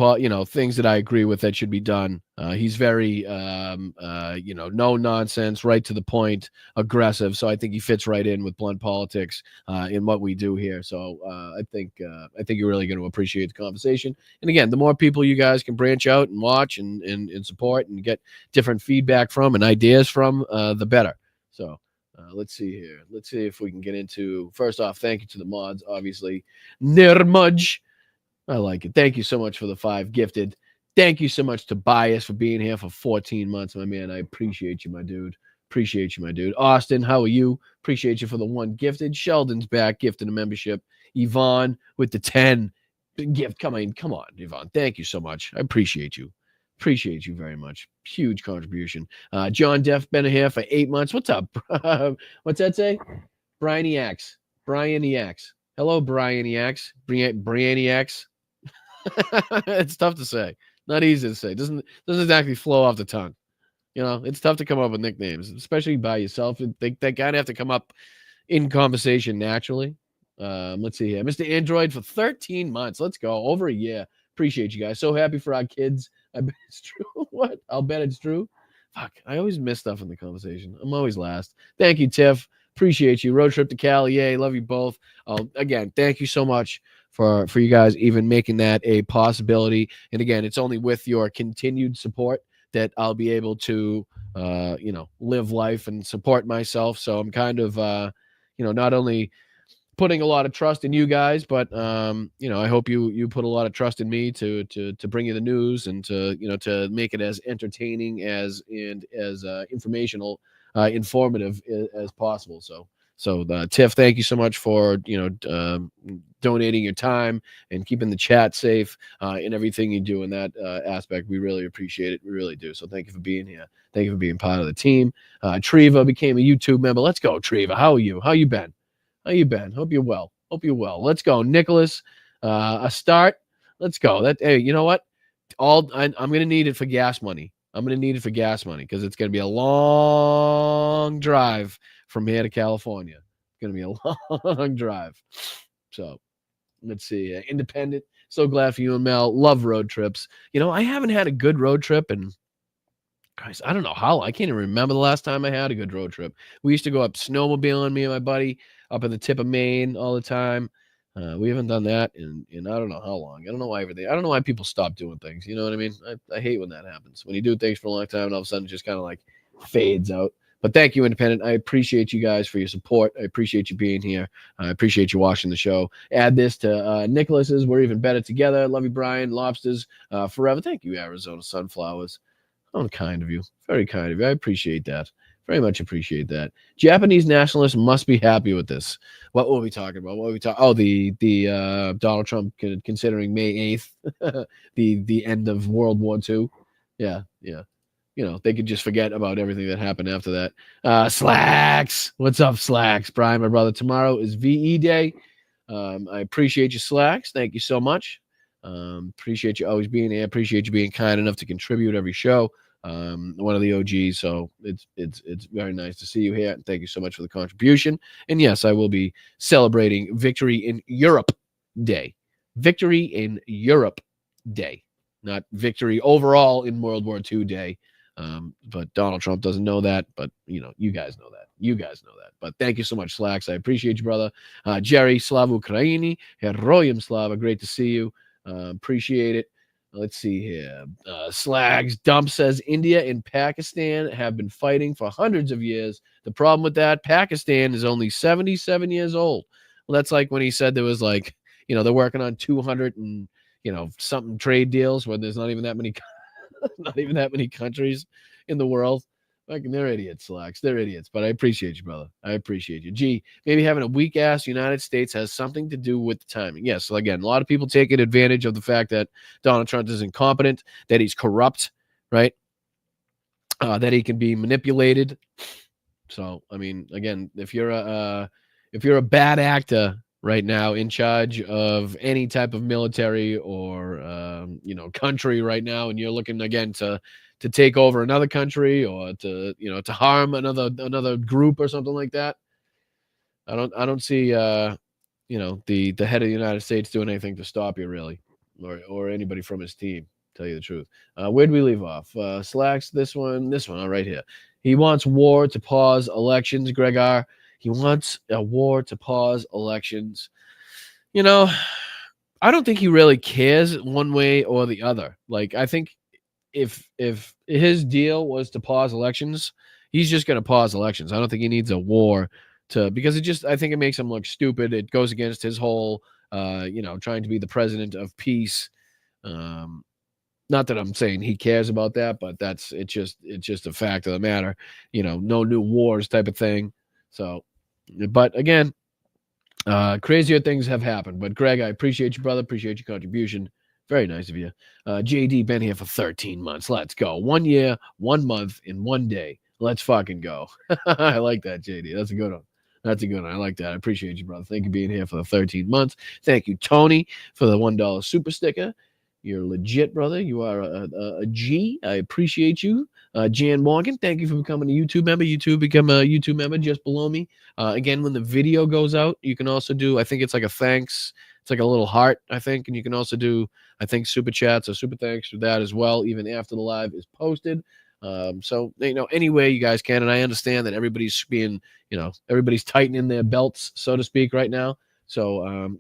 things that I agree with that should be done. He's very no nonsense, right to the point, aggressive. So I think he fits right in with blunt politics in what we do here. So I think you're really going to appreciate the conversation. And again, the more people you guys can branch out and watch and support and get different feedback from and ideas from, the better. So let's see here. Let's see if we can get into, first off, thank you to the mods, obviously. Nirmudge. I like it. Thank you so much for the 5 gifted. Thank you so much to Bias for being here for 14 months, my man. I appreciate you, my dude. Austin, how are you? Appreciate you for the 1 gifted. Sheldon's back, gifted a membership. Yvonne with the 10 gift. Come on, Yvonne. Thank you so much. I appreciate you. Appreciate you very much. Huge contribution. John Deff been here for 8 months. What's up? What's that say? Brian EX. Hello, Brian EX. Brianiacs. It's tough to say. Not easy to say. Doesn't exactly flow off the tongue. It's tough to come up with nicknames, especially by yourself. They kind of have to come up in conversation naturally. Let's see here. Mr. Android for 13 months. Let's go. Over a year. Appreciate you guys. So happy for our kids. I bet it's true. What? I'll bet it's true. Fuck. I always miss stuff in the conversation. I'm always last. Thank you, Tiff. Appreciate you. Road trip to Cali. Yay. Love you both. Again, thank you so much for you guys even making that a possibility. And again, it's only with your continued support that I'll be able to, live life and support myself. So I'm kind of, not only putting a lot of trust in you guys, but I hope you put a lot of trust in me to bring you the news and to make it as entertaining and as informational, informative as possible. So Tiff, thank you so much for donating your time and keeping the chat safe and everything you do in that aspect. We really appreciate it. We really do. So thank you for being here. Thank you for being part of the team. Treva became a YouTube member. Let's go, Treva. How are you? How you been? How you been? Hope you're well. Hope you're well. Let's go, Nicholas. A start. Let's go. Hey, you know what? I'm gonna need it for gas money. I'm gonna need it for gas money because it's gonna be a long drive from here to California. It's gonna be a long drive. So let's see. Independent. So glad for you and Mel. Love road trips. I haven't had a good road trip in, guys, I don't know how. I can't even remember the last time I had a good road trip. We used to go up snowmobiling, me and my buddy, up at the tip of Maine all the time. We haven't done that in I don't know how long. I don't know why I don't know why people stop doing things. You know what I mean? I hate when that happens. When you do things for a long time and all of a sudden it just kind of like fades out. But thank you, Independent. I appreciate you guys for your support. I appreciate you being here. I appreciate you watching the show. Add this to Nicholas's. We're even better together. Love you, Brian. Lobsters forever. Thank you, Arizona Sunflowers. Oh, kind of you. Very kind of you. I appreciate that. Very much appreciate that. Japanese nationalists must be happy with this. What were we talking about? What were we talking? Oh, the Donald Trump considering May 8th the end of World War II. Yeah. They could just forget about everything that happened after that. Slacks. What's up, Slacks? Brian, my brother, tomorrow is VE Day. I appreciate you, Slacks. Thank you so much. Appreciate you always being here. Appreciate you being kind enough to contribute every show. One of the OGs, so it's very nice to see you here. Thank you so much for the contribution. And yes, I will be celebrating Victory in Europe Day. Victory in Europe Day, not victory overall in World War II Day. But Donald Trump doesn't know that, but you guys know that. You guys know that. But thank you so much, Slacks. I appreciate you, brother. Jerry, Slava Ukraini, Heroyam Slava. Great to see you. Appreciate it. Let's see here. Slags Dump says India and Pakistan have been fighting for hundreds of years. The problem with that, Pakistan is only 77 years old. Well, that's like when he said there was like, they're working on 200 and something trade deals where there's not even that many, not even that many countries in the world. Like, they're idiots, Slacks. They're idiots. But I appreciate you, brother. I appreciate you. Gee, maybe having a weak-ass United States has something to do with the timing. Yes, so again, a lot of people taking advantage of the fact that Donald Trump is incompetent, that he's corrupt, right? That he can be manipulated. So, I mean, again, if you're a bad actor right now in charge of any type of military or country right now, and you're looking again to take over another country or to harm another group or something like that, I don't see the head of the United States doing anything to stop you, really, or anybody from his team. Tell you the truth. Where'd we leave off? Slacks. This one right here. He wants war to pause elections. Gregor. He wants a war to pause elections. I don't think he really cares one way or the other. Like, I think if his deal was to pause elections, he's just going to pause elections. I don't think he needs a war because I think it makes him look stupid. It goes against his whole, trying to be the president of peace. Not that I'm saying he cares about that, but it's just a fact of the matter. No new wars type of thing. So, but again, crazier things have happened. But Greg, I appreciate you, brother. Appreciate your contribution. Very nice of you. JD been here for 13 months. Let's go. 1 year, 1 month, and 1 day. Let's fucking go. I like that, JD. That's a good one. That's a good one. I like that. I appreciate you, brother. Thank you for being here for the 13 months. Thank you, Tony, for the $1 super sticker. You're legit, brother. You are a G. I appreciate you. Jan Morgan, thank you for becoming a YouTube member. Become a YouTube member just below me. Again, when the video goes out, you can also do, I think it's like a thanks. It's like a little heart, I think. And you can also do, I think, super chats or super thanks for that as well, even after the live is posted. So, any way you guys can. And I understand that everybody's being, everybody's tightening their belts, so to speak, right now. So,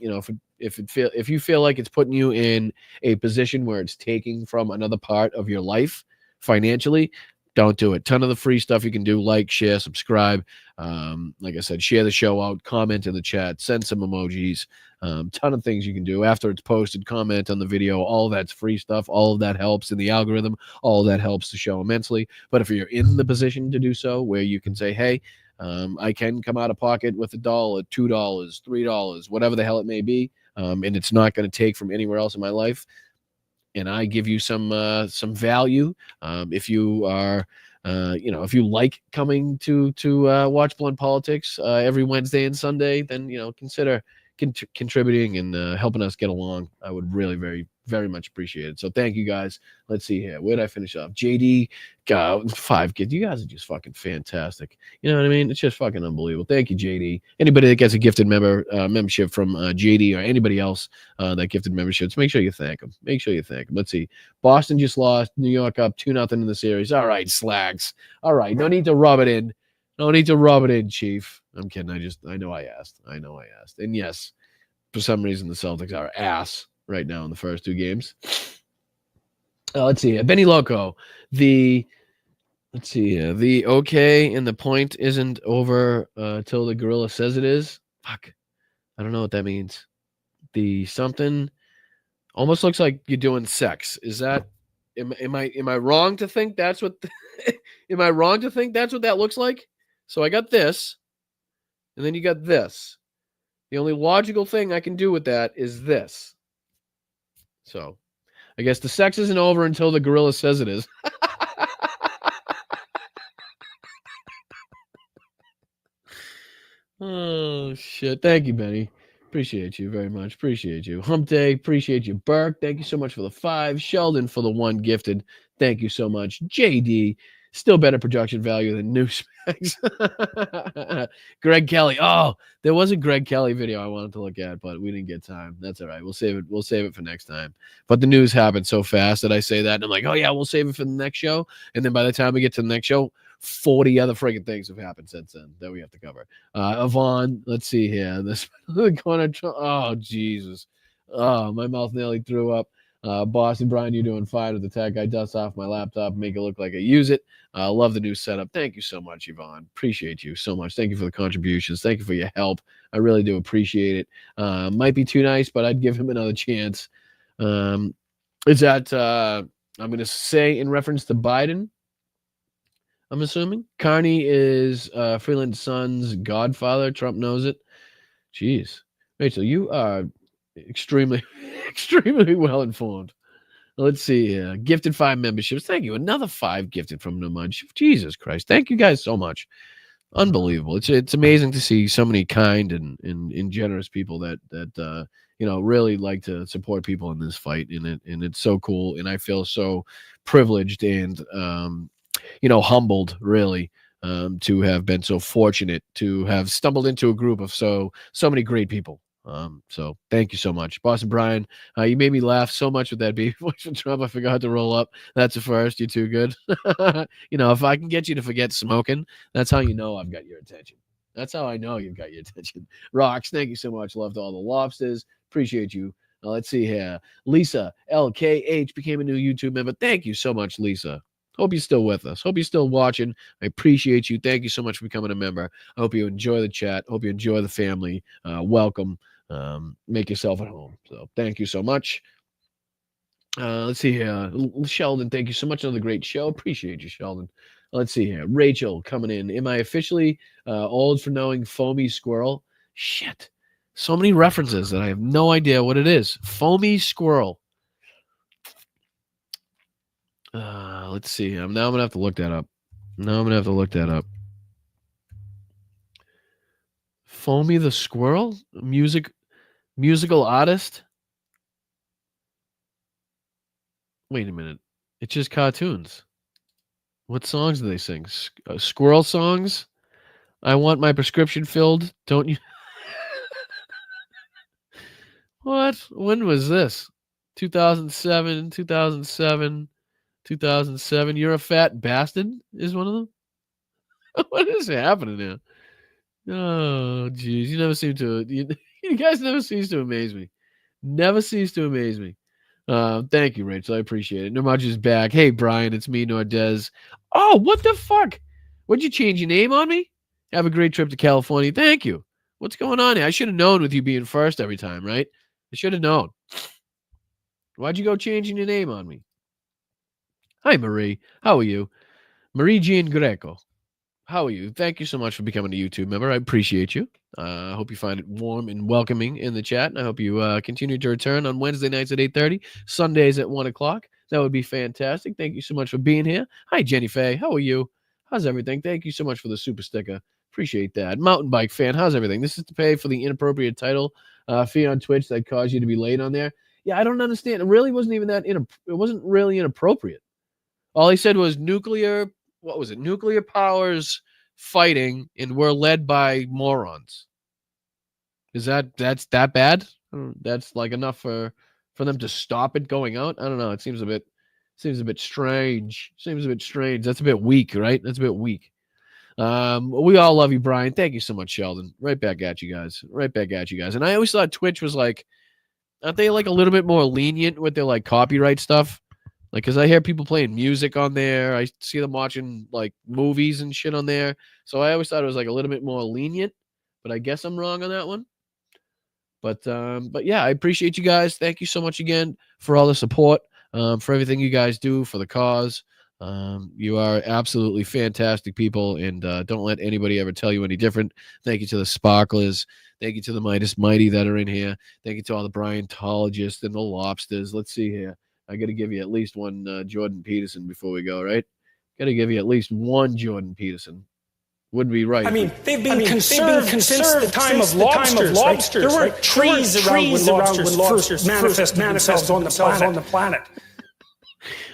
if you feel like it's putting you in a position where it's taking from another part of your life, financially, don't do it. Ton of the free stuff you can do, like, share, subscribe. Like I said, share the show out, comment in the chat, send some emojis. Ton of things you can do after it's posted. Comment on the video. All of that's free stuff. All of that helps in the algorithm. All of that helps the show immensely. But if you're in the position to do so, where you can say, hey, I can come out of pocket with $1, $2, $3, whatever the hell it may be, and it's not going to take from anywhere else in my life, and I give you some value. If you are, if you like coming to watch Blunt Politics every Wednesday and Sunday, then consider contributing and helping us get along. I would really very, very much appreciate it. So thank you guys. Let's see here. Where did I finish off? JD, 5 kids. You guys are just fucking fantastic. You know what I mean? It's just fucking unbelievable. Thank you, JD. Anybody that gets a gifted membership from JD or anybody else that gifted memberships, make sure you thank them. Make sure you thank them. Let's see. Boston just lost. New York up 2-0 in the series. All right, slags. All right. No need to rub it in. No need to rub it in, Chief. I'm kidding. I know I asked. And yes, for some reason, the Celtics are ass right now in the first 2 games. Let's see. Benny Loco. The okay and the point isn't over till the gorilla says it is. Fuck. I don't know what that means. The something almost looks like you're doing sex. Is that am I wrong to think that's what am I wrong to think that's what that looks like? So I got this, and then you got this. The only logical thing I can do with that is this. So I guess the sex isn't over until the gorilla says it is. Oh, shit. Thank you, Benny. Appreciate you very much. Appreciate you. Hump Day. Appreciate you. Burke. Thank you so much for the 5. Sheldon for the 1 gifted. Thank you so much. JD. Still better production value than Newsmax. Greg Kelly. Oh, there was a Greg Kelly video I wanted to look at, but we didn't get time. That's all right. We'll save it. We'll save it for next time. But the news happened so fast that I say that, and I'm like, oh yeah, we'll save it for the next show. And then by the time we get to the next show, 40 other friggin' things have happened since then that we have to cover. Yvonne, let's see here. This corner. Oh Jesus. Oh, my mouth nearly threw up. Boston Brian, you're doing fine with the tech. I dust off my laptop, make it look like I use it. Love the new setup. Thank you so much, Yvonne. Appreciate you so much. Thank you for the contributions. Thank you for your help. I really do appreciate it. Might be too nice, but I'd give him another chance. Is that I'm going to say in reference to Biden? I'm assuming Carney is Freeland Son's godfather. Trump knows it. Jeez, Rachel, you are extremely well informed. Let's see. Gifted 5 memberships. Thank you. Another 5 gifted from Namunch. Jesus Christ. Thank you guys so much. Unbelievable. It's amazing to see so many kind and generous people that really like to support people in this fight. And it's so cool. And I feel so privileged and humbled, really, to have been so fortunate to have stumbled into a group of so many great people. So thank you so much, Boston Brian. You made me laugh so much with that baby voice from Trump. I forgot to roll up. That's a first. You're too good. If I can get you to forget smoking, that's how you know I've got your attention. That's how I know you've got your attention. Rocks, thank you so much. Love to all the lobsters. Appreciate you. Let's see here. Lisa LKH became a new YouTube member. Thank you so much, Lisa. Hope you're still with us. Hope you're still watching. I appreciate you. Thank you so much for becoming a member. I hope you enjoy the chat. Hope you enjoy the family. Welcome. Make yourself at home. So thank you so much. Let's see here. Sheldon, thank you so much. Another great show. Appreciate you, Sheldon. Let's see here. Rachel coming in. Am I officially old for knowing foamy squirrel? Shit. So many references that I have no idea what it is. Foamy squirrel. Let's see. Now I'm going to have to look that up. Foamy the squirrel? Musical artist? Wait a minute. It's just cartoons. What songs do they sing? Squirrel songs? I want my prescription filled. Don't you? What? When was this? 2007. 2007. You're a fat bastard is one of them. What is happening now? Oh, geez. You never seem to. You guys never cease to amaze me. Never cease to amaze me. Thank you, Rachel. I appreciate it. Nomaj is back. Hey, Brian, it's me, Nordez. Oh, what the fuck? Would you change your name on me? Have a great trip to California. Thank you. What's going on here? I should have known with you being first every time, right? I should have known. Why'd you go changing your name on me? Hi, Marie. How are you? Marie Jean Greco. How are you? Thank you so much for becoming a YouTube member. I appreciate you. I hope you find it warm and welcoming in the chat. And I hope you continue to return on Wednesday nights at 8:30, Sundays at 1 o'clock. That would be fantastic. Thank you so much for being here. Hi, Jenny Faye. How are you? How's everything? Thank you so much for the super sticker. Appreciate that. Mountain bike fan. How's everything? This is to pay for the inappropriate title fee on Twitch that caused you to be late on there. Yeah, I don't understand. It really wasn't even that. It wasn't really inappropriate. All he said was nuclear. What was it? Nuclear powers fighting, and we're led by morons. That's that bad? That's like enough for them to stop it going out? I don't know. It seems a bit strange. Seems a bit strange. That's a bit weak, right? That's a bit weak. We all love you, Brian. Thank you so much, Sheldon. Right back at you guys. Right back at you guys. And I always thought Twitch was like, aren't they like a little bit more lenient with their like copyright stuff? Like, because I hear people playing music on there. I see them watching, like, movies and shit on there. So I always thought it was, like, a little bit more lenient. But I guess I'm wrong on that one. But yeah, I appreciate you guys. Thank you so much again for all the support, for everything you guys do for the cause. You are absolutely fantastic people, and don't let anybody ever tell you any different. Thank you to the Sparklers. Thank you to the Midas Mighty that are in here. Thank you to all the Bryantologists and the Lobsters. Let's see here. I got to give you at least one Jordan Peterson before we go, right? Got to give you at least one Jordan Peterson. Would be right. I mean, they've been conserved since the time of lobsters. Right? There weren't trees around when lobsters first manifested themselves on the planet.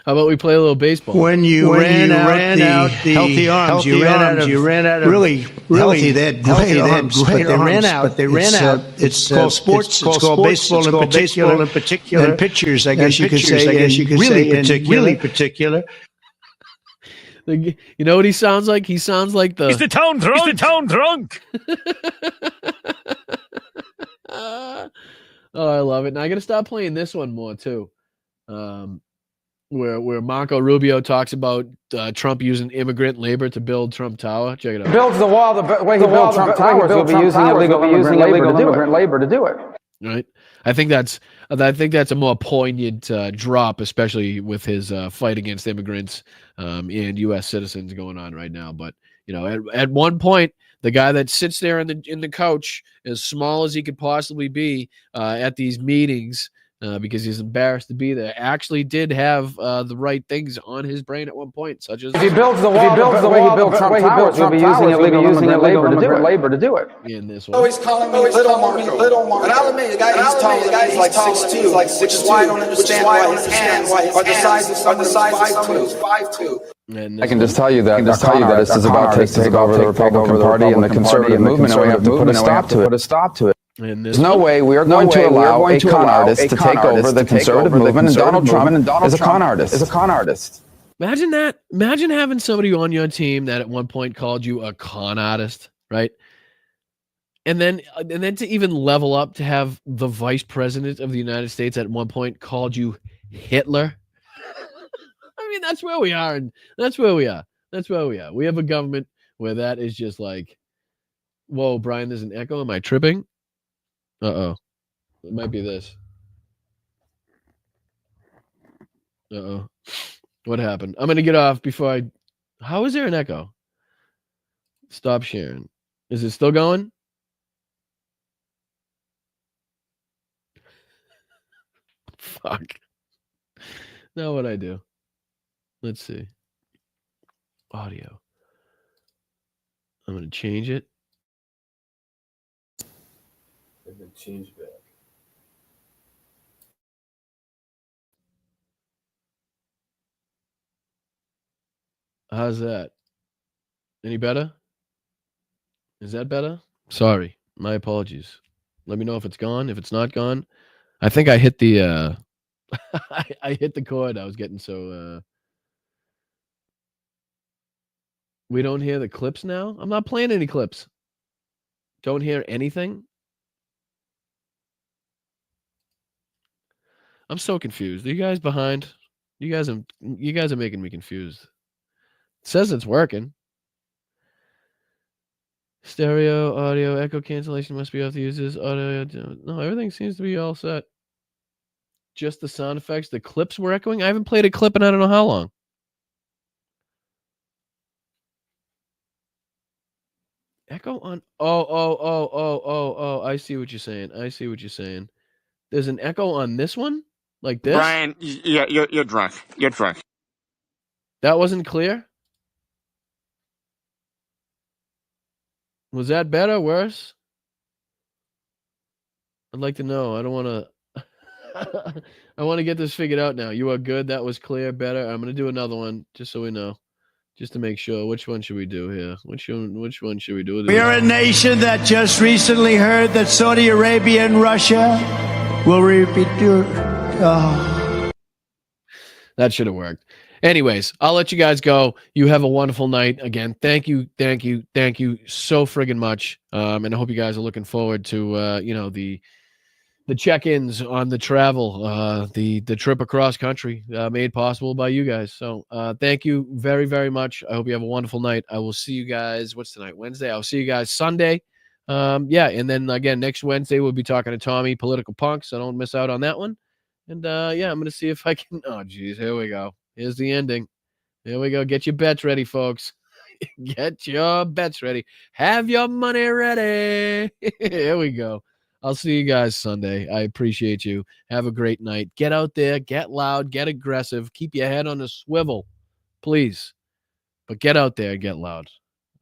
How about we play a little baseball? When you ran out the healthy arms, you ran out of really healthy. They had great arms, but they ran out. It's called sports. It's called baseball in particular, and pitchers. I guess you could say really particular. You know what he sounds like? He sounds like the. He's the town drunk. He's the town drunk. Oh, I love it. Now I got to stop playing this one more too. Where Marco Rubio talks about Trump using immigrant labor to build Trump Tower. Check it out. Builds the wall the way he built Trump Towers. He'll be using illegal immigrant labor to do it. Right. I think that's a more poignant drop, especially with his fight against immigrants and U.S. citizens going on right now. But you know, at one point, the guy that sits there in the couch, as small as he could possibly be at these meetings. Because he's embarrassed to be there, actually did have the right things on his brain at one point, such as if he builds the wall the way he built Trump Towers, he'll be using illegal immigrant labor to do it. In this one. Always calling me little Marco. And I'll admit, the guy he's tall, he's like 6'2", which is why I don't understand why his hands are the size of someone's 5'2". I can just tell you that this is about to take over the Republican Party and the conservative movement, and we have to put a stop to it. There's no way we are going to allow a con artist to take over the conservative movement, and Donald Trump is a con artist. Imagine that. Imagine having somebody on your team that at one point called you a con artist, right? And then to even level up to have the vice president of the United States at one point called you Hitler. I mean, that's where we are, and that's where we are. We have a government where that is just like, whoa, Brian, there's an echo. Am I tripping? Uh-oh. It might be this. Uh-oh. What happened? I'm going to get off before I... How is there an echo? Stop sharing. Is it still going? Fuck. Now what I do? Let's see. Audio. I'm going to change it. And then change back. How's that? Any better? Is that better? Sorry. My apologies. Let me know if it's gone. If it's not gone, I think I hit the I hit the chord. I was getting so we don't hear the clips now? I'm not playing any clips. Don't hear anything? I'm so confused. Are you guys behind? You guys are making me confused. It says it's working. Stereo, audio, echo cancellation must be off the users. Audio, no, everything seems to be all set. Just the sound effects. The clips were echoing. I haven't played a clip in I don't know how long. Echo on. Oh. I see what you're saying. There's an echo on this one, like this. Brian, yeah, you're drunk. You're drunk. That wasn't clear. Was that better, worse? I'd like to know. I don't want to. I want to get this figured out now. You are good. That was clear. Better. I'm going to do another one just so we know. Just to make sure. Which one should we do here? Which one should we do? We are a nation that just recently heard that Saudi Arabia and Russia will repeat. That should have worked. Anyways, I'll let you guys go. You have a wonderful night. Again, thank you so friggin' much. And I hope you guys are looking forward to the check-ins on the travel, the trip across country made possible by you guys. So thank you very, very much. I hope you have a wonderful night. I will see you guys. What's tonight? Wednesday. I'll see you guys Sunday. And then again next Wednesday we'll be talking to Tommy, Political Punk. So don't miss out on that one. And I'm gonna see if I can. Oh, geez, here we go. Here's the ending. There we go. Get your bets ready, folks. Get your bets ready. Have your money ready. Here we go. I'll see you guys Sunday. I appreciate you. Have a great night. Get out there. Get loud. Get aggressive. Keep your head on a swivel, please. But get out there and get loud.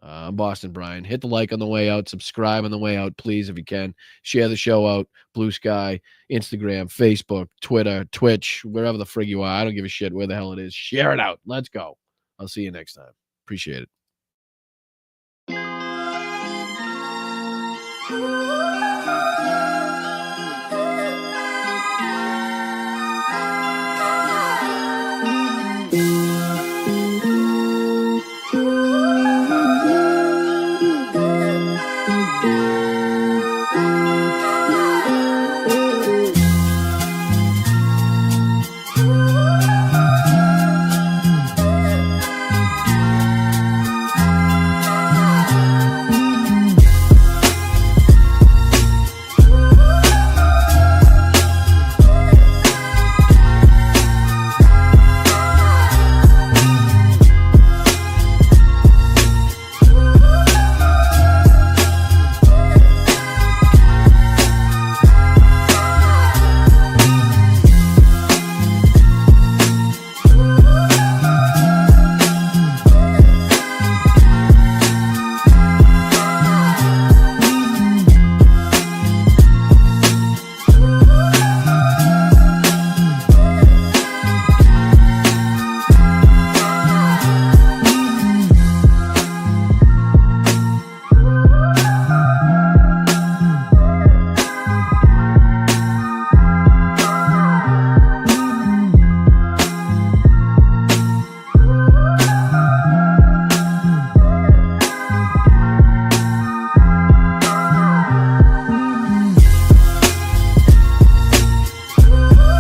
I'm Boston Brian. Hit the like on the way out. Subscribe on the way out, please, if you can. Share the show out. Blue Sky, Instagram, Facebook, Twitter, Twitch, wherever the frig you are. I don't give a shit where the hell it is. Share it out. Let's go. I'll see you next time. Appreciate it.